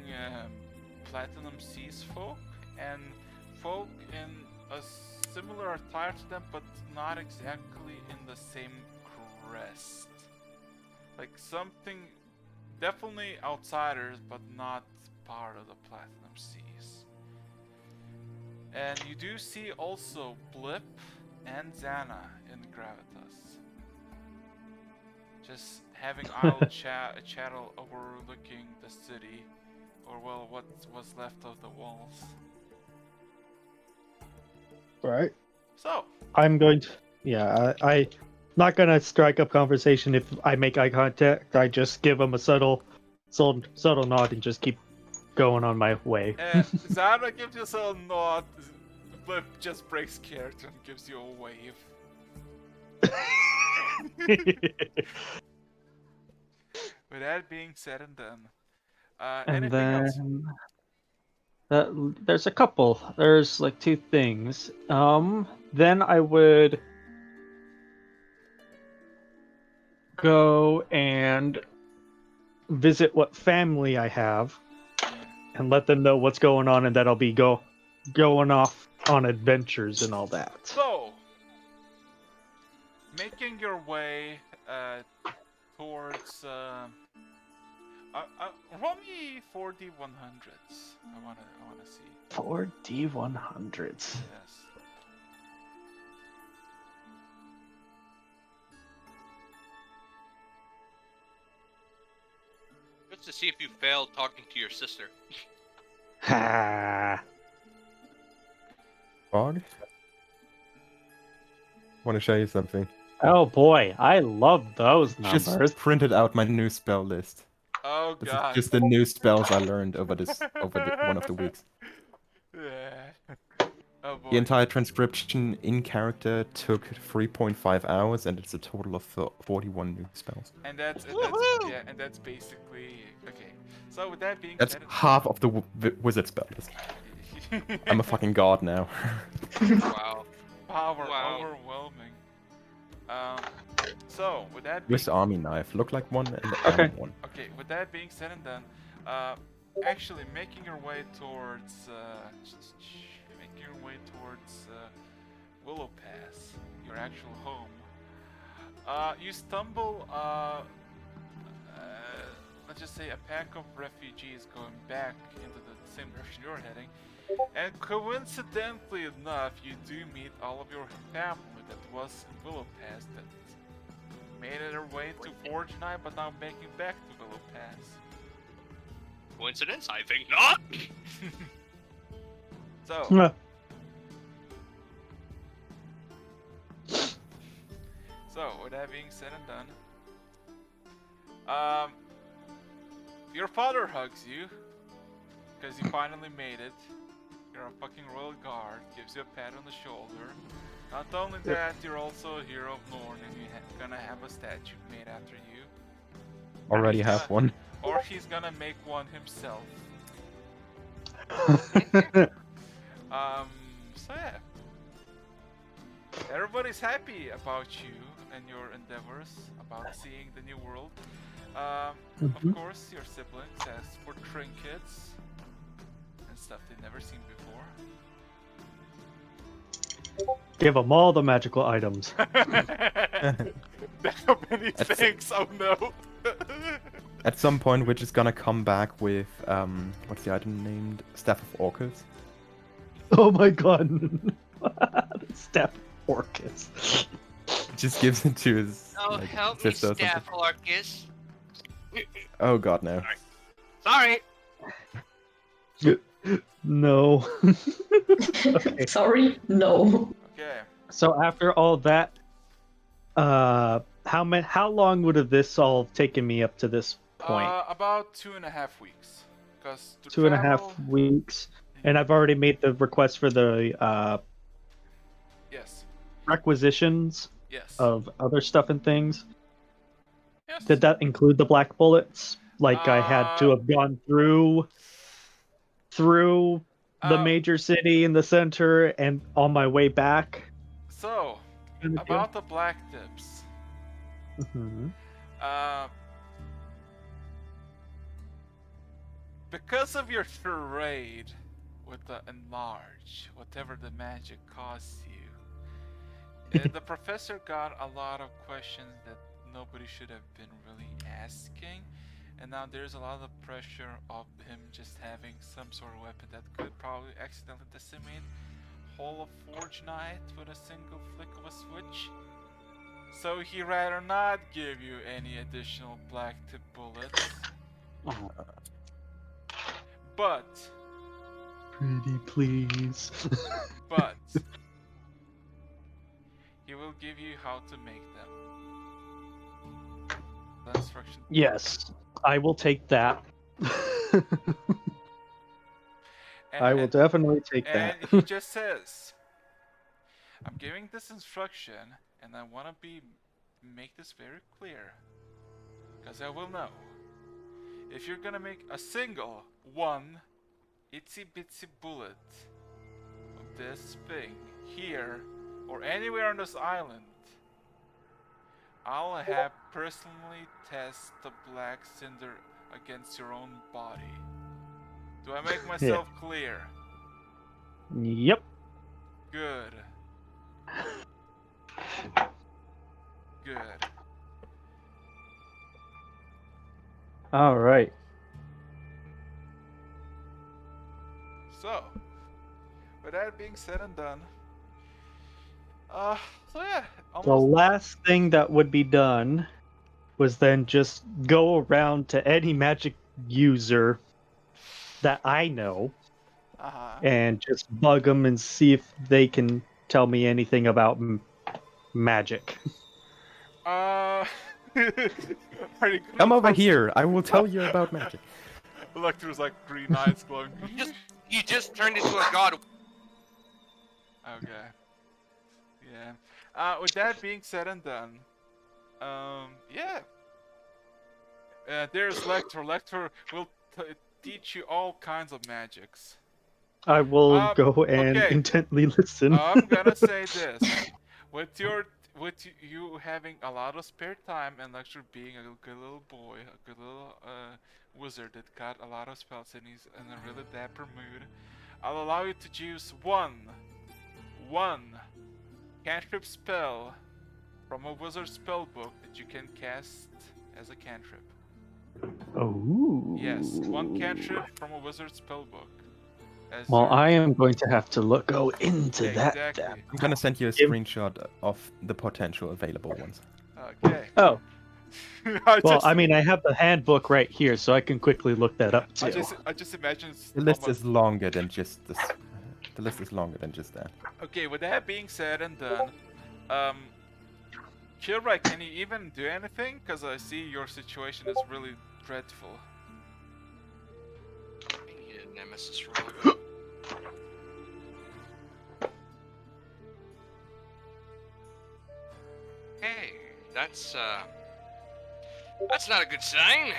Platinum Seas folk, and folk in a similar attire to them, but not exactly in the same crest. Like something, definitely outsiders, but not part of the Platinum Seas. And you do see also Blip and Xana in Gravitas. Just having idle chattel overlooking the city, or well, what was left of the walls. Right. So, I'm going to. Yeah, I not gonna strike up conversation if I make eye contact. I just give him a subtle nod and just keep going on my way. Xana gives you a nod. Blip just breaks character and gives you a wave. With that being said and done, And anything then else? there's a couple. There's like two things. Then I would go and visit what family I have and let them know what's going on, and that I'll be going off on adventures and all that. So, making your way towards roll me 4D100s. I wanna see. 4D100s. Yes. Just to see if you failed talking to your sister. Ha. Fog? Want to show you something? Oh boy, I love those numbers. Just printed out my new spell list. Oh This god. is just the new spells I learned over one of the weeks. Yeah. Oh boy. The entire transcription in character took 3.5 hours, and it's a total of 41 new spells. And that's basically okay. So with that being That's said, half of the wizard spell list. I'm a fucking god now. Wow. power Wow. overwhelming. So with that being With army knife, look like one and Okay. am one. okay, with that being said and done, actually making your way towards Willow Pass, your actual home. You stumble, let's just say a pack of refugees going back into the same direction you're heading, and coincidentally enough, you do meet all of your family that was in Willow Pass that made it their way to Forge Knight, but now making back to Willow Pass. Coincidence? I think not. So, with that being said and done, your father hugs you because you finally made it. You're a fucking royal guard. Gives you a pat on the shoulder. Not only that, you're also a hero of Norn, and you're gonna have a statue made after you. Already He's have gonna- one. Or he's gonna make one himself. So yeah. Everybody's happy about you and your endeavors, about seeing the new world. Of course, your siblings ask for trinkets and stuff they've never seen before. Give them all the magical items. There are many things, oh no! At some point, we're just gonna come back with what's the item named? Staff of Orcus. Oh my god. Step Orcus. Just gives it to his Oh, like, help me, sister or something. Staff Arcus. Oh god, no. Sorry. No. Okay. Sorry, no. Okay. So after all that, how long would have this all taken me up to this point? About 2.5 weeks. Because 2.5 weeks, and I've already made the request for the Yes. requisitions Yes. of other stuff and things. Yes. Did that include the black bullets? Like I had to have gone through the major city in the center and on my way back. So, kind of about the black tips. deal? Mhm. Because of your charade with the enlarge, whatever the magic costs you, the professor got a lot of questions that nobody should have been really asking, and now there's a lot of pressure of him just having some sort of weapon that could probably accidentally decimate whole of Forge Knight with a single flick of a switch. So he rather not give you any additional black tip bullets. But Pretty please. But he will give you how to make them. The instruction. Yes, I will take that. I will definitely take that. And he just says, I'm giving this instruction, and I want to make this very clear, because I will know. If you're gonna make a single one itsy bitsy bullet of this thing here or anywhere on this island, I'll have personally test the black cinder against your own body. Do I make myself clear? Yep. Good. Good. All right. So, with that being said and done, so yeah, The almost. last thing that would be done was then just go around to any magic user that I know and just bug them and see if they can tell me anything about magic. Are you gonna Come over post- here. I will tell you about magic. Electro's like green eyes glowing. You just turned into a god. Okay. Yeah. With that being said and done, yeah. There's Lector. Lector will teach you all kinds of magics. I will go and okay. intently listen. I'm gonna say this: with you having a lot of spare time and Lector being a good little boy, a good little wizard that got a lot of spells and he's in a really dapper mood, I'll allow you to choose one cantrip spell from a wizard spellbook that you can cast as a cantrip. Oh. Yes, one cantrip from a wizard spellbook. Well, I am going to have to go into that. Exactly. I'm gonna send you a screenshot of the potential available ones. Okay. Oh. I I have the handbook right here, so I can quickly look that up too. I just imagine The list is longer than just this. The list is longer than just that. Okay, with that being said and done, Kilray, can you even do anything? Because I see your situation is really dreadful. I need a nemesis roll. Okay, that's not a good sign.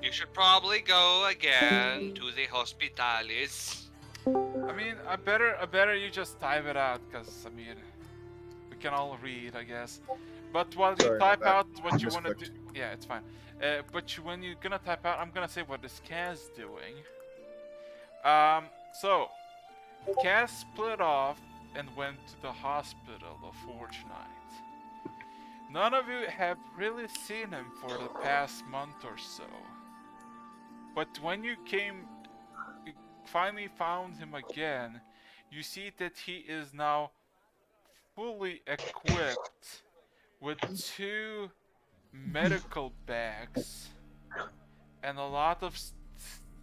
You should probably go again to the hospitalis. I mean, I better you just type it out, cause I mean, we can all read, I guess. But while you Sorry type about out what you want to do, Misclicked. yeah, it's fine. When you're gonna type out, I'm gonna say what this Kaz doing. So Kaz split off and went to the hospital of Fortnite. None of you have really seen him for the past month or so. But when you finally found him again, you see that he is now fully equipped with 2 medical bags and a lot of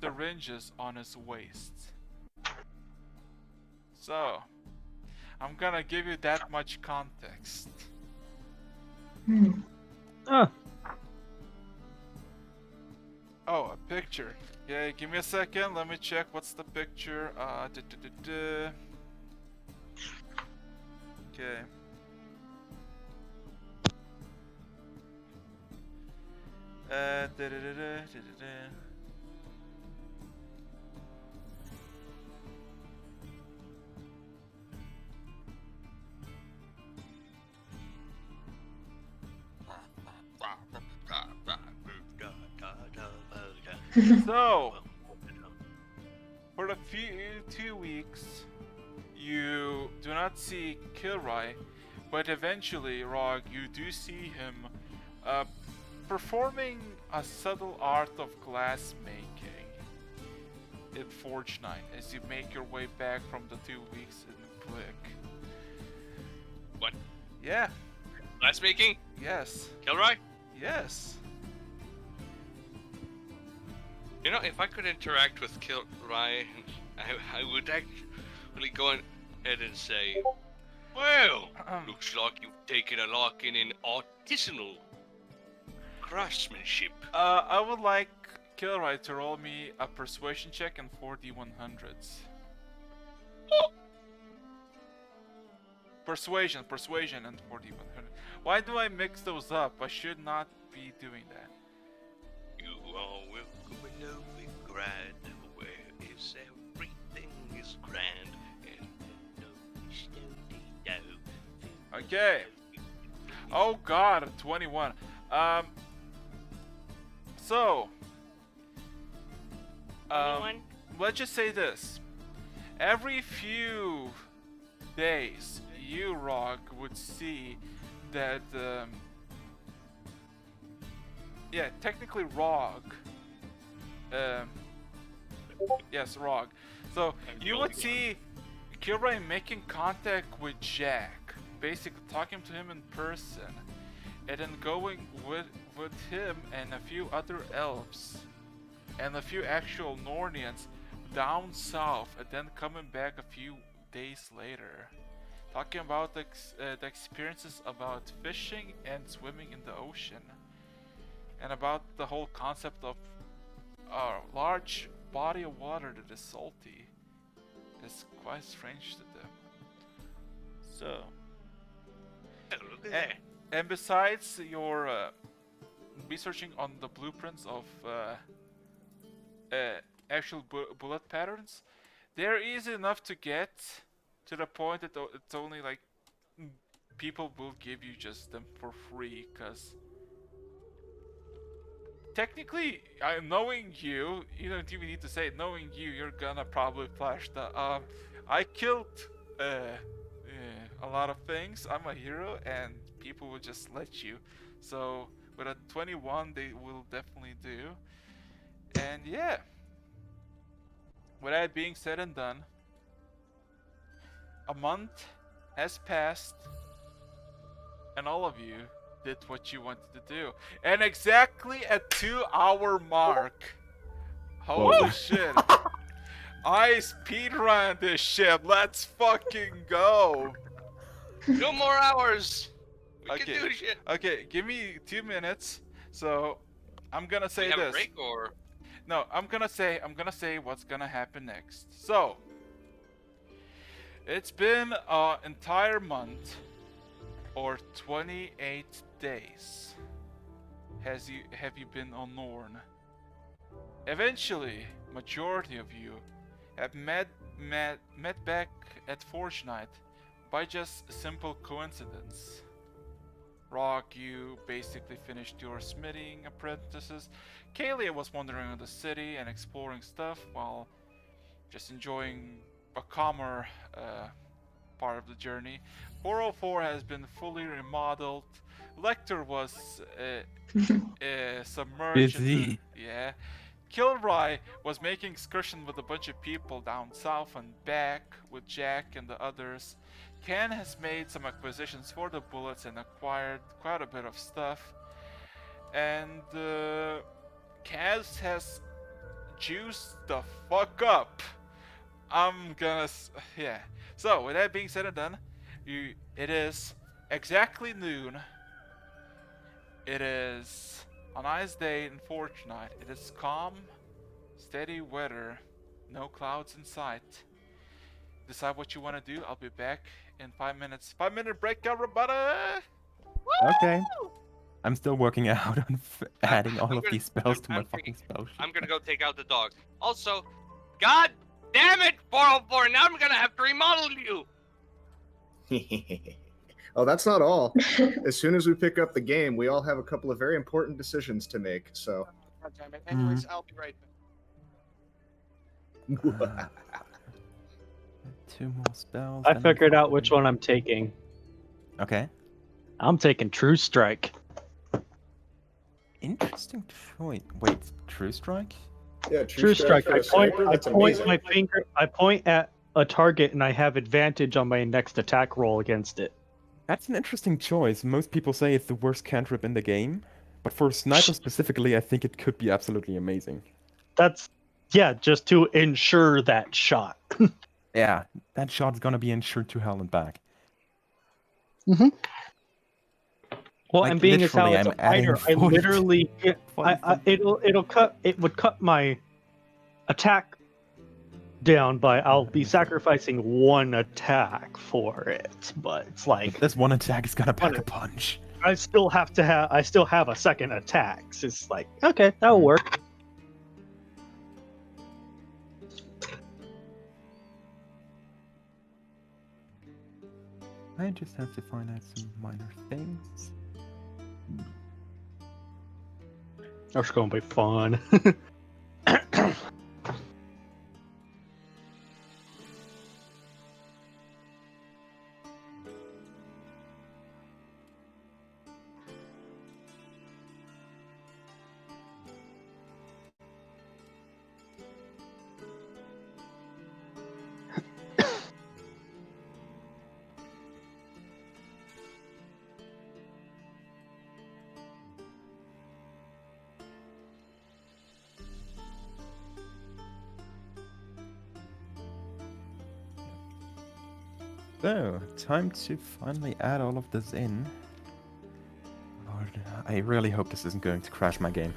syringes on his waist. So, I'm gonna give you that much context. Ah, Oh, a picture. Yeah, give me a second. Let me check. What's the picture? Okay. So, for the 2 weeks, you do not see Kilroy, but eventually, Rog, you do see him performing a subtle art of glass making in Fortnite as you make your way back from the 2 weeks in Blick. What? Yeah, Glass making? yes, Kilroy? yes. You know, if I could interact with Kilroy, I would actually go ahead and say, well, looks like you've taken a lock in artisanal craftsmanship. I would like Kilroy to roll me a persuasion check and 4d100s. Oh. Persuasion, and 4d100. Why do I mix those up? I should not be doing that. You are welcome in Novi Grand, where is everything is grand and no stony no. Okay. Oh god, 21. So, 21? let's just say this. Every few days, you, Rog, would see that, yeah, technically Rog. Yes, Rog. So, you would see Kilroy making contact with Jack, basically talking to him in person, and then going with him and a few other elves, and a few actual Nornians down south, and then coming back a few days later, talking about the experiences about fishing and swimming in the ocean, and about the whole concept of a large body of water that is salty. It's quite strange to them. So, Look at that. and besides your researching on the blueprints of actual bullet patterns, they're easy enough to get to the point that it's only like people will give you just them for free, because technically, knowing you don't even need to say it, knowing you, you're gonna probably flash the I killed a lot of things, I'm a hero, and people will just let you. So with a 21, they will definitely do. And yeah, with that being said and done, a month has passed, and all of you did what you wanted to do. And exactly at 2-hour mark, holy shit, I speedrun this shit. Let's fucking go. No more hours. We Okay. can do shit. Okay, give me 2 minutes. So I'm gonna say we have this. a break or No, I'm gonna say what's gonna happen next. So It's been an entire month, or 28 days. Have you been on Norn? Eventually, majority of you have met back at Forge Night by just a simple coincidence. Rock, you basically finished your smithing apprentices. Kalia was wandering around the city and exploring stuff while just enjoying a calmer part of the journey. 404 has been fully remodeled. Lecter was submerged into Busy. yeah. Kilroy was making excursion with a bunch of people down south and back with Jack and the others. Ken has made some acquisitions for the bullets and acquired quite a bit of stuff. And Kaz has juiced the fuck up. Yeah. So with that being said and done, it is exactly noon. It is a nice day in Fortnite. It is calm, steady weather, no clouds in sight. Decide what you want to do. I'll be back in 5 minutes. 5-minute break, everybody! Okay. I'm still working out on adding all I'm of gonna- these spells to my I'm fucking spell sheet. I'm gonna go take out the dog. Also, God damn it, 404! Now I'm gonna have to remodel you. Oh, that's not all. As soon as we pick up the game, we all have a couple of very important decisions to make. So, God damn it. Anyways, I'll be right back. 2 more spells. I then I'm figured out which fine. one I'm taking. Okay. I'm taking True Strike. Interesting choice. Wait, True Strike? yeah, True Strike. for I a sniper, point that's amazing. my finger. I point at a target, and I have advantage on my next attack roll against it. That's an interesting choice. Most people say it's the worst cantrip in the game, but for a sniper specifically, I think it could be absolutely amazing. That's just to ensure that shot. Yeah, that shot's gonna be insured to hell and back. Well, Like, and being as how literally, it's I'm a fighter, I adding 40 literally it would cut my attack down by I'll be sacrificing one attack for it, but it's like This one attack is gonna pack a punch. I still have a second attack. So it's like, okay, that'll work. I just have to find out some minor things. That's gonna be fun. So, time to finally add all of this in. Lord, I really hope this isn't going to crash my game.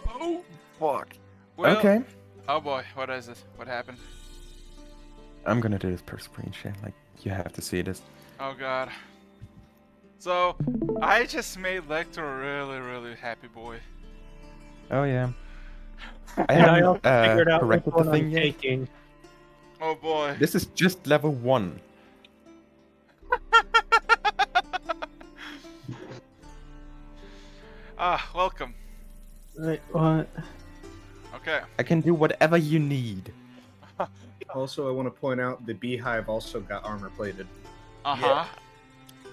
Oh, Fuck. well, Okay. Oh boy, what is it? What happened? I'm gonna do this per screen share, like, you have to see this. Oh god. So, I just made Lecter a really, really happy boy. Oh yeah. I And I haven't also figured out which corrected the one thing I'm yet. taking. Oh boy. This is just level 1. Welcome. Wait, what? Okay. I can do whatever you need. Also, I want to point out the beehive also got armor plated. Uh-huh.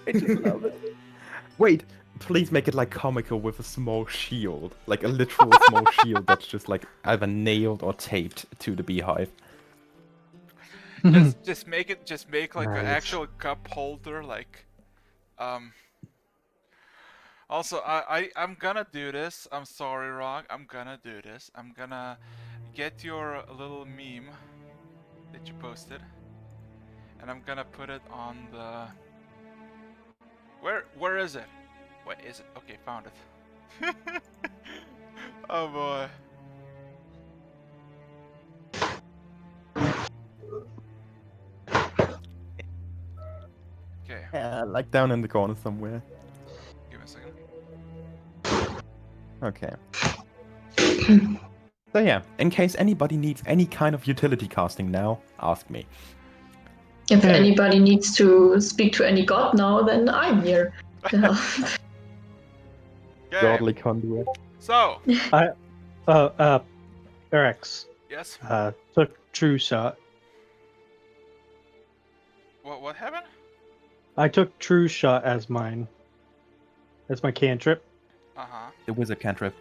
I just love it. Wait, please make it like comical with a small shield. Like a literal small shield that's just like either nailed or taped to the beehive. Just make like an Nice. actual cup holder, like Also, I'm gonna do this. I'm sorry, Rock. I'm gonna do this. I'm gonna get your little meme that you posted, and I'm gonna put it on the. Where is it? What is it? Okay, found it. Oh boy. Okay, Yeah, like down in the corner somewhere. give me a second. Okay. So yeah, in case anybody needs any kind of utility casting now, ask me. If anybody needs to speak to any god now, then I'm here. Okay. Godly conduit. So, Rex, yes. took true shot. What happened? I took true shot as mine. That's my cantrip. Uh-huh. The wizard cantrip.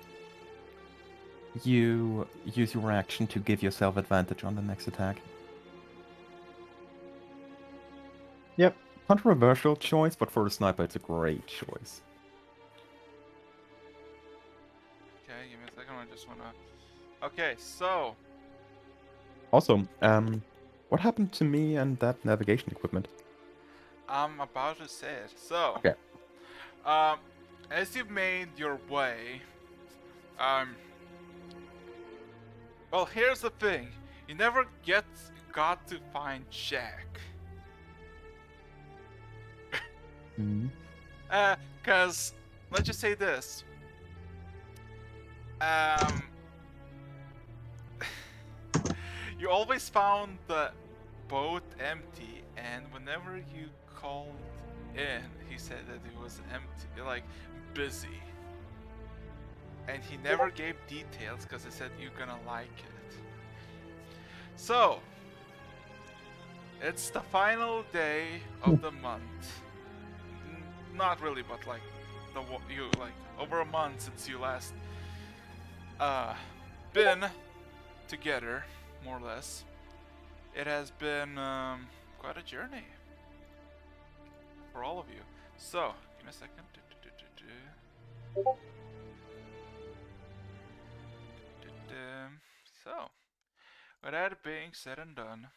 You use your action to give yourself advantage on the next attack. Yep. Controversial choice, but for the sniper it's a great choice. Okay, give me a second. I just wanna. Okay, so Also, what happened to me and that navigation equipment? I'm about to say it. So, Okay. as you made your way, well, here's the thing: you never got to find Jack. Cause let's just say this. You always found the boat empty, and whenever you called in, he said that it was empty, like busy. And he never gave details because he said you're gonna like it. So, it's the final day of the month. Not really, but like over a month since you last been together, more or less. It has been quite a journey for all of you. So, give me a second. So, with that being said and done,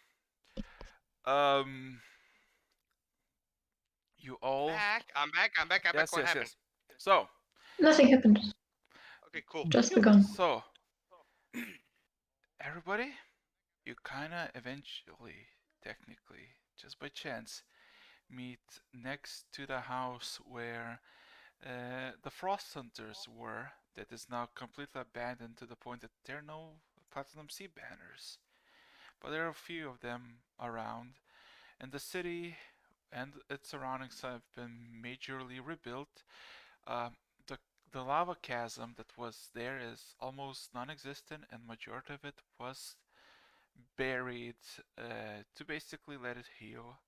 you all. I'm back. Yes, What yes, happened? yes. So, Nothing happened. Okay, cool. Just begun. So, everybody, you kinda eventually, technically, just by chance, meet next to the house where the Frost Hunters were. That is now completely abandoned to the point that there are no Platinum Sea banners. But there are a few of them around, and the city and its surroundings have been majorly rebuilt. Uh, the the lava chasm that was there is almost non-existent, and majority of it was buried to basically let it heal.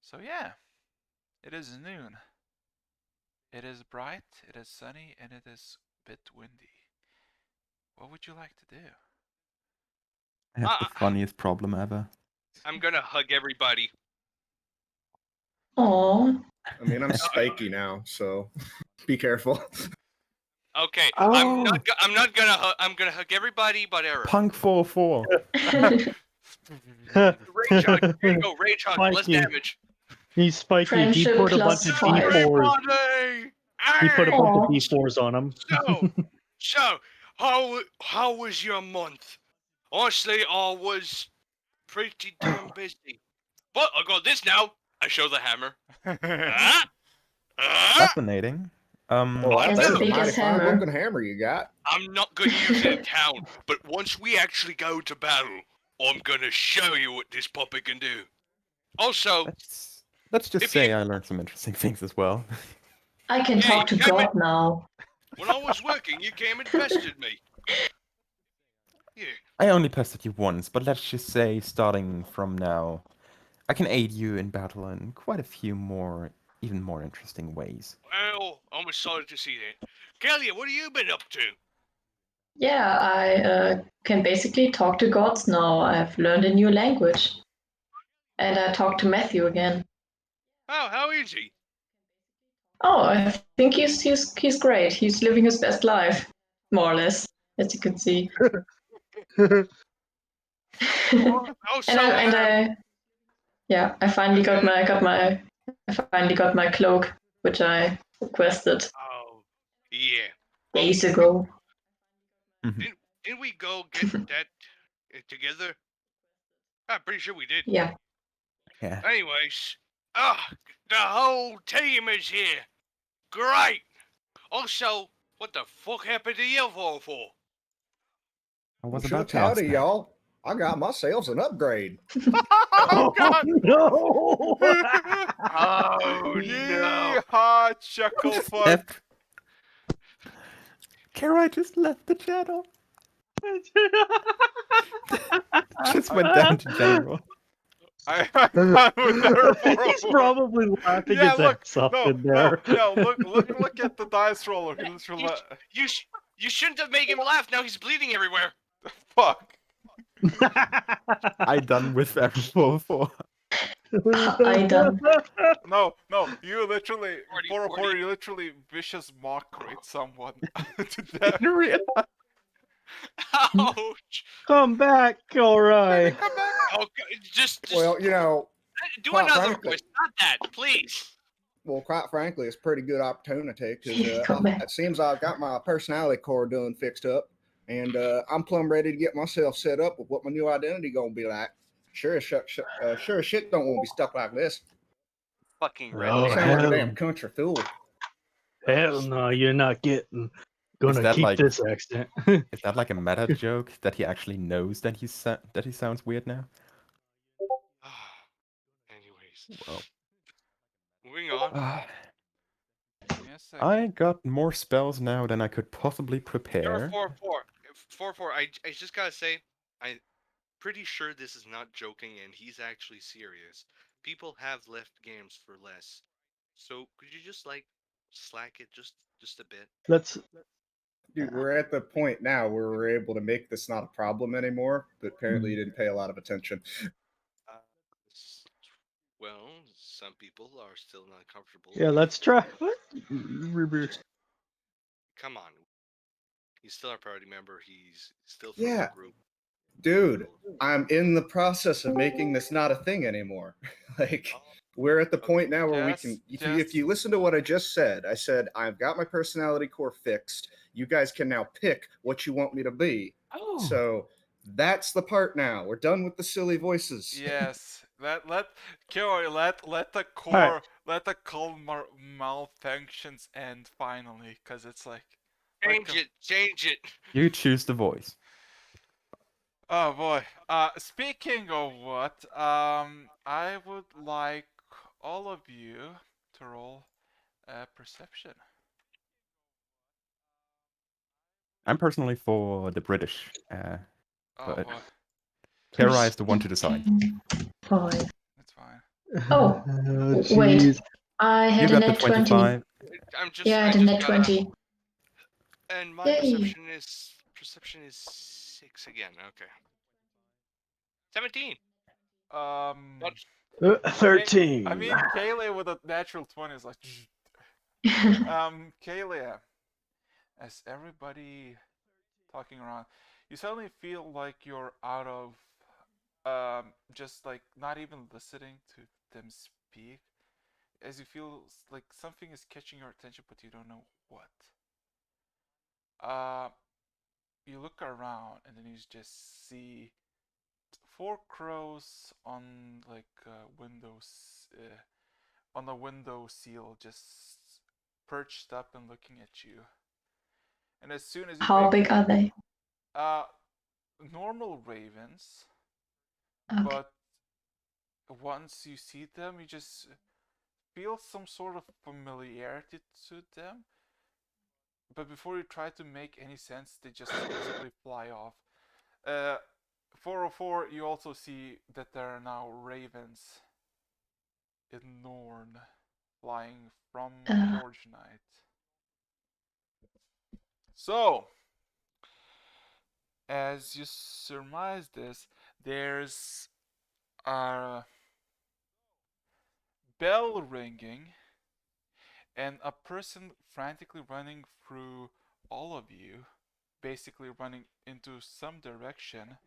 So yeah, it is noon. It is bright, it is sunny, and it is a bit windy. What would you like to do? I have the funniest problem ever. I'm gonna hug everybody. Aww. I mean, I'm spiky now, so be careful. Okay, Oh. I'm not gonna hug. I'm gonna hug everybody but Eric. Punk 4-4. Rage hug. There you go. Rage hug. Less Spiky. damage. He's spiky. He Friendship put a plus bunch of 5. D4s. Everybody! He put a bunch of Aw. D4s on him. So, how was your month? Honestly, I was pretty damn busy. But I got this now. I show the hammer. Fascinating. Well, As that's a big mighty as fine hammer. looking hammer you got. I'm not gonna use it in town, but once we actually go to battle, I'm gonna show you what this puppy can do. Also, let's just if say you- I learned some interesting things as well. I can Yeah, talk to you came God now. when I was working, you came and pestered me. Yeah. I only pestered you once, but let's just say starting from now, I can aid you in battle in quite a few more, even more interesting ways. Well, I'm excited to see that. Kalia, what have you been up to? Yeah, I can basically talk to gods now. I've learned a new language. And I talk to Matthew again. Oh, how is he? Oh, I think he's great. He's living his best life, more or less, as you can see. I finally got my cloak, which I requested. Oh, Yeah. Days ago. Didn't we go get that together? I'm pretty sure we did. Yeah. Yeah. Anyways, the whole team is here. Great. Also, what the fuck happened to you for? I was Sure, about to ask howdy, that. y'all. I got myself an upgrade. Oh God! no! Oh no! Yeehaw, chuckle fuck. F. Kara just left the channel. Just went down to general. I'm done with her for He's probably laughing Yeah, his look, ass off no, in there. no, look at the dice roller. He literally, You shouldn't have made him laugh. Now he's bleeding everywhere. fuck. I done with F4. I done. No, you literally, 40. 404, you literally vicious mockery someone to death. Ouch! Come back, alright. Come back. Oh, just Well, you know, do quite another frankly- voice. Not that, please. well, quite frankly, it's a pretty good opportunity because Come back. it seems I've got my personality core done fixed up, and I'm plumb ready to get myself set up with what my new identity gonna be like. Sure as shit don't want to be stuck like this. Fucking Oh, redneck. Sound like a hell. damn country fool. Hell no, you're not getting. Gonna that keep like- this accent. Is that like a meta joke that he actually knows that he sounds weird now? Anyways, Well, moving on. Yes, I got more spells now than I could possibly prepare. 4-4. I just gotta say, I'm pretty sure this is not joking and he's actually serious. People have left games for less. So could you just like slack it just a bit? Let's. Dude, we're at the point now where we're able to make this not a problem anymore, but apparently you didn't pay a lot of attention. Well, some people are still not comfortable. Yeah, with- let's try. What? Come on. He's still our party member. He's still from Yeah. the group. Dude, I'm in the process of making this not a thing anymore. Like, we're at the point now where we can. If you listen to what I just said, I said I've got my personality core fixed. You guys can now pick what you want me to be. Oh. So that's the part now. We're done with the silly voices. Yes, Kyo, let the core, Alright. let the core malfunctions end finally, cause it's like. Change it. You choose the voice. Oh boy. Speaking of what, I would like all of you to roll perception. I'm personally for the British. Oh But- boy, Kara is the one to decide. 5. that's fine. Oh, Oh, wait. jeez. I You had a got the net 20. 25. I'm just. Yeah, I I had a just net gotta- 20. And my Yay. perception is 6 again. Okay. 17. That's- 13. I mean, Kaylee with a natural 20 is like. Kaylee, as everybody talking around, you suddenly feel like you're out of, just like not even listening to them speak, as you feel like something is catching your attention, but you don't know what. You look around and then you just see 4 crows on like windows, on a window sill, just perched up and looking at you. And as soon as you How make, big are they? normal ravens, Okay. but once you see them, you just feel some sort of familiarity to them. But before you try to make any sense, they just simply fly off. 404, you also see that there are now ravens in Norn flying from Forge Night. So, as you surmise this, there's a bell ringing and a person frantically running through all of you, basically running into some direction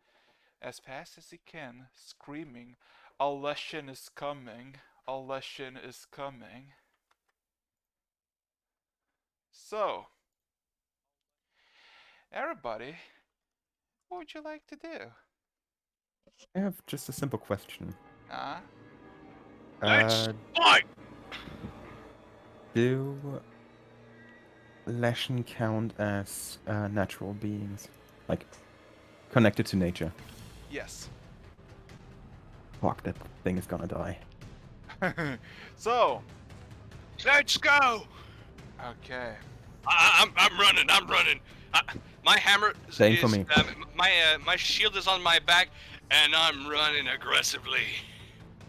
as fast as he can, screaming, "A lesson is coming, a lesson is coming." So, Everybody, what would you like to do? I have just a simple question. Let's Uh, fight! do Leshen count as natural beings? Like, connected to nature? Yes. Fuck, that thing is gonna die. So, Let's go! okay. I'm running. My hammer Same is for me. my shield is on my back, and I'm running aggressively.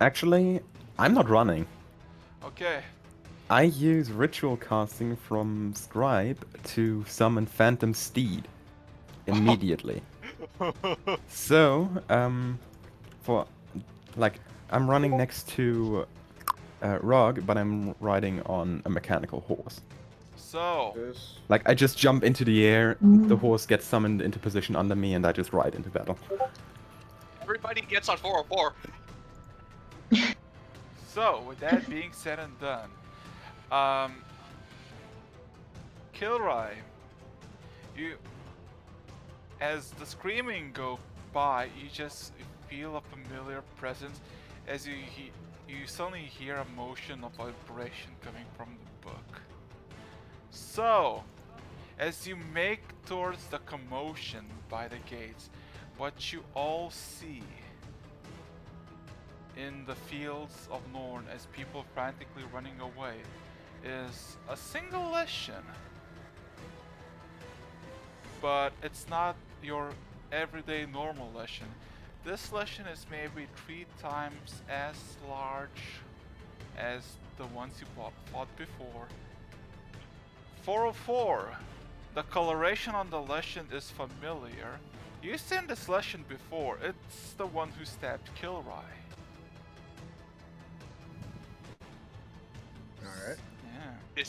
Actually, I'm not running. Okay. I use ritual casting from Scribe to summon Phantom Steed immediately. So, for like, I'm running next to Rog, but I'm riding on a mechanical horse. So, This. Like, I just jump into the air, the Mm. horse gets summoned into position under me, and I just ride into battle. Everybody gets on 404. so with that being said and done, Kilroy, you, as the screaming go by, you just feel a familiar presence as you suddenly hear a motion of vibration coming from the book. So, as you make towards the commotion by the gates, what you all see in the fields of Norn as people frantically running away is a single Leshen. But it's not your everyday normal Leshen. This Leshen is maybe 3 times as large as the ones you fought before. 404. The coloration on the Leshen is familiar. You've seen this Leshen before. It's the one who stabbed Kilroy. Alright. Yeah.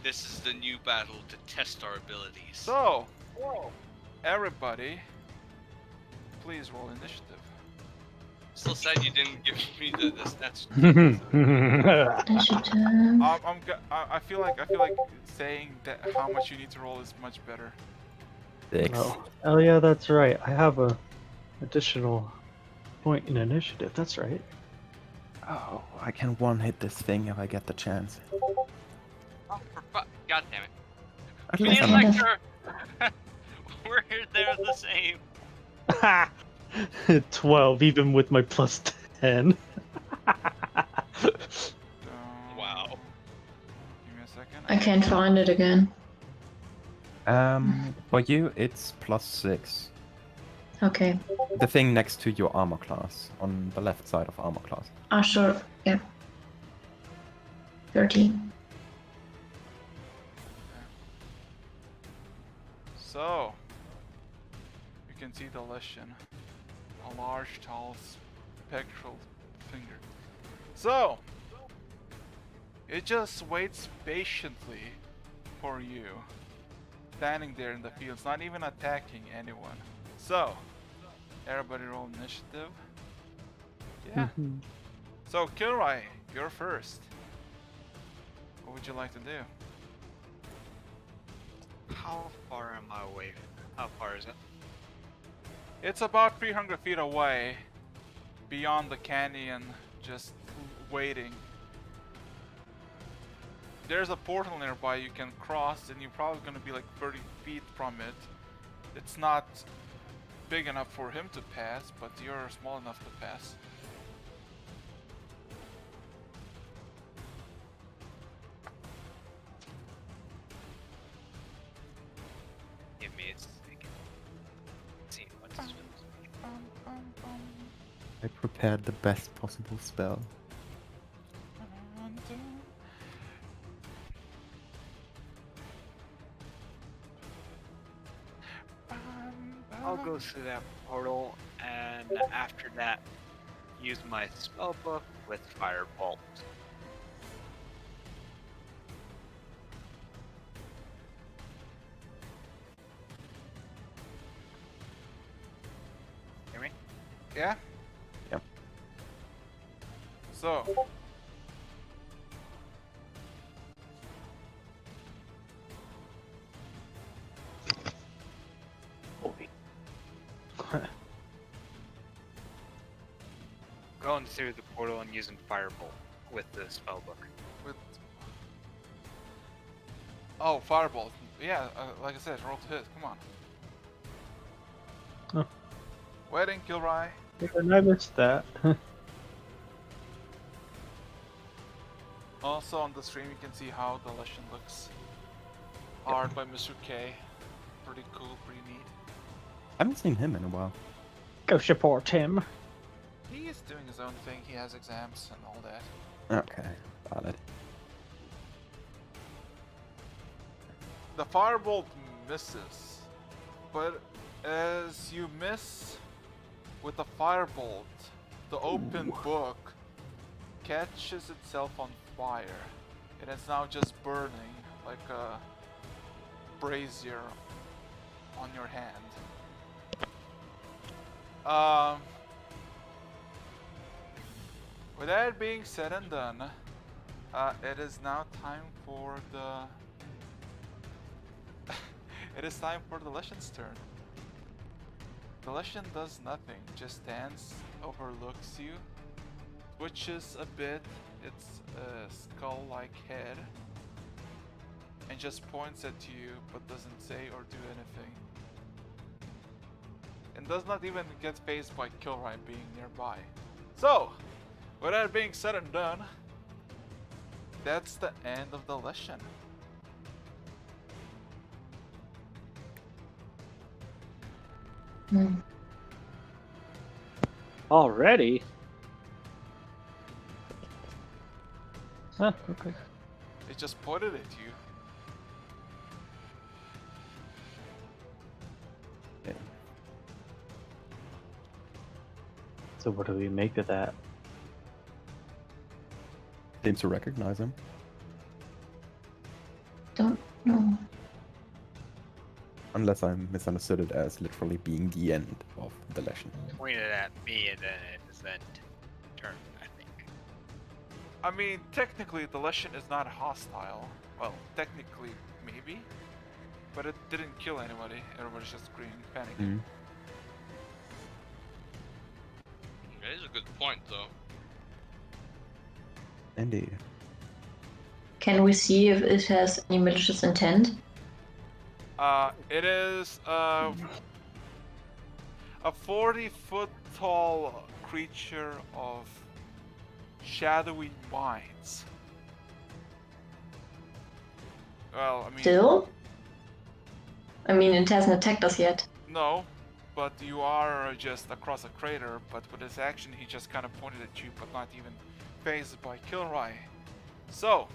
This is the new battle to test our abilities. So, everybody, please roll initiative. Still sad you didn't give me the stats. Initiative. I feel like saying that how much you need to roll is much better. 6. Oh yeah, that's right. I have a additional point in initiative. That's right. Oh, I can one-hit this thing if I get the chance. Oh, God damn it. At Me least and I'm like- Lecter, they're the same. 12, even with my plus 10. Wow. Give me a second. I can't find it again. For you, it's +6. Okay. The thing next to your armor class, on the left side of armor class. Ah, sure. Yeah. 13. So, you can see the Leshen. A large, tall, spectral finger. So, it just waits patiently for you. Standing there in the fields, not even attacking anyone. So, everybody roll initiative. Yeah. So, Kilroy, you're first. What would you like to do? How far am I away? How far is it? It's about 300 feet away, beyond the canyon, just waiting. There's a portal nearby you can cross, and you're probably going to be like 30 feet from it. It's not big enough for him to pass, but you're small enough to pass. Give me a second. See what's I prepared the best possible spell. I'll go through that portal, and after that, use my spell book with Firebolt. Hear me? Yeah? Yep. So, going through the portal and using Firebolt with the spellbook. With Firebolt. Yeah, like I said, roll to hit. Come on. Oh. Waiting, Gilroy. And I missed that. Also on the stream, you can see how the Leshen looks. Art by Mr. K. Pretty cool, pretty neat. I haven't seen him in a while. Go support him. He is doing his own thing. He has exams and all that. Okay, valid. The Firebolt misses, but as you miss with the Firebolt, the open book catches itself on fire, and it's now just burning like a brazier on your hand. With that being said and done, it is now time for the it is time for the Leshen's turn. The Leshen does nothing, just stands, overlooks you, twitches a bit its skull-like head, and just points at you but doesn't say or do anything. And does not even get faced by Kilroy being nearby. So, with that being said and done, that's the end of the Leshen. Already? Huh, okay. It just pointed at you. Yeah. So what do we make of that? Seems to recognize him. Don't know. Unless I misunderstood it as literally being the end of the Leshen. Pointed at me and then it just then turned, I think. I mean, technically the Leshen is not hostile. Well, technically, maybe. But it didn't kill anybody. Everybody's just screaming, panicking. That is a good point, though. Indeed. Can we see if it has any malicious intent? It is a 40-foot tall creature of shadowy minds. Well, I mean... Still? I mean, it hasn't attacked us yet. No, but you are just across a crater, but with his action he just kind of pointed at you, but not even phased by Kilroy. So...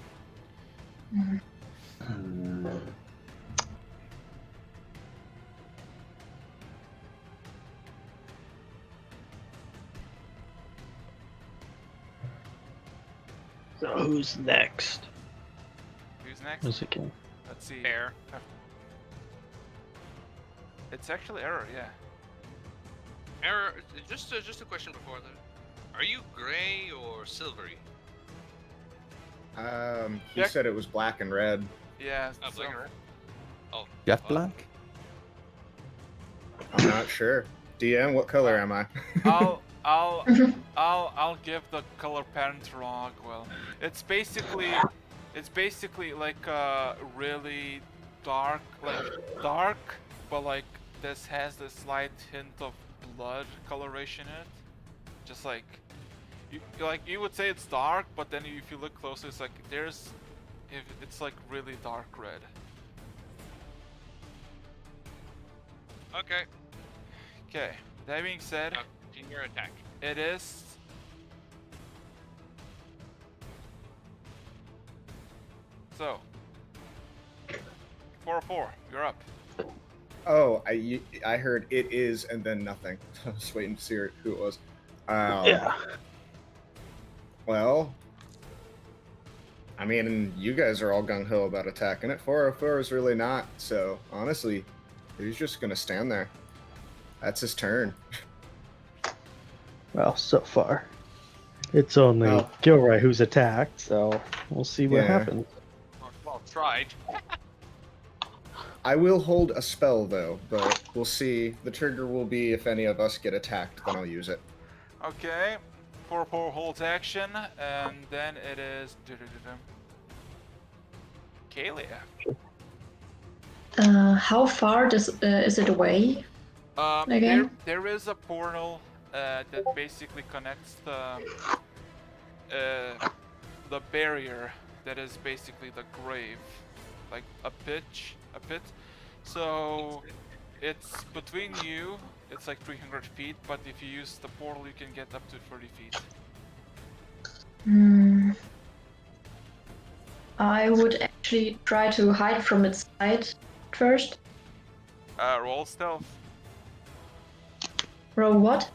So who's next? Who's next? Who's it again? Let's see. Air. It's actually Error, yeah. Error, just a question before that. Are you gray or silvery? He Yeah. said it was black and red. Yeah, Oh, so, black. Oh. You have black? I'm not sure. DM, what color am I? I'll give the color pattern to Rogwell. It's basically like a really dark, but like this has this slight hint of blood coloration in it. Just like you would say it's dark, but then if you look closer, it's like it's like really dark red. Okay. Okay. That being said, Now continue your attack. it is. So, 404, you're up. Oh, I heard it is and then nothing. I was waiting to see who it was. Yeah. Well, I mean, you guys are all gung-ho about attacking it. 404 is really not. So, honestly, he's just going to stand there. That's his turn. Well, so far. It's only Oh. Gilroy who's attacked, so we'll see what Yeah. happens. Well, tried. I will hold a spell, though, but we'll see. The trigger will be if any of us get attacked, then I'll use it. Okay. for holds action, and then it is Kalia. How far is it away? Again? There is a portal that basically connects the barrier that is basically the grave, like a pit. So it's between you. It's like 300 feet, but if you use the portal, you can get up to 30 feet. I would actually try to hide from its sight first. Roll stealth. Roll what?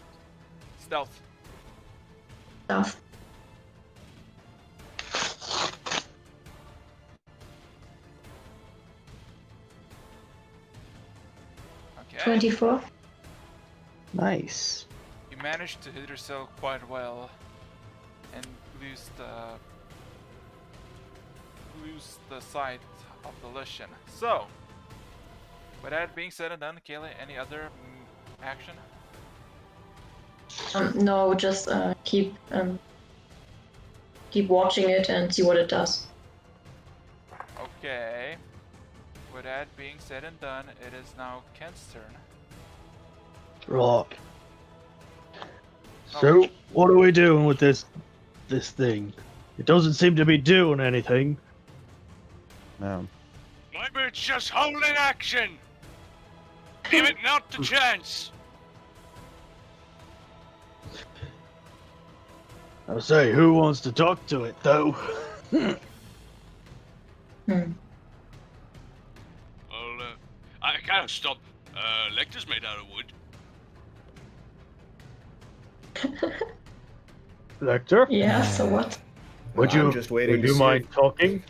Stealth. Stuff. Okay. 24. Nice. You managed to hit yourself quite well, and lose the sight of the Lycian. So, with that being said and done, Kayla, any other action? No, just keep watching it and see what it does. Okay. With that being said and done, it is now Kent's turn. Right. So, what are we doing with this thing? It doesn't seem to be doing anything. No. Maybe it's just holding action. Give it not the chance. I say, who wants to talk to it, though? Hmm. I can't stop. Lecter's made out of wood. Lecter? Yeah, so what? Would I'm you, just waiting would to you see mind talking?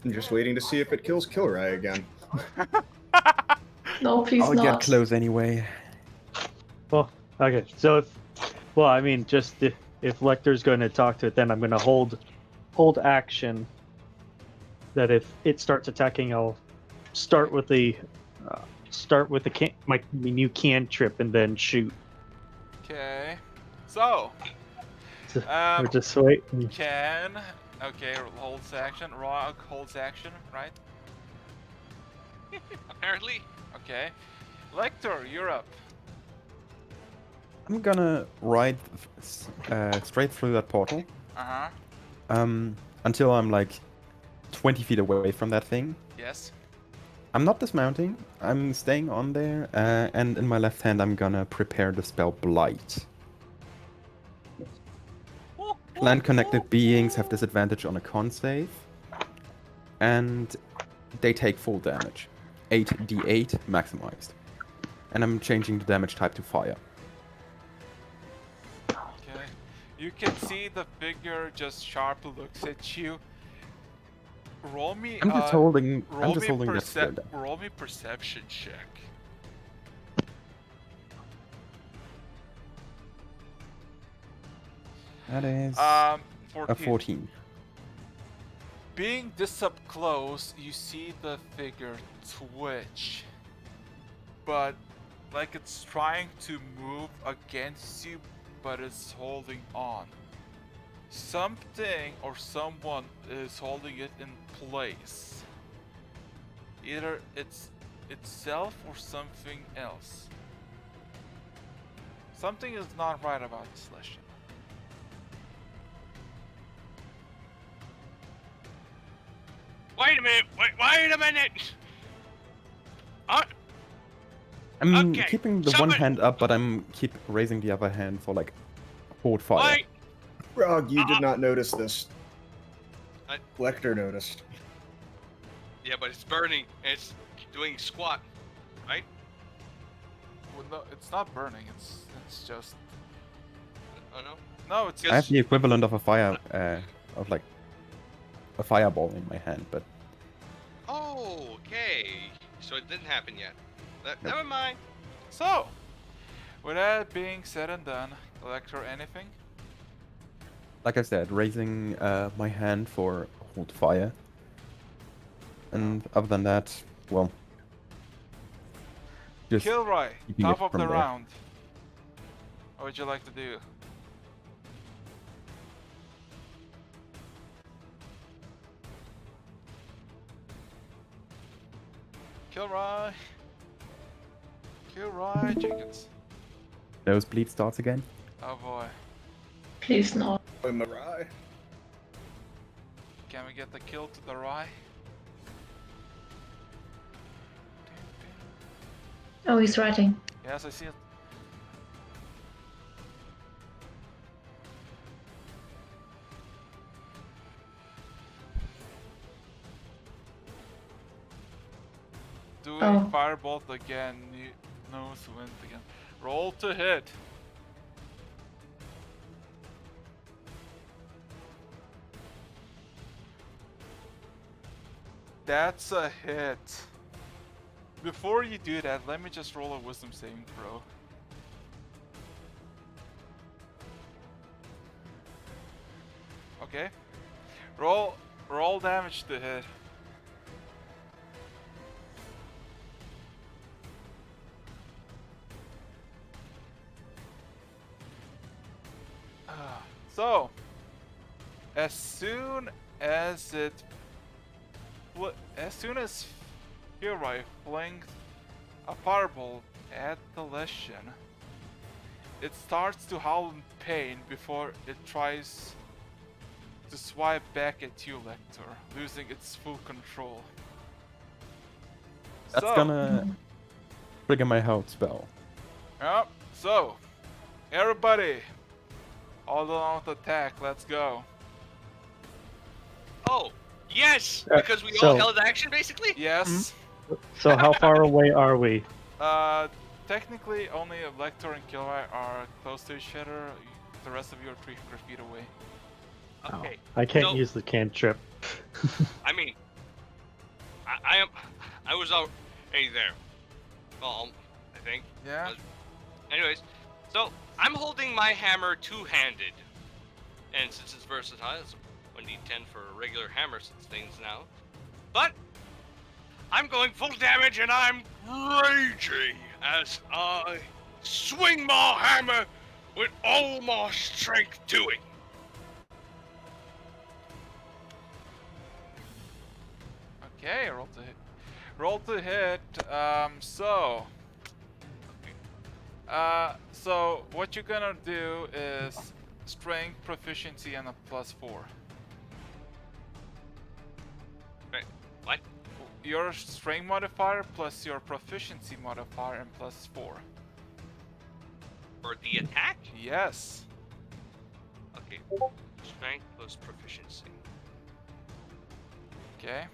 I'm just waiting to see if it kills Kilray again. No, please I'll not. get close anyway. Well, okay. So if Lecter's going to talk to it, then I'm going to hold action. That if it starts attacking, I'll start with the my new cantrip and then shoot. Okay. So, We're just waiting. Ken. Okay, holds action. Rog holds action, right? Apparently. Okay. Lecter, you're up. I'm gonna ride straight through that portal. Until I'm like 20 feet away from that thing. Yes. I'm not dismounting. I'm staying on there, and in my left hand, I'm gonna prepare the spell Blight. Land-connected beings have disadvantage on a con save, and they take full damage. 8d8 maximized. And I'm changing the damage type to fire. Okay. You can see the figure just sharply looks at you. Roll me. I'm just holding. I'm just holding that spell down. Roll me perception check. That is 14. a 14. Being this up close, you see the figure twitch, but like it's trying to move against you, but it's holding on. Something or someone is holding it in place. Either it's itself or something else. Something is not right about this Lycian. Wait a minute. Wait a minute. I'm Okay, keeping the one hand up, but I'm keep raising the other hand for like hold fire. Wait. Rog, you did not notice this. I- Lecter noticed. Yeah, but it's burning and it's doing squat, right? Well, no, it's not burning. It's just Oh no. no. It's I have the equivalent of a fire, of like a fireball in my hand, but Oh, okay. So it didn't happen yet. Never mind. So, with that being said and done, Lecter, anything? like I said, raising my hand for hold fire. And other than that, well, just Kilroy, keeping top it of from the there. round. What would you like to do? Kilroy! Kilroy Jenkins. Nosebleed starts again. Oh boy. Please not. In the rye. Can we get the kill to the rye? Oh, he's writing. Yes, I see it. Doing Oh. firebolt again. No wind again. Roll to hit. That's a hit. Before you do that, let me just roll a wisdom saving throw. Okay. Roll damage to hit. So, as soon as Hilroy flings a fireball at the Leshian, it starts to howl in pain before it tries to swipe back at you, Lector, losing its full control. That's gonna trigger my health spell. Yep. So, everybody, hold on with attack. Let's go. Oh, yes! Uh, Because we all so- held action, basically? Yes. So how far away are we? Technically, only Lector and Kilroy are close to each other. The rest of you are 300 feet away. Okay. I can't So- use the cantrip. I mean, I was already there. I think. Yeah. Anyways, so I'm holding my hammer two-handed, and since it's versatile, it's 1d10 for a regular hammer since things now. But I'm going full damage, and I'm raging as I swing my hammer with all my strength to it. Okay, roll to hit. Roll to hit. So what you're gonna do is strength, proficiency, and a +4. Right. What? Your strength modifier plus your proficiency modifier and +4. For the attack? Yes. Okay. Strength plus proficiency. Okay.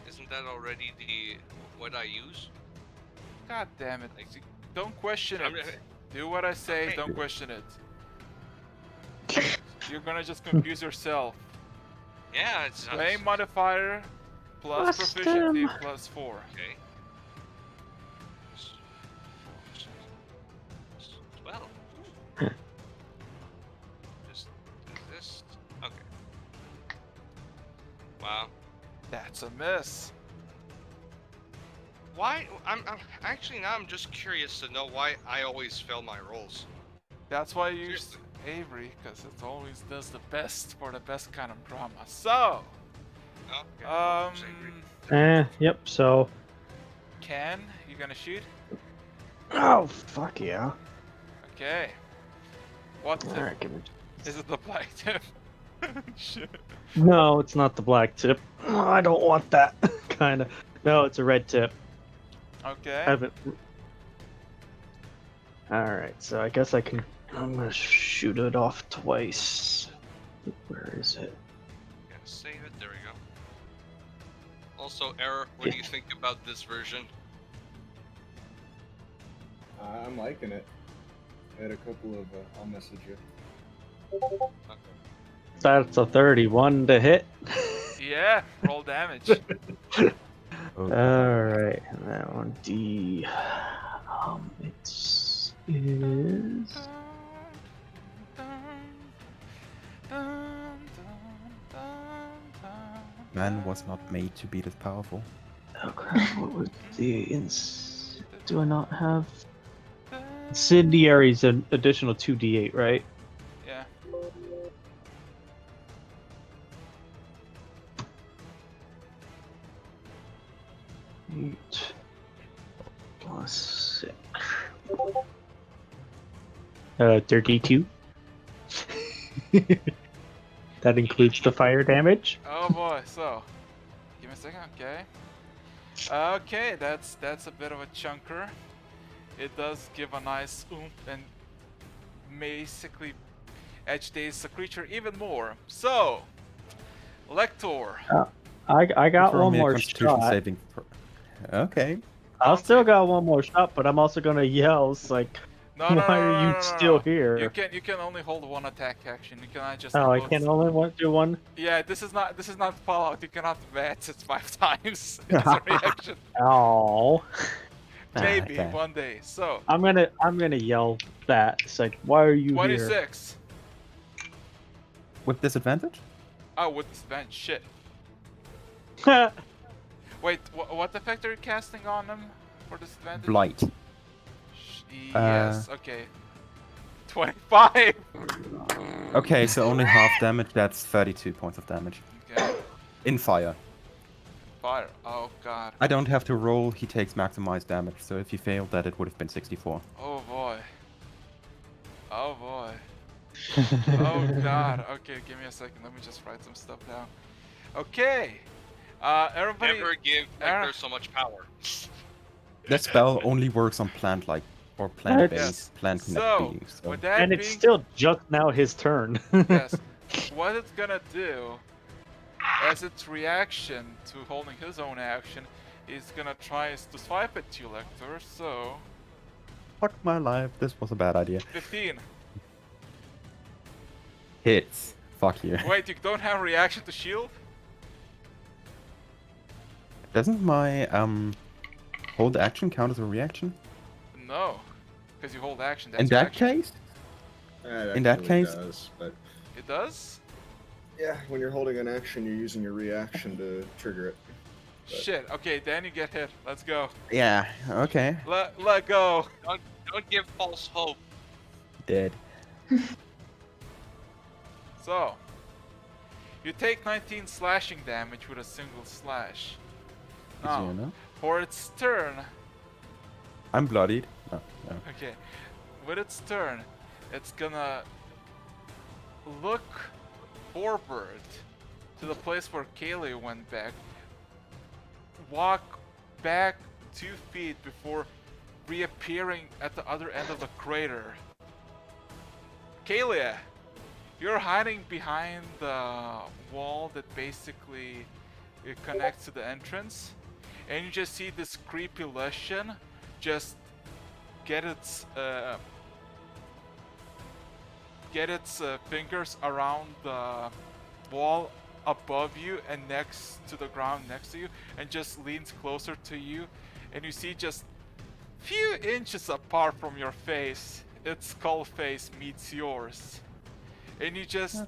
Isn't that already what I use? God damn it. Don't question I'm- it. Do what I say, Okay. don't question it. You're gonna just confuse yourself. Yeah, it's Strength modifier plus Bust proficiency him. +4. okay. 12. Just do this. Okay. Wow. That's a miss. Why? I'm actually now I'm just curious to know why I always fail my rolls. That's why I use Seriously. Avery, because it always does the best for the best kind of drama. So, Okay. Yep, so. Ken, you gonna shoot? Oh, fuck yeah. Okay. What tip? Alright, give me. Is it the black tip? Shit. No, it's not the black tip. Oh, I don't want that. Kinda. No, it's a red tip. Okay. Haven't. Alright, so I guess I'm gonna shoot it off twice. Where is it? Yeah, save it. There we go. Also, Error, what do you think about this version? I'm liking it. I had a couple of. I'll message you. Okay. That's a 31 to hit. Yeah, roll damage. Alright, and that one D. It is. Man was not made to be this powerful. Oh crap, what was the Do I not have. Incendiary's an additional 2d8, right? Yeah. Eight plus 6. 32. That includes the fire damage. Oh boy. So, give me a second. Okay. Okay, that's a bit of a chunker. It does give a nice oomph and basically agitates the creature even more. So, Lector. I got Throw one me a more Constitution shot. saving. Okay. I'll Bounty. still got one more shot, but I'm also gonna yell. It's like, No, no, why no, are no, you no, no, still no. here? You can only hold one attack action. You cannot just. Oh, I invoke- can only do one. Yeah, this is not Fallout. You cannot advance it 5 times as a reaction. Oh. Maybe okay. one day. So I'm gonna yell that. It's like, why are you 26. With disadvantage? Oh, with disadvantage. Shit. here? Wait, what effect are you casting on him for disadvantage? Blight. Yes. Okay. 25. Okay, so only half damage. That's 32 points of damage. Okay. In fire. Fire. Oh god. I don't have to roll. He takes maximized damage. So if he failed that, it would have been 64. Oh boy. Oh boy. Oh god. Okay, give me a second. Let me just write some stuff down. Okay. Everybody. Never give Lecter so much power. This spell only works on plant-like or plant-based, plant-connected So, beings. So. with that And being it's still just now his turn. yes, what it's gonna do as its reaction to holding his own action is gonna try to swipe at you, Lector. So Fuck my life. This was a bad idea. 15. Hits. Fuck you. Wait, you don't have reaction to shield? Doesn't my hold action count as a reaction? No, because you hold action. That's In your that action. case? That In that actually case- does, but It does? yeah, when you're holding an action, you're using your reaction to trigger it. But- Shit. Okay, then you get hit. Let's go. Yeah. Okay. Let go. Don't give false hope. Dead. So you take 19 slashing damage with a single slash. Now, Easier, no? for its turn. I'm bloodied. No. No. Okay, with its turn, it's gonna look forward to the place where Kaylee went back, walk back 2 feet before reappearing at the other end of the crater. Kaylee, you're hiding behind the wall that basically it connects to the entrance, and you just see this creepy Lushan just get its fingers around the wall above you and next to the ground next to you, and just leans closer to you, and you see just few inches apart from your face, its skull face meets yours, and you just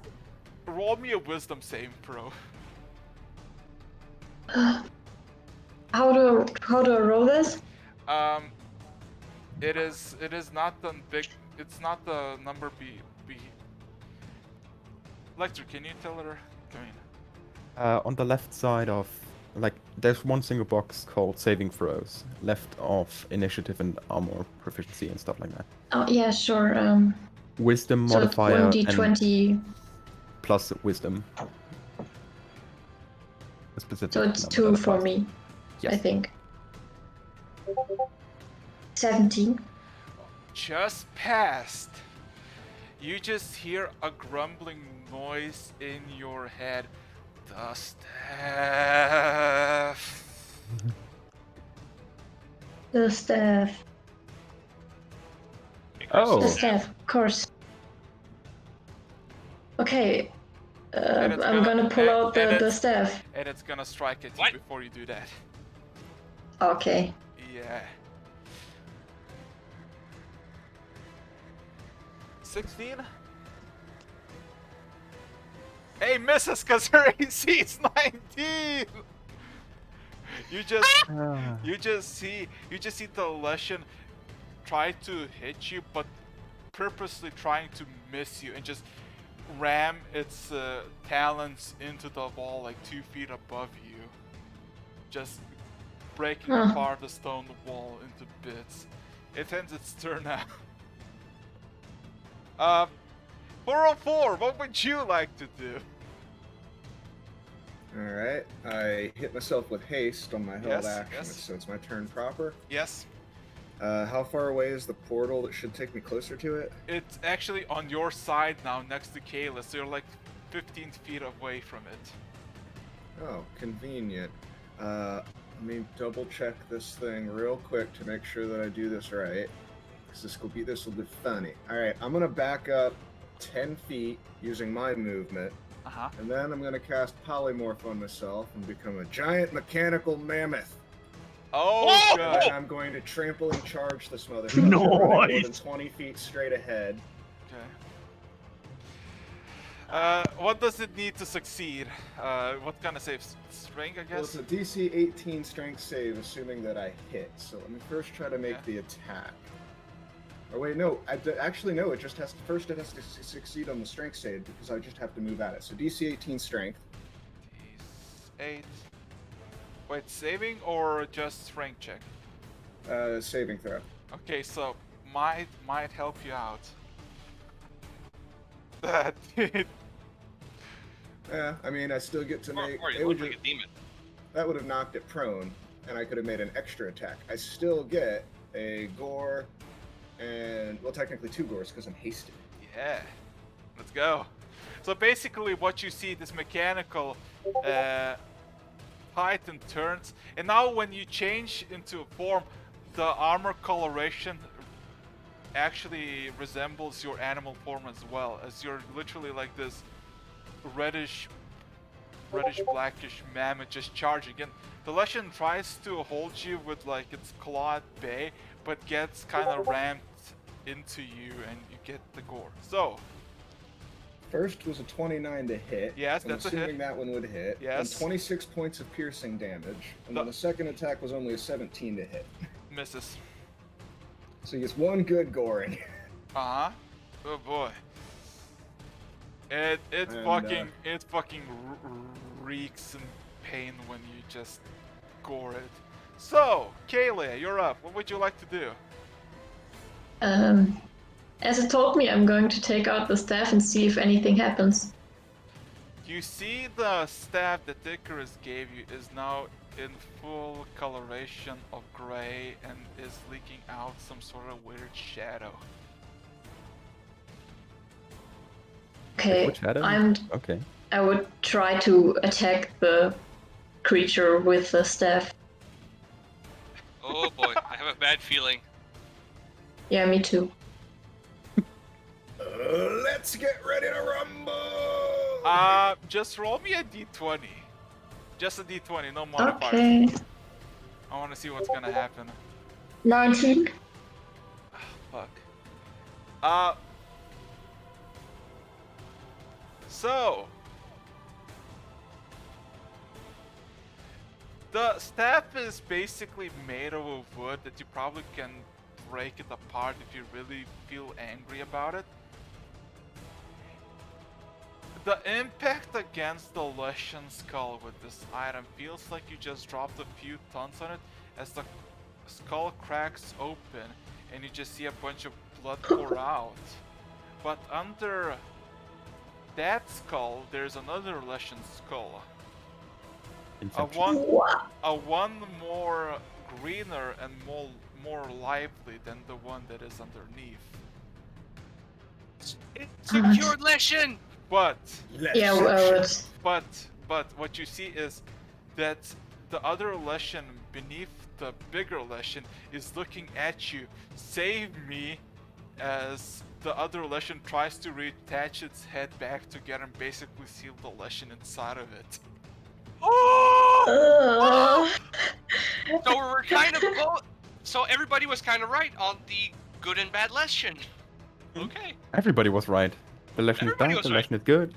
roll me a wisdom saving throw. How do I roll this? It is not the big. It's not the number B. Lecter, can you tell her? Come in. On the left side of, like, there's one single box called saving throws, left of initiative and armor proficiency and stuff like that. Oh yeah, sure. Wisdom So it's modifier 1d20. and plus wisdom. A specific So it's number 2 that for applies. me, Yes. I think. 17. Just passed. You just hear a grumbling noise in your head. The staff. The staff. Oh. The staff, of course. Okay. And it's I'm gonna pull out and the it's- staff. And it's gonna strike at you What? before you do that. Okay. Yeah. 16? Hey, misses, cause her AC is 19. You just see the Lushan try to hit you, but purposely trying to miss you and just ram its talons into the wall like 2 feet above you, just breaking apart the stone wall into bits. It ends its turn now. 404, what would you like to do? Alright, I hit myself with haste on my held Yes, action, yes. so it's my turn proper. Yes, How far away is the portal that should take me closer to it? it's actually on your side now, next to Kayla, so you're like 15 feet away from it. Oh, convenient. Let me double check this thing real quick to make sure that I do this right. Because this will be funny. Alright, I'm gonna back up 10 feet using my movement, Uh-huh. and then I'm gonna cast Polymorph on myself and become a giant mechanical mammoth. Oh, And good. I'm going to trample and charge this motherfucker running more than Nice. 20 feet straight ahead. Okay. What does it need to succeed? What kind of save? Strength, I Well, it's guess? a DC 18 strength save, assuming that I hit. So let me first try to make Yeah. the attack. Or wait, no. Actually, no. It just has to first. It has to succeed on the strength save because I just have to move at it. So DC 18 strength. 8. Wait, saving or just strength check? Saving throw. Okay, so might help you out. That did. Yeah, I mean, I still get to make. Or it you would look like ju- a demon. that would have knocked it prone, and I could have made an extra attack. I still get a gore, and well, technically 2 gores because I'm hasted. Yeah. Let's go. So basically, what you see, this mechanical height and turns, and now when you change into a form, the armor coloration actually resembles your animal form as well, as you're literally like this reddish blackish mammoth just charging. And the Leshen tries to hold you with like its claw at bay, but gets kind of rammed into you and you get the gore. So First was a 29 to hit. Yes, I'm that's a hit. assuming that one would hit. Yes. And 26 points of piercing damage. And then The- the second attack was only a 17 to hit. misses. So he gets 1 good goring. Uh-huh. Oh boy. It And, fucking reeks in pain when you just gore it. So, Kayla, you're up. What would you like to do? As it told me, I'm going to take out the staff and see if anything happens. You see the staff that Icarus gave you is now in full coloration of gray and is leaking out some sort of weird shadow. Okay, Which shadow? Okay. I would try to attack the creature with the staff. Oh boy, I have a bad feeling. Yeah, me too. Let's get ready to rumble! Just roll me a d20. Just a d20, no modifiers. Okay. I want to see what's gonna happen. 19. Fuck. So the staff is basically made of a wood that you probably can break it apart if you really feel angry about it. The impact against the Leshen skull with this item feels like you just dropped a few tons on it as the skull cracks open and you just see a bunch of blood pour out. But under that skull, there's another Leshen skull. Inception. A one more greener and more lively than the one that is underneath. It's a cured Leshen! But Yeah, well, it's... but what you see is that the other Leshen beneath the bigger Leshen is looking at you. Save me, as the other Leshen tries to reattach its head back together and basically seal the Leshen inside of it. So we were kind of both. So everybody was kind of right on the good and bad Leshen. Okay. Everybody was right. The Leshen is Everybody bad, was the right. Leshen is good.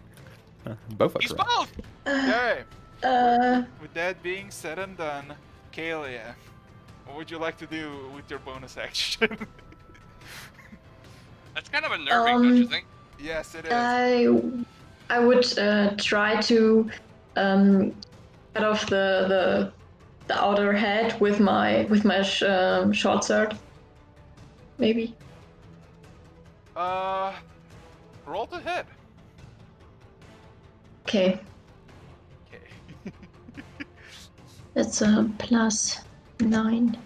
Both are He's correct. both. Okay. Uh, With that being said and done, Kalia, what would you like to do with your bonus action? kind of unnerving, don't you think? Yes, it is. I would try to cut off the outer head with my short sword. Maybe. Roll to hit. Okay, Okay. that's a +9.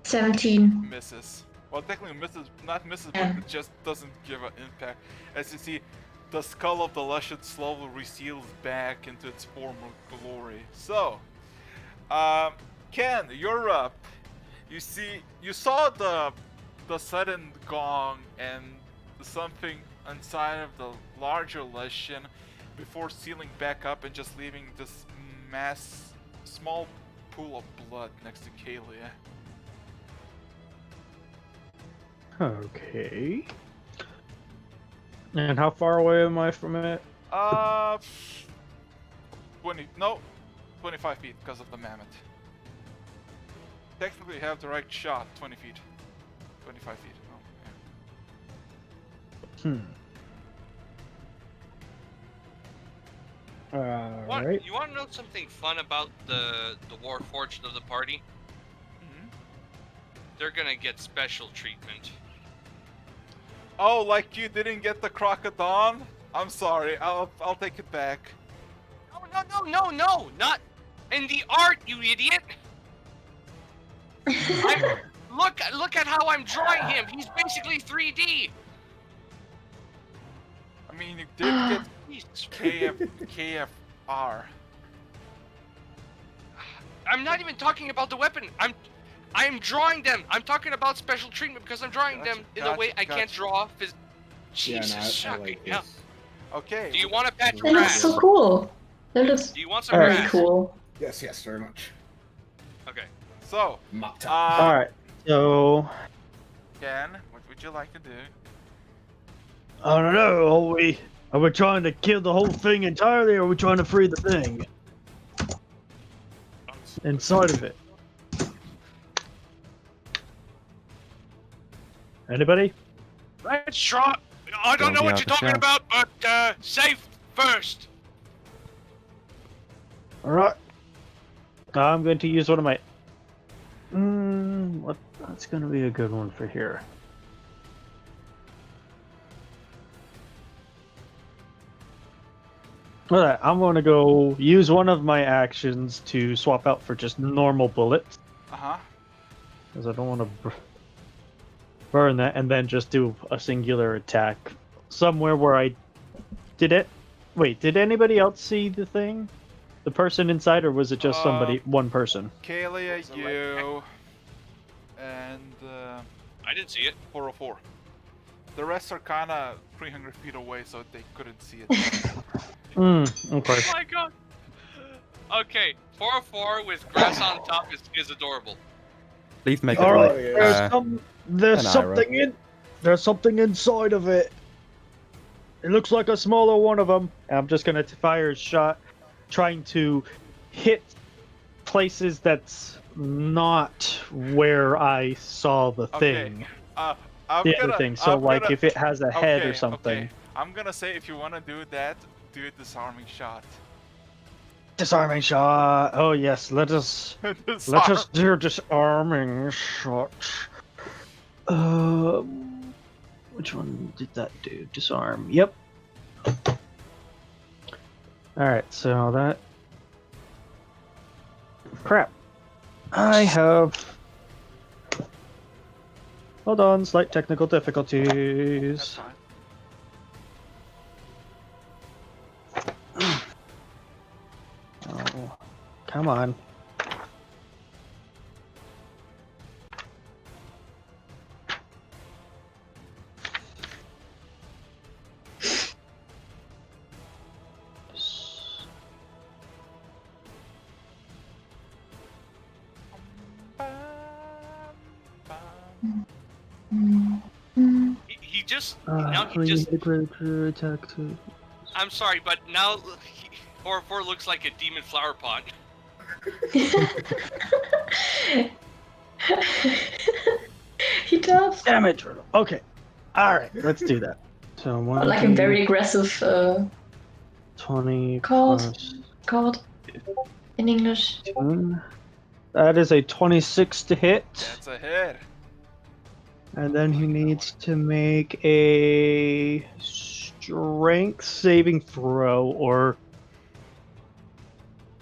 17. Misses. Well, technically not misses, Yeah. but it just doesn't give an impact. As you see, the skull of the Lushan slowly reseals back into its former glory. So, Ken, you're up. You saw the sudden gong and something inside of the larger Lushan before sealing back up and just leaving this small pool of blood next to Kalia. Okay. And how far away am I from it? 25 feet because of the mammoth. Technically, you have the right shot, 20 feet. 25 feet. Oh, yeah. Alright. You want to know something fun about the Warforged of the party? Mhm. They're gonna get special treatment. Oh, like you didn't get the Crocodon? I'm sorry, I'll take it back. No, not in the art, you idiot! Look at how I'm drawing him. He's basically 3D. I mean, you did get KFR. I'm not even talking about the weapon. I'm drawing them. I'm talking about special treatment because I'm drawing them in a way I can't draw. Jesus, shocking. Yeah. Okay. Do you want a patch of That looks grass? so cool. That looks Do you want some very grass? cool. Yes, very much. Okay. So, Mop top. Alright, so Ken, what would you like to do? I don't know, are we trying to kill the whole thing entirely, or are we trying to free the thing inside of it? Anybody? Let's try. I don't know Don't what be you're out the talking shaft. about, but safe first. Alright. I'm going to use one of my... That's going to be a good one for here. Alright, I'm going to go use one of my actions to swap out for just normal bullets. Uh-huh. Because I don't want to burn that, and then just do a singular attack somewhere where I did it. Wait, did anybody else see the thing? The person inside, or was it just one person? Kalia, you, and I didn't see it. 404. The rest are kind of 300 feet away, so they couldn't see it. Okay. Oh my god. Okay, 404 with grass on top is adorable. Please make it Alright, like there's an there's something inside of it. It looks like a smaller one of them. I'm just gonna fire a shot, trying to hit places that's not where I saw the thing. Other thing. So if it has a head or something. Okay. I'm gonna say if you wanna do that, do a disarming shot. Disarming shot. Oh yes, let us do disarming shot. Which one did that do? Disarm. Yep. Alright, so that... Crap. I have... Hold on, slight technical difficulties. That's fine. Oh, come on. He just now he just. Attack to... I'm sorry, but now 404 looks like a demon flower pot. He does. Damn it! Okay. All right, let's do that. So one Like a very aggressive 20 card. plus Card in English. 10. That is a 26 to hit. That's a hit. And then he needs to make a strength saving throw or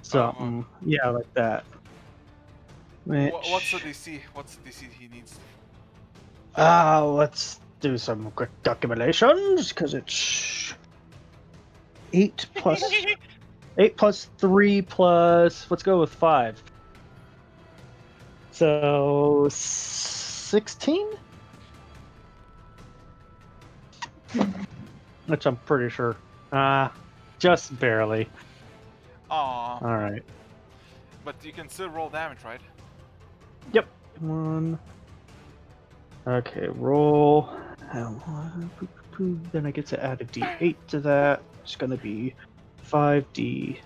something. Yeah, like that. What's the DC? What's the DC he needs? Let's do some quick calculations because it's 8 plus 3 plus. Let's go with 5. So 16? Which I'm pretty sure. Just barely. Aw. Alright. But you can still roll damage, right? Yep. 1. Okay, roll. Then I get to add a d8 to that. It's gonna be 5d8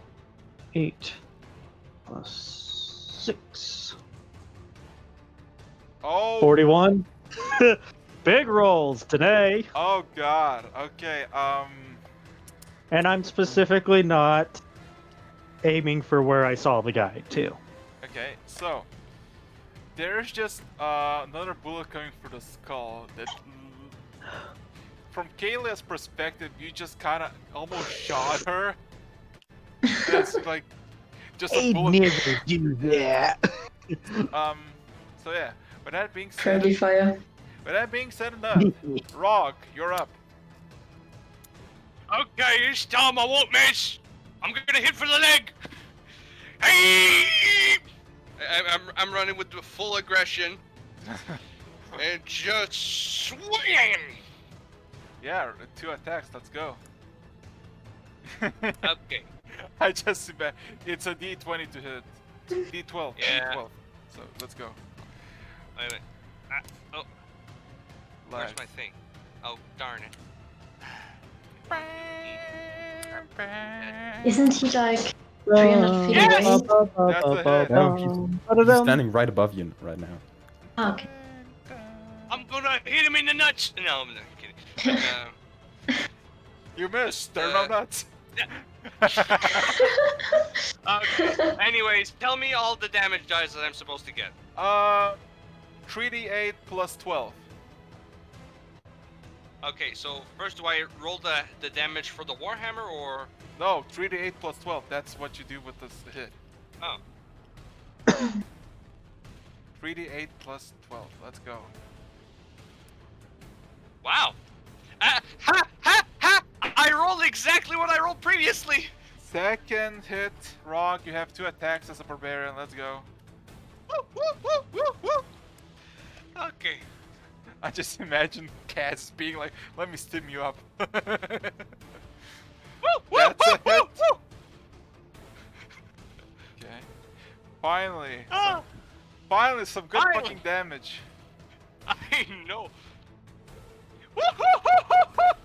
plus 6. Oh. 41. Big rolls today. Oh God. Okay. And I'm specifically not aiming for where I saw the guy too. Okay. So there's just another bullet coming through the skull. That, from Kayla's perspective, you just kind of almost shot her. It's like just a bullet. Never do that. So yeah. With that being said, Friendly fire. with that being said and done, Rog, you're up. Okay, this time I won't miss. I'm gonna hit for the leg. Hey! I'm running with the full aggression and just swing. Yeah, 2 attacks. Let's go. Okay. I just it's a D20 to hit. D12. Yeah. D12. So let's go. Wait a minute. Oh, where's my thing? Oh, darn it. Isn't he like 300 feet Yes! away? That's a hit. No, he's standing right above you right now. Ah, okay. I'm gonna hit him in the nuts. No, I'm not kidding. You missed. They're not nuts. Okay. Anyways, tell me all the damage dice that I'm supposed to get. 3d8 plus 12. Okay, so first do I roll the damage for the Warhammer or? No, 3d8 plus 12. That's what you do with this hit. Oh. 3d8 plus 12. Let's go. Wow. Ha ha ha! I rolled exactly what I rolled previously. Second hit, Rog. You have 2 attacks as a barbarian. Let's go. Woo, woo, woo, woo, woo. Okay. I just imagine Kaz being like, "Let me stim you up." Woo, woo, That's woo, a woo, hit. woo. Okay. Finally. Ah. Finally, some good Finally. fucking damage. I know. Woo, woo, woo, woo, woo.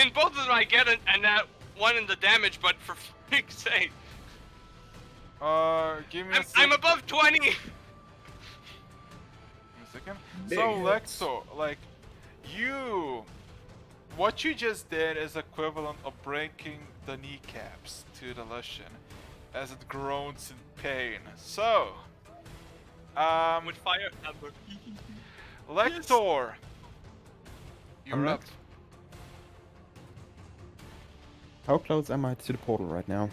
In both of them, I get a nat 1 in the damage, but for freak's sake, Give me a second. I'm above 20. Give me a second. Big So, hits. Lexo, like, what you just did is equivalent of breaking the kneecaps to the Lushan as it groans in pain. So, With fire hammer. Lector, you're I'm up. next. How close am I to the portal right now?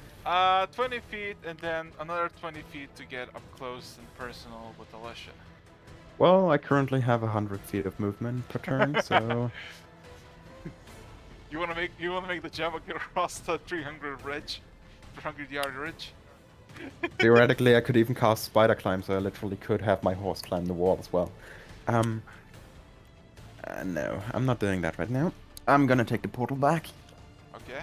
20 feet and then another 20 feet to get up close and personal with the Lushan. Well, I currently have 100 feet of movement per turn, so You wanna make the jump across the 300 yard ridge? theoretically I could even cast spider climb, so I literally could have my horse climb the wall as well. No, I'm not doing that right now. I'm gonna take the portal back. Okay.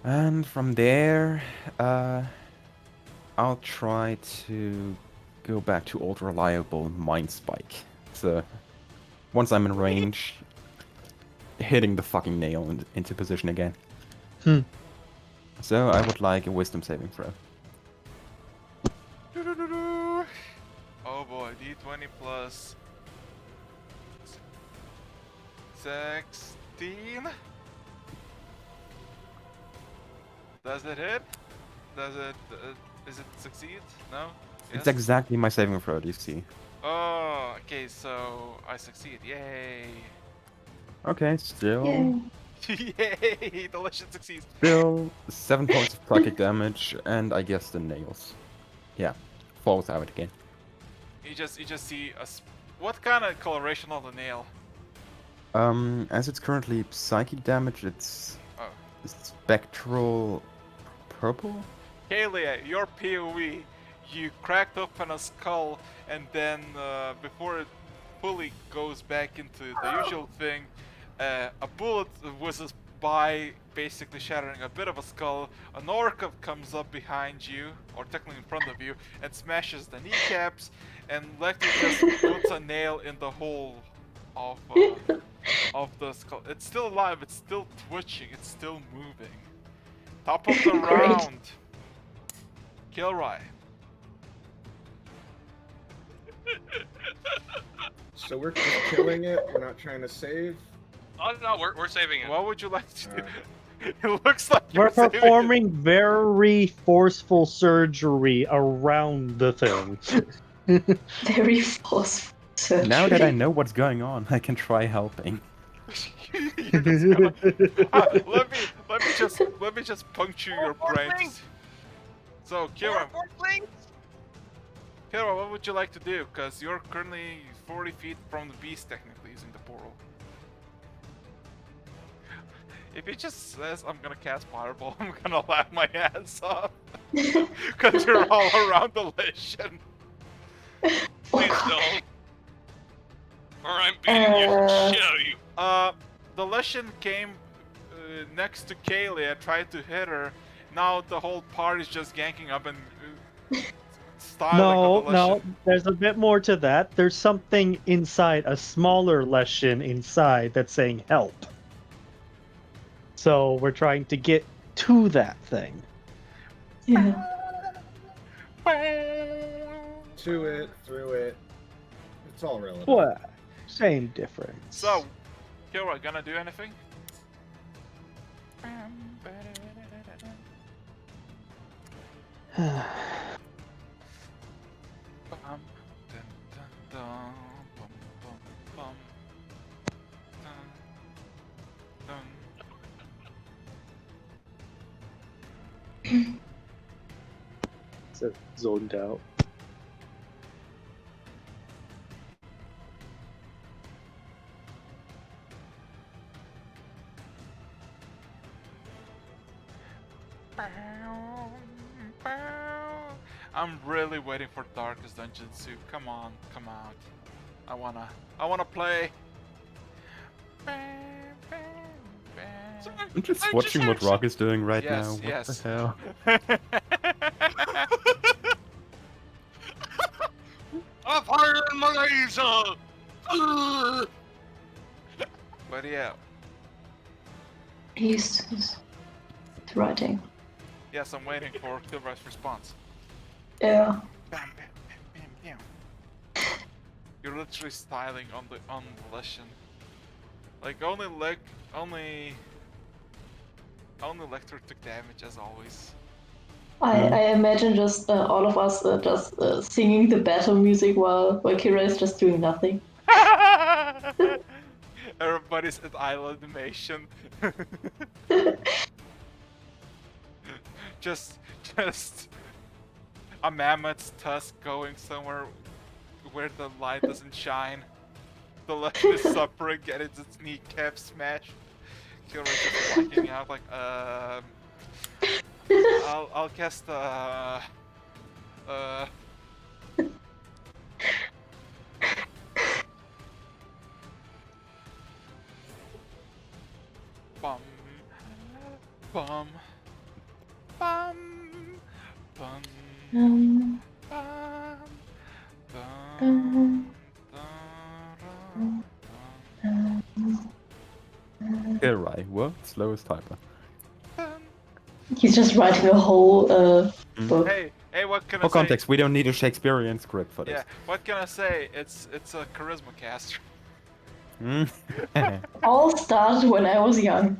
And from there, I'll try to go back to old reliable Mind Spike. So, once I'm in range, hitting the fucking nail into position again. So I would like a Wisdom saving throw. Oh boy, D20 plus 16. Does it hit? Does it? Is it succeed? No. It's Yes? exactly my saving throw, you see. Oh, okay. So I succeed. Yay! Okay, still Yay. Yay! Delicious succeeds. 7 points of psychic damage, and I guess the nails. Yeah, falls out again. You just see what kind of coloration on the nail? As it's currently psychic damage, it's Oh. spectral purple? Kalia, your POE, you cracked open a skull, and then before it fully goes back into the usual thing, a bullet whizzes by, basically shattering a bit of a skull. An orc comes up behind you, or technically in front of you, and smashes the kneecaps, and Lecter just puts a nail in the hole of the skull. It's still alive, it's still twitching, it's still moving. Top of the Great. round. Kilroy. So we're just killing it. We're not trying to save. Oh no, we're saving it. What would you like to do? Alright. It looks like We're you're saving it. performing very forceful surgery around the thing. Very forceful surgery. Now that I know what's going on, I can try helping. You're just gonna... let me just puncture your brain. So, Kira, what would you like to do? Because you're currently 40 feet from the beast, technically, using the portal. If he just says, I'm gonna cast Fireball, I'm gonna laugh my ass off. Because you're all around the Legion. Please don't. Or I'm beating you. Shit out of you. The Legion came next to Kalia, tried to hit her. Now the whole party's just ganking up and styling on the No, Legion. there's a bit more to that. There's something inside, a smaller Leshin inside that's saying help. So we're trying to get to that thing. Yeah. To it, through it. It's all relative. What? Same difference. So, Kira, gonna do anything? So zoned out. I'm really waiting for Darkest Dungeon Soup. Come on, come out. I wanna play. I'm just watching what Rock is doing right Yes, now. What yes. the hell? I'm firing my laser! But yeah, He's writing. yes, I'm waiting for Kilroy's response. Yeah. Bam, bam, bam, bam, bam. You're literally styling on the Legion. Like only Lecter took damage as always. I imagine just all of us just singing the battle music while Kira is just doing nothing. Everybody's at idle animation. just a mammoth's tusk going somewhere where the light doesn't shine. The Legion is suffering, getting its kneecap smashed. Kira just blacking out like, I'll cast bum bum bum bum Um, bum um, Kilroy, world's slowest typer. he's just writing a whole book. Hey, what can I For say? context, we don't need a Shakespearean script for this. Yeah, what can I say? It's a charisma caster. All started when I was young.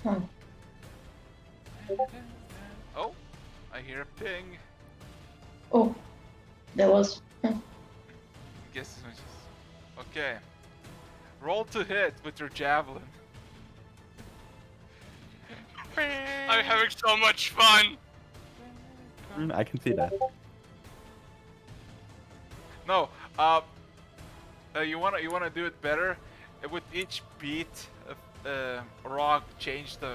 Huh. Oh, I hear a ping. Oh, there was. Guess it's just... Okay. Roll to hit with your javelin. I'm having so much fun. I can see that. No, you wanna do it better. With each beat, Rock change the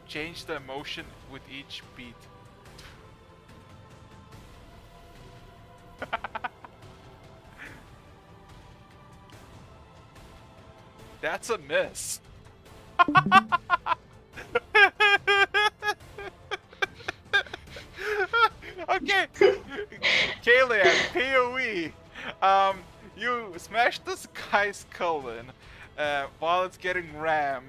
change the emotion with each beat. That's a miss. Okay, Kaylee, POE. You smash this guy's skull in while it's getting rammed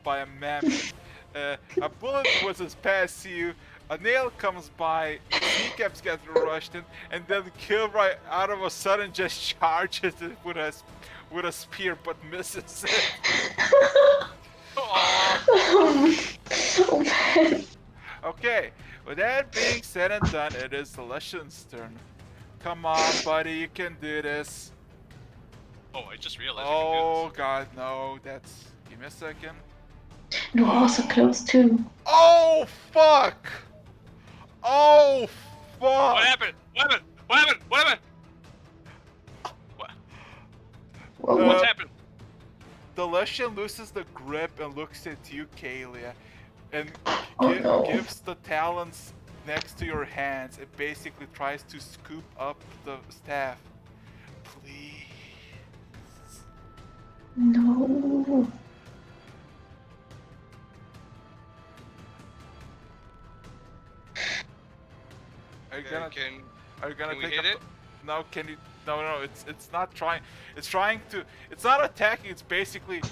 by a mammoth. A bullet whizzes past you. A nail comes by. Its kneecaps get rushed in, and then Kilroy, out of a sudden, just charges it with a spear, but misses it. Oh man. Okay, with that being said and done, it is the Lucian's turn. Come on, buddy, you can do this. Oh, I just realized I Oh can god, no, that's... Give me a second. No, also close too. Oh, fuck! Oh, do this. fuck! What happened? What happened? What happened? What happened? What's happened? The Lucian loses the grip and looks at you, Kalia, and Oh, no. gives the talons next to your hands. It basically tries to scoop up the staff. Please. No. Are you Okay, gonna can we take hit up it? No, can you? No, it's not trying. It's trying to. It's not attacking. It's basically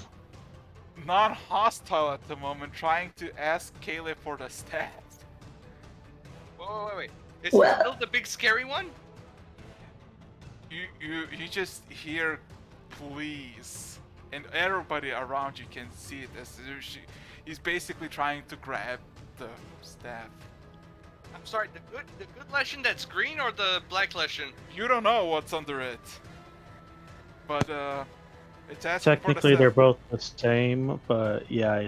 non-hostile at the moment, trying to ask Caleb for the stats. Wait. Is Well- it still the big scary one? You just hear please, and everybody around you can see it as he's basically trying to grab the staff. I'm sorry, the good lesson that's green or the black lesson? You don't know what's under it, but it's asking Technically, for the they're staff. both the same, but yeah.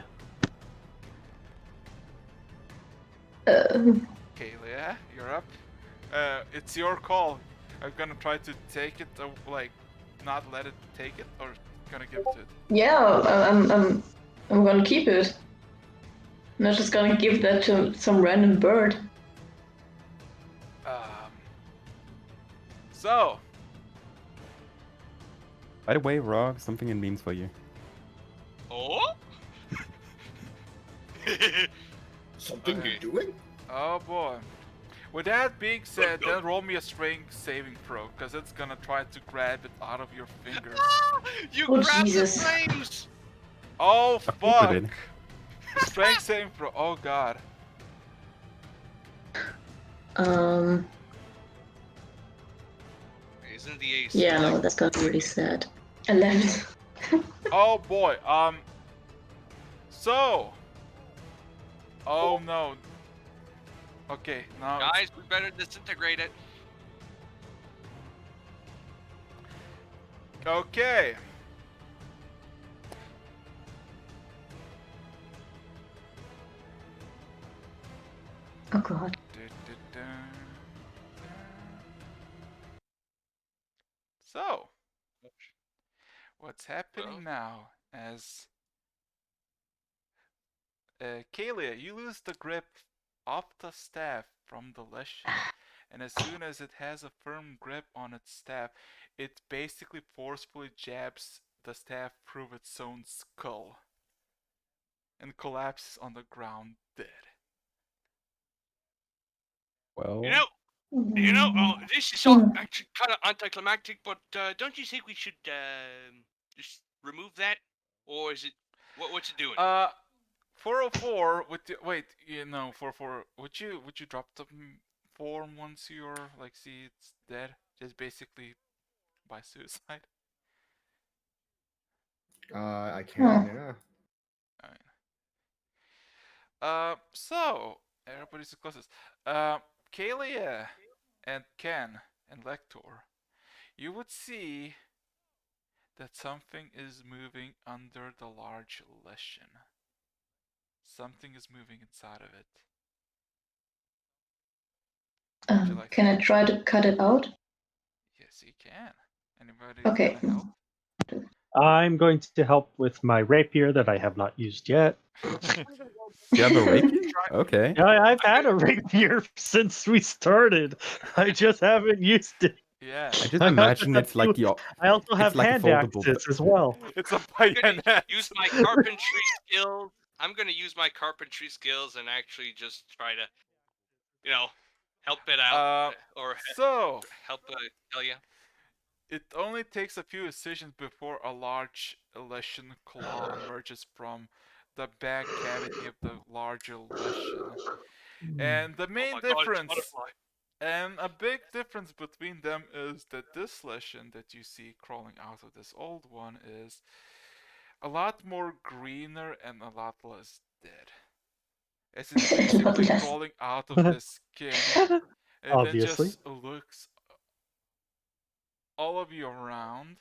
Kalia, you're up. It's your call. I'm gonna try to take it, not let it take it, or gonna give it to it. Yeah, I'm gonna keep it. I'm not just gonna give that to some random bird. So, By the way, Rog, something in memes for you. Oh? Something Okay. you're doing? oh boy. With that being said, then roll me a strength saving throw, because it's gonna try to grab it out of your fingers. You Oh, grabbed Jesus. the flames! Oh course I fuck! did. Strength saving throw. Oh god. Isn't the ace? Yeah, no, that's gonna be really sad. 11. Oh boy. So. Oh no. Okay, now. Guys, we better disintegrate it. Okay. Oh god. So, what's happening Well. now as Kalia, you lose the grip of the staff from the Leshian, and as soon as it has a firm grip on its staff, it basically forcefully jabs the staff through its own skull and collapses on the ground dead. Well, This is all actually kind of anticlimactic, but don't you think we should just remove that? Or is it What's it doing? 404 with the, wait, 44. Would you drop the form once you're like see it's dead? Just basically by suicide. I can, yeah. So everybody's the closest. Kalia and Ken and Lector, you would see that something is moving under the large lesion. Something is moving inside of it. Would you like Can to I try to cut it out? Yes, you can. Anybody Okay. gonna help? I'm going to help with my rapier that I have not used yet. You have a rapier? Okay. Yeah, I've had a rapier since we started. I just haven't used it. Yeah. I just I also imagine have it's like two- the. I also have it's like a hand foldable. axes as well. It's a I'm gonna bayonet. use my carpentry skills. I'm gonna use my carpentry skills and actually just try to, help it out or So help Kalia. it only takes a few decisions before a large lesion claw emerges from the back cavity of the larger lesion. And the Oh main my god, it's a difference, butterfly. and a big difference between them, is that this lesion that you see crawling out of this old one is a lot more greener and a lot less dead. As it's basically Yes. crawling out of the skin, and then Obviously. just looks all of you around.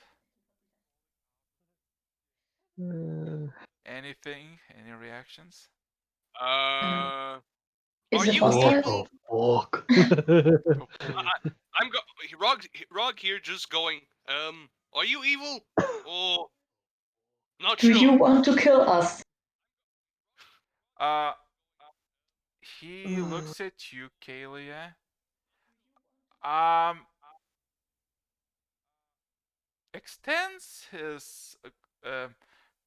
Anything? Any reactions? Is Are it you hostile? evil? Fuck. I'm Rog here just going. Are you evil? Oh, not Do you sure. want to kill us? Uh, he looks at you, Kalia. Extends his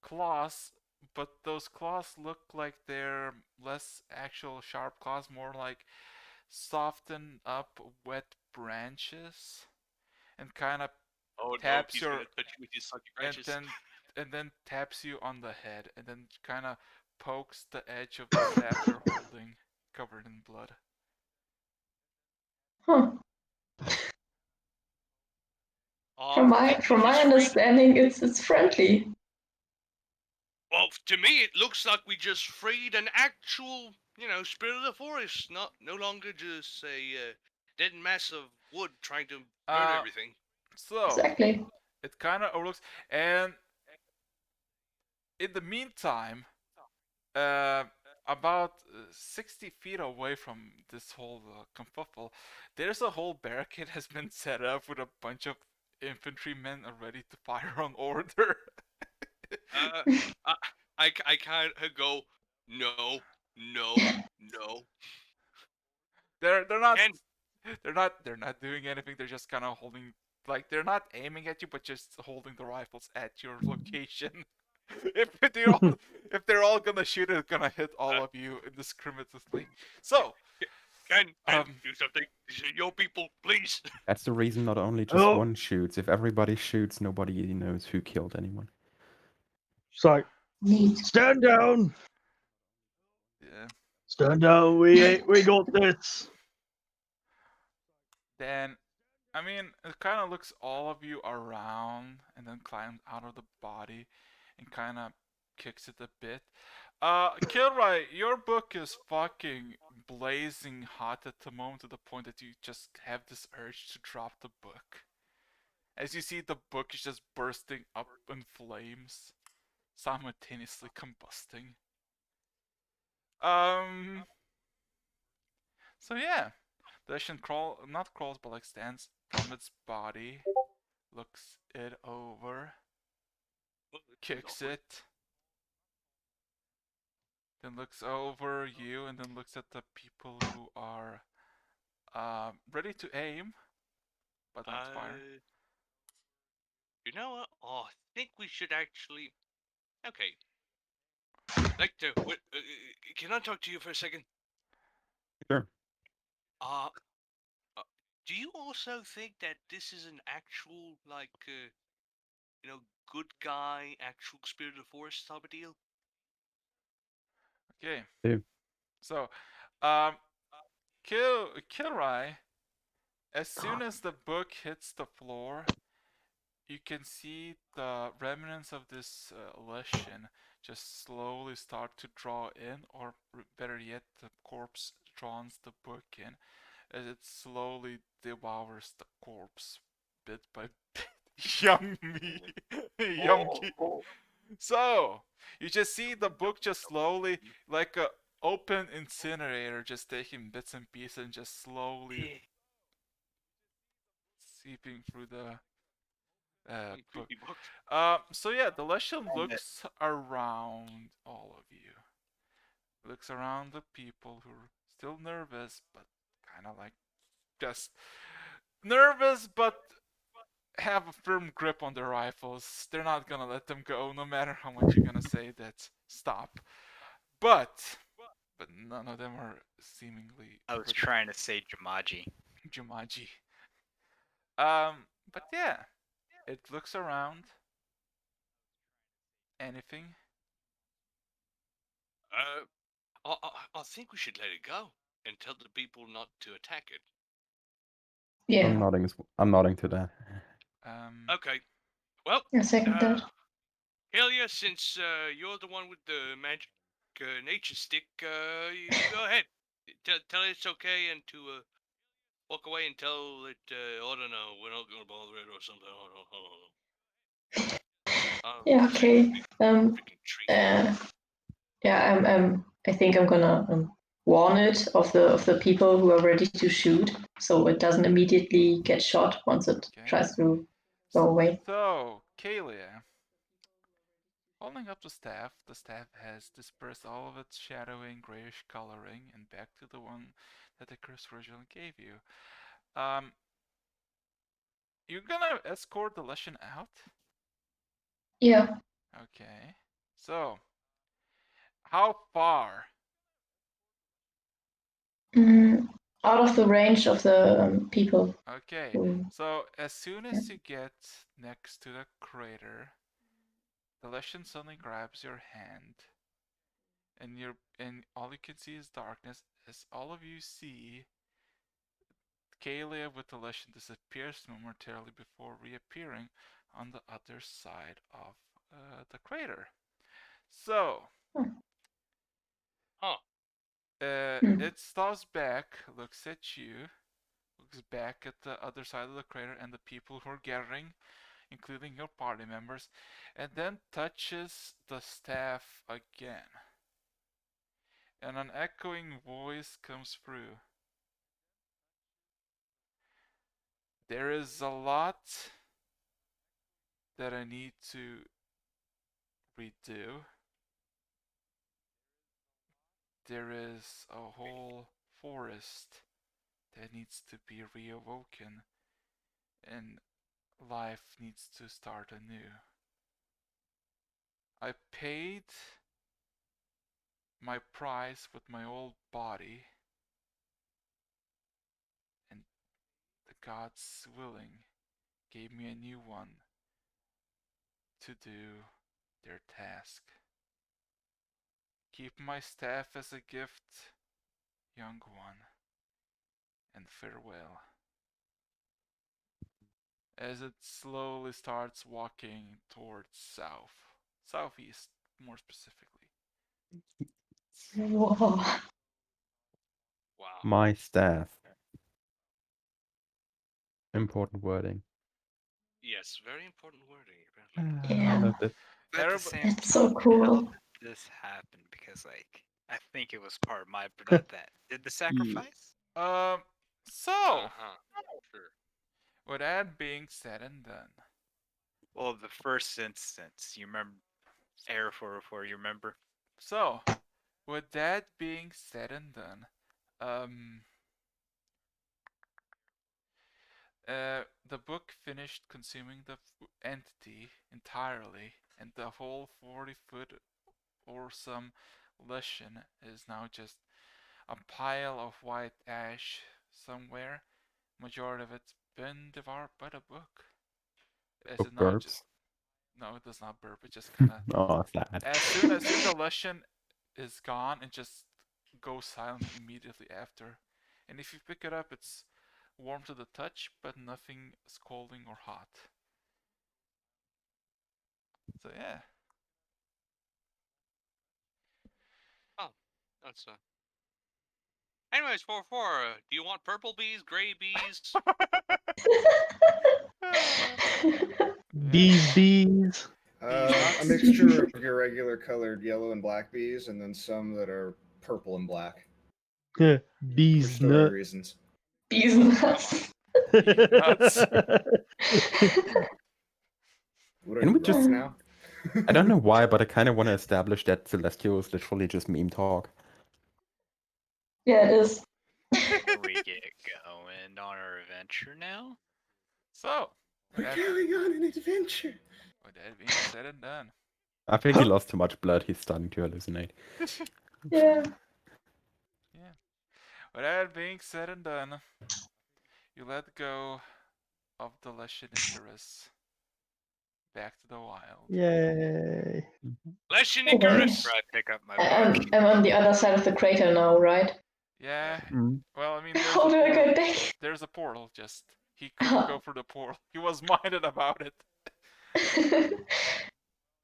claws, but those claws look like they're less actual sharp claws, more like softened up wet branches, and kind of Oh no, taps he's your gonna touch you with his sucky and branches. then taps you on the head, and then kind of pokes the edge of the staff you're holding, covered in blood. Huh. I'm thinking From my he's freed. understanding, it's friendly. Well, to me, it looks like we just freed an actual, spirit of the forest. No longer just a dead mass of wood trying to burn everything. So Exactly. it kind of overlooks, and in the meantime, uh, about 60 feet away from this whole kerfuffle, there's a whole barricade has been set up with a bunch of infantrymen ready to fire on order. I kind of go, no, no, no. they're not And they're not doing anything. They're just kind of holding, like, they're not aiming at you, but just holding the rifles at your location. If they're all gonna shoot, it's gonna hit all of you indiscriminately. So, can do something. Yo, people, please. That's the reason not only just Oh. one shoots. If everybody shoots, nobody knows who killed anyone. Sorry. Neat. Stand down. yeah. Stand down. We got this. Then, I mean, it kind of looks all of you around, and then climbs out of the body, and kind of kicks it a bit. Kilroy, your book is fucking blazing hot at the moment, to the point that you just have this urge to drop the book. As you see, the book is just bursting up in flames, simultaneously combusting. So yeah, the Ashen not crawls, but like stands from its body, looks it over, kicks it, then looks over you, and then looks at the people who are ready to aim, but not fire. You know what? Oh, I think we should actually. Okay. Lecter, can I talk to you for a second? Sure. Do you also think that this is an actual, good guy, actual spirit of the forest type of deal? Okay. Two. So, Kilrai, as soon as the book hits the floor, you can see the remnants of this lesion just slowly start to draw in, or better yet, the corpse draws the book in as it slowly devours the corpse bit by bit. Young me, young kid. So you just see the book just slowly, like a open incinerator, just taking bits and pieces and just slowly seeping through the book. Creepy book. So yeah, the Leshan looks around all of you. Looks around the people who are still nervous, but kind of like just nervous, but have a firm grip on their rifles. They're not gonna let them go, no matter how much you're gonna say that stop. But none of them are seemingly. I was trying to say Jumanji. Jumanji. But yeah, it looks around. Anything? I think we should let it go and tell the people not to attack it. Yeah, I'm nodding to that. Okay. Well, I second that. Helia, since you're the one with the magic nature stick, you go ahead. Tell it it's okay and to walk away and tell it, I don't know, we're not gonna bother it or something. Yeah, okay. Freaking tree. Yeah, I think I'm gonna warn it of the people who are ready to shoot, so it doesn't immediately get shot once it Okay. tries to go away. So, Kalia, holding up the staff has dispersed all of its shadowy and grayish coloring and back to the one that the curse originally gave you. You're gonna escort the Leshen out? Yeah. Okay. So, how far? Out of the range of the people. Okay. So, as soon as you get next to the crater, the Leshen suddenly grabs your hand, and all you can see is darkness. As all of you see, Kalia with the Leshen disappears momentarily before reappearing on the other side of the crater. So, it stops back, looks at you, looks back at the other side of the crater and the people who are gathering, including your party members, and then touches the staff again. And an echoing voice comes through. There is a lot that I need to redo. There is a whole forest that needs to be reawoken, and life needs to start anew. I paid my price with my old body, and the gods willing gave me a new one to do their task. Keep my staff as a gift, young one, and farewell. As it slowly starts walking towards southeast more specifically. Whoa. Wow. My staff. Important wording. Yes, very important wording. Yeah. I love it. But at the same It's so time, cool. how did this happen? Because like I think it was part of my that did the sacrifice. So Sure. with that being said and done. Well, the first instance, you remember Air 404, you remember? So with that being said and done, the book finished consuming the entity entirely, and the whole 40-foot or some Leshen is now just a pile of white ash somewhere. Majority of it's been devoured by the book. As it Burps. no, it does not burp. It just kind of. Oh, sad. As soon the Leshen is gone and just goes silent immediately after. And if you pick it up, it's warm to the touch, but nothing scalding or hot. So yeah. Oh, that's Anyways, 4-4. Do you want purple bees, gray bees? Bees. A mixture of your regular colored yellow and black bees, and then some that are purple and black for Bees story nut. reasons. Bees nuts. Nuts. What are Can you we just- rough now? I don't know why, but I kind of want to establish that Celestial is literally just meme talk. Yeah, it is. We get going on our adventure now. So, We're going on an adventure. with that being said and done. I think he lost too much blood. He's starting to hallucinate. Yeah. Yeah. With that being said and done, you let go of the Leshen Icarus back to the wild. Yay. Leshen Okay. Icarus! I pick up my I'm, book. I'm on the other side of the crater now, right? Yeah. Mm. Well, I mean, there's How a do I portal. get back? There's a portal. Just he couldn't go through the portal. He was minded about it.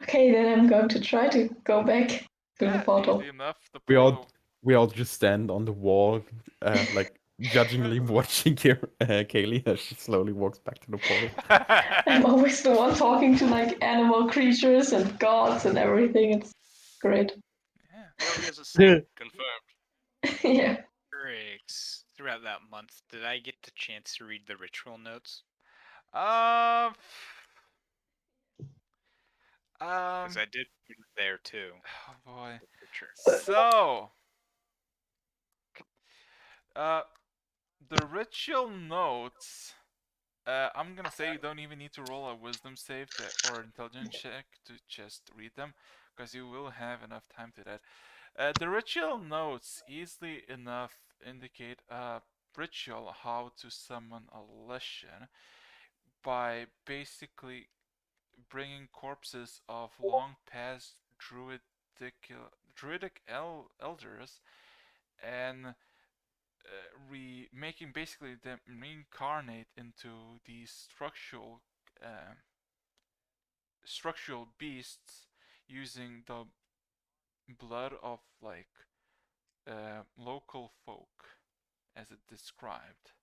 Okay, then I'm going to try to go back to the Yeah, portal. easy enough. The We portal. all just stand on the wall, like judgingly watching Kaylee as she slowly walks back to the portal. I'm always the one talking to like animal creatures and gods and everything. It's great. Yeah. Kelly is a saint, confirmed. Yeah. Briggs. Throughout that month, did I get the chance to read the ritual notes? Um. Because I did read it there too. Oh boy. Picture. So. The ritual notes. I'm gonna say you don't even need to roll a wisdom save or intelligence check to just read them, because you will have enough time to that. The ritual notes easily enough indicate a ritual how to summon a Leshen by basically bringing corpses of long past druidic elders and making basically them reincarnate into these structural beasts using the blood of like local folk, as it described.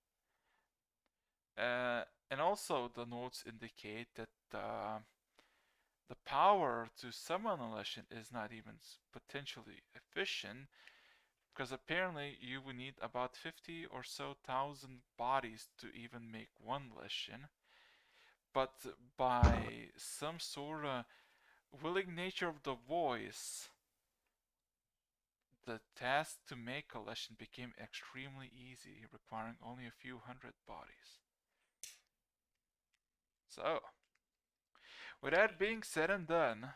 And also the notes indicate that the power to summon a Leshen is not even potentially efficient, because apparently you would need about 50 or so thousand bodies to even make one Leshen. But by some sort of willing nature of the voice, the task to make a Leshen became extremely easy, requiring only a few hundred bodies. So, with that being said and done,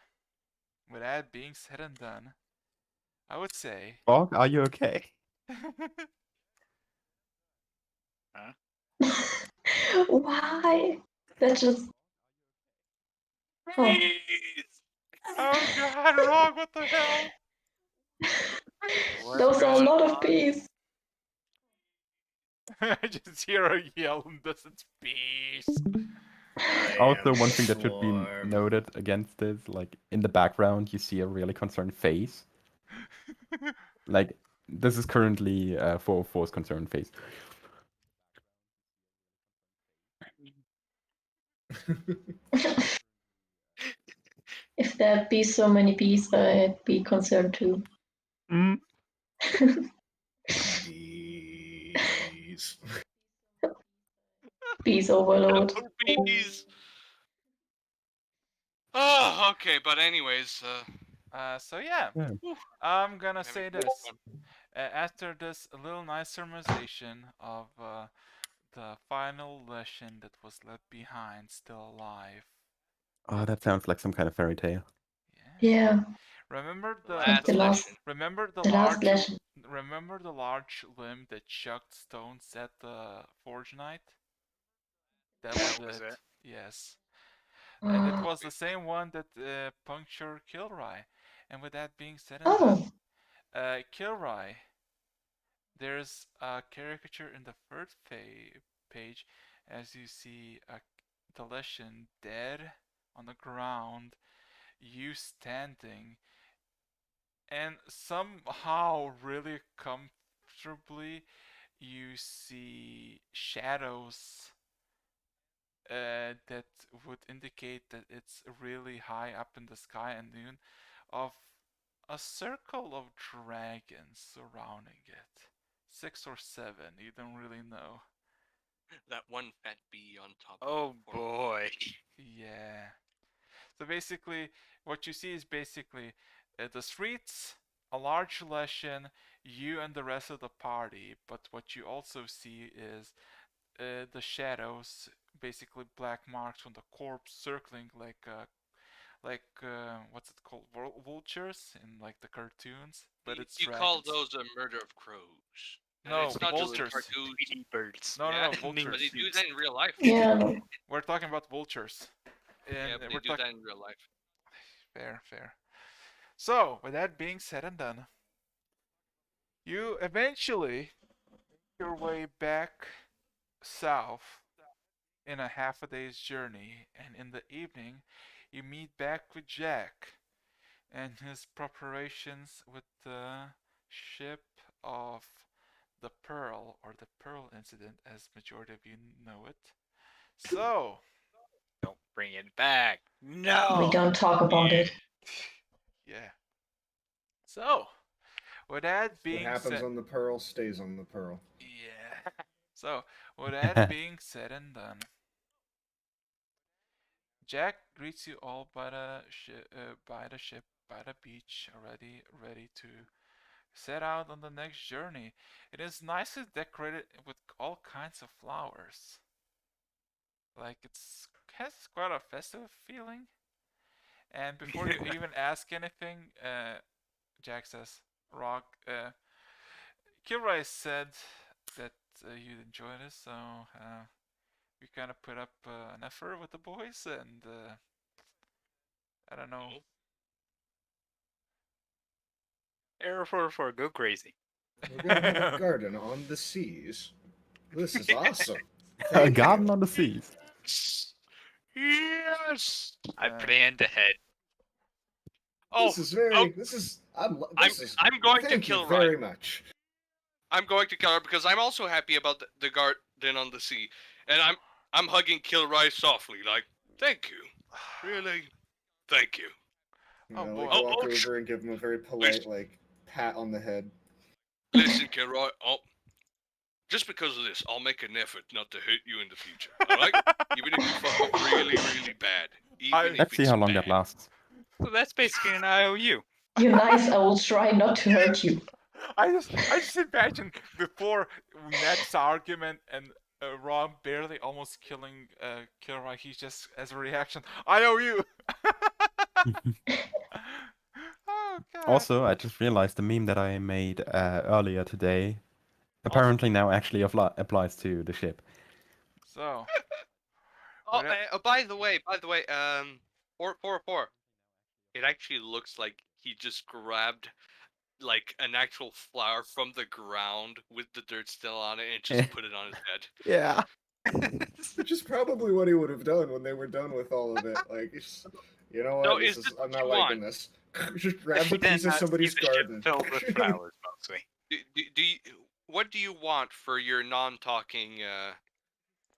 I would say. Bog, are you okay? Huh? Why? That just. Oh. Oh god, Rog, what the hell? What's Those are a going lot on? of bees. I just hear a yell and this it's bees. Also, one thing that should be Swarm. noted against this, like in the background, you see a really concerned face. Like this is currently 404's concerned face. If there'd be so many bees, I'd be concerned too. Mm. Bees. Bees overload. Bees! Oh, okay, but anyways, So yeah, Yeah. I'm gonna having say a good this. fun. After this little nice summarization of the final Leshen that was left behind, still alive. Oh, that sounds like some kind of fairy tale. Yeah. Remember The the last the last- lesson. remember the the last large Leshen. remember the large limb that chucked stones at the Forge Knight? That was it. Yes. And it was the same one that punctured Kilroy. And with that being said and done, Oh. Kilroy, there's a caricature in the first page as you see a Deletian dead on the ground, you standing, and somehow really comfortably you see shadows that would indicate that it's really high up in the sky and noon of a circle of dragons surrounding it. 6 or 7, you don't really know. That one fat bee on top. Oh boy. Yeah. So basically, what you see is basically the streets, a large lesson, you and the rest of the party. But what you also see is the shadows, basically black marks on the corpse, circling like what's it called, vultures in like the cartoons, but it's You dragons. call those a murder of crows. And No, it's not vultures. just cartoons. Tweety birds. No, Yeah, no, vultures. but they do that in real life. Yeah. We're talking about vultures. And Yeah, but they we're do that in real life. Fair. So, with that being said and done, you eventually make your way back south in a half a day's journey, and in the evening, you meet back with Jack and his preparations with the ship of the Pearl, or the Pearl Incident, as majority of you know it. So, Don't bring it back. No. We don't talk about it. yeah. So, with that What being happens said, on the Pearl stays on the Pearl. yeah. So, with that being said and done, Jack greets you all by the ship, by the beach, already ready to set out on the next journey. It is nicely decorated with all kinds of flowers. Like has quite a festive feeling. And before you even ask anything, Jack says, "Rock, Kilroy said that you'd enjoy this, so we kind of put up an effort with the boys, and I don't know." Error 404, go crazy. We're gonna have a garden on the seas. This is awesome. A Thank garden you. on the seas. Yes. I planned ahead. Oh, This is very. This is. I'm going to Thank kill you Ryan. very much. I'm going to kill her because I'm also happy about the garden on the sea, and I'm hugging Kilroy softly, like, thank you, really, thank you. Oh, Like boy. walk over and give him a very polite like pat on the head. Listen, Kilroy, just because of this, I'll make an effort not to hurt you in the future. All right? Even if you fuck up really, really bad. Even Let's if see it's how long bad. that lasts. So that's basically an IOU. You nice old try not to hurt you. I just imagine before Ned's argument and Ron barely almost killing Kilroy, he just, as a reaction, "I owe you." Oh god. Also, I just realized the meme that I made earlier today apparently now actually applies to the ship. So. By the way, 444. It actually looks like he just grabbed like an actual flower from the ground with the dirt still on it and just put it on his head. Yeah. Which is probably what he would have done when they were done with all of it. Like, it's, you know what? No, I'm not liking this. Just grabs a piece of somebody's garden. Filled with flowers, mostly. What do you want for your non-talking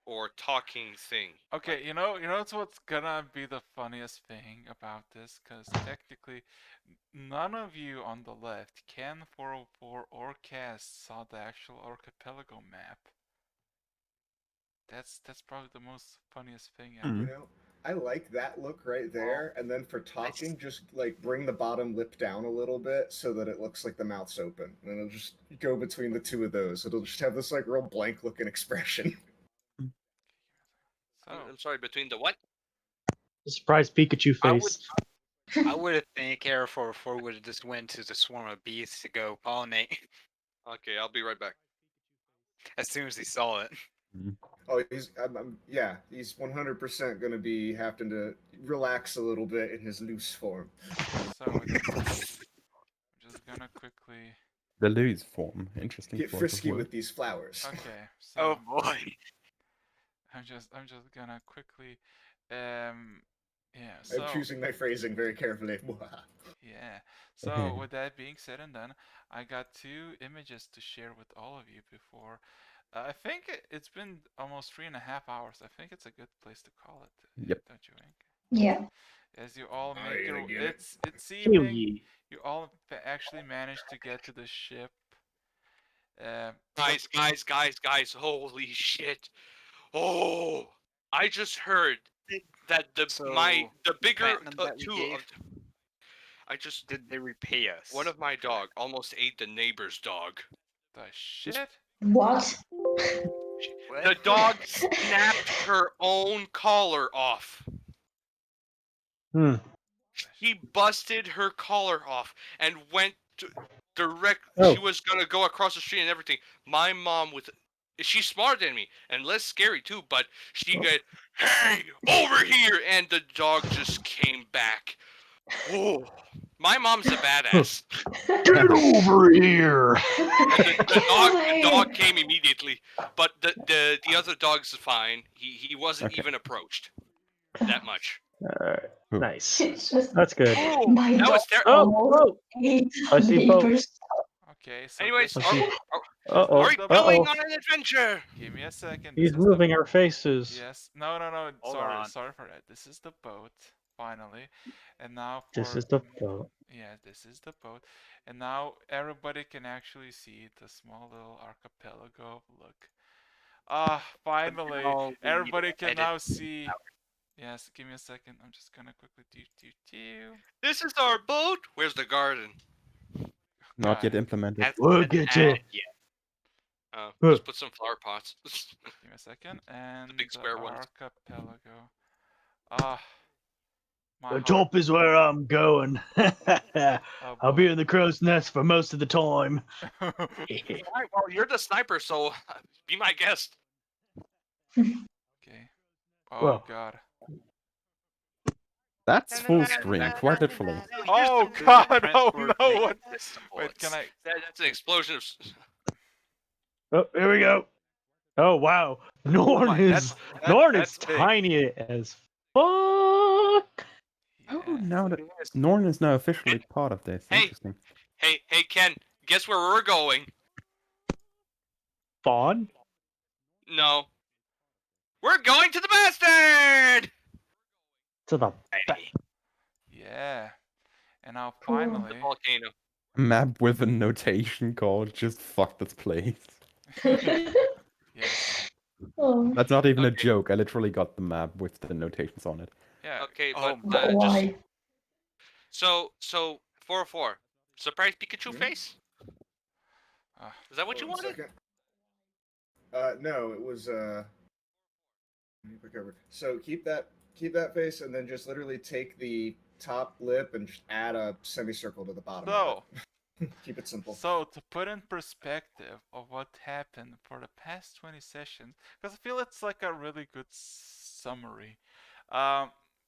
or talking thing? Okay, you know what's gonna be the funniest thing about this? Because technically, none of you on the left, Ken 404 or Cass, saw the actual archipelago map. That's probably the most funniest thing ever. You know, I like that look right there, and then for talking, just like bring the bottom lip down a little bit so that it looks like the mouth's open, and it'll just go between the two of those. It'll just have this like real blank looking expression. So, I'm sorry, between the what? The surprise Pikachu face. I would have think Error 404 would have just went to the swarm of bees to go pollinate Okay, I'll be right back. as soon as he saw it. Oh, he's 100% gonna be having to relax a little bit in his loose form. I'm just gonna quickly. The loose form. Interesting. Get choice of frisky word. with these flowers. Okay, so Oh boy. I'm just gonna quickly, yeah. I'm So choosing my phrasing very carefully. yeah. So with that being said and done, I got 2 images to share with all of you before. I think it's been almost 3.5 hours. I think it's a good place to call it. Yep. Don't you think? Yeah. As you all Are make you your, gonna get it? it's Kill evening. ye. You all actually managed to get to the ship. Guys, holy shit. Oh, I just heard that the bigger platinum that we two gave, of I just did they repay us? one of my dog almost ate the neighbor's dog. The shit. What? What? The dog snapped her own collar off. Hmm. He busted her collar off and went direct. Oh. She was gonna go across the street and everything. My mom she's smarter than me and less scary too, but she got, hey, over here, and the dog just came back. Oh, my mom's a badass. Get over here! And the dog Over came immediately, but the other dog's fine. He wasn't Okay. even approached that much. Alright, Ooh. nice. It's just That's good. my That dog was terrible. Oh, almost oh! ate I see boats. neighbors. Okay, so Anyways, this Let's is, see. this Uh-oh, is are the we going boat. on an adventure? Give me a second. He's This is moving the, our faces. yes. No. Hold Sorry. on. Sorry for that. This is the boat. Finally. And now for This is the boat. yeah, this is the boat. And now everybody can actually see the small little archipelago of Luk. Finally, now we need everybody to can edit now this see. out. Yes, give me a second. I'm just gonna quickly do. This is our boat. Where's the garden? Not God, yet implemented. Hasn't We'll been get you. added yet. Just put some flower pots. give me a second. And big square ones. archipelago. Ah, my The heart. top is where I'm going. Oh, I'll be boy. in the crow's nest for most of the time. Alright, well, you're the sniper, so be my guest. Okay. Oh Well. God. That's full screen, quite literally. Oh Here's the God. Oh transport no. making What? this Wait, can I? That's an explosion of. Oh, here we go. Oh wow, Norn my, is that's big. tiny as fuck. Yeah. Oh, now that Yes. Norn is now officially part of this. Hey. Interesting. Hey, Ken, guess where we're going? Fawn? No. We're going to the bastard! To the Yeah. And now Cool. finally. Volcano. Map with a notation called "just fuck this place." Yes. Oh, That's not even a Okay. joke. I literally got the map with the notations on it. Yeah. Okay, Oh, but but just why? so 404. Surprise Pikachu Mhm. face? Ah, Is that what you One wanted? second. No, it was let me click over. So keep that face, and then just literally take the top lip and just add a semicircle to the bottom. so. Of it. Keep it simple. So, to put in perspective of what happened for the past 20 sessions, because I feel it's like a really good summary.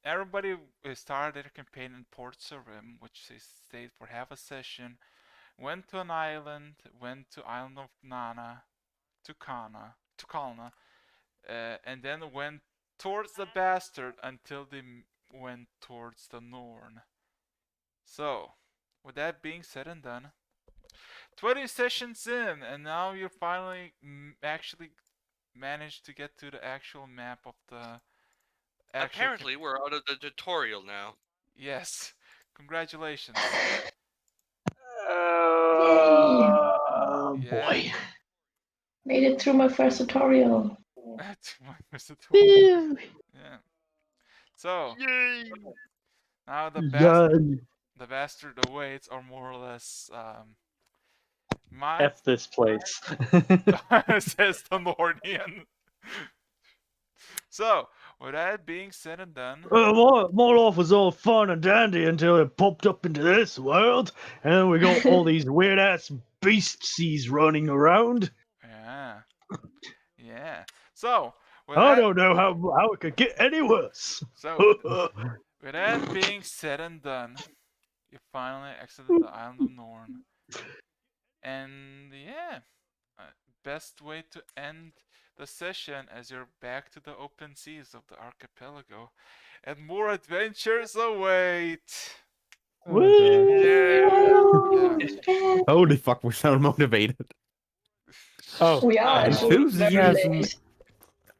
Everybody started their campaign in Port Sarim, which they stayed for half a session, went to an island, went to Island of Kalna, and then went towards the Bastard until they went towards the Norn. So, with that being said and done, 20 sessions in, and now you finally actually managed to get to the actual map of the actual. Apparently, we're out of the tutorial now. Yes. Congratulations. Oh Yeah. boy. Made it through my first tutorial. Woo. Yeah. So Yay! now the Done. bastard awaits, or more or less, my F this place. says the Nornian. So, with that being said and done, My life was all fun and dandy until it popped up into this world, and we got all these weird ass beasties running around. yeah. So, with I that, don't know how it could get any worse. so with that being said and done, you finally exited the island of Norn. And yeah, best way to end the session as you're back to the open seas of the archipelago, and more adventures await. Oh, Yeah. God. Holy fuck, we're so motivated. Oh, We are Nice. actually very Enthusiasm. late.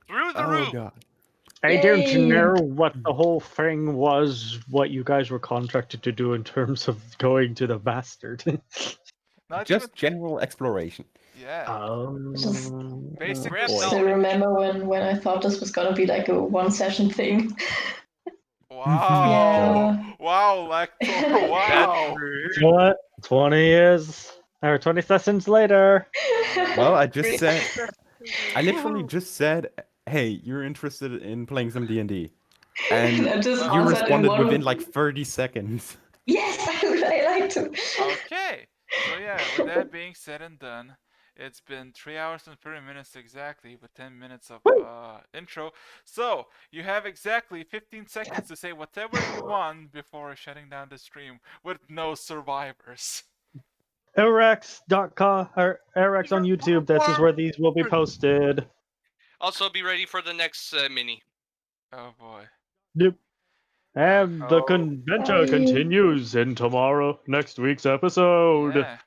Through the Oh, roof. God. I don't Yay! know what the whole thing was, what you guys were contracted to do in terms of going to the bastard. Not Just even. general exploration. Yeah. Basic. Grab Still knowledge. remember when I thought this was gonna be like a one session thing. Wow. Yeah. Wow, Lector. That's Wow. rude. What? 20 years? Or 20 sessions later? Well, I just Great. said, I literally just said, hey, you're interested in playing some D&D. And I just you answered in responded one. within like 30 seconds. Yes, I like to. Okay. So yeah, with that being said and done, it's been 3 hours and 30 minutes exactly, with 10 minutes of intro. So you have exactly 15 seconds to say whatever you want before shutting down the stream with no survivors. Erex.com or Erex on YouTube. That is where these will be posted. Also, be ready for the next mini. Oh boy. Yep. And the Oh. adventure continues in next week's episode. Yeah.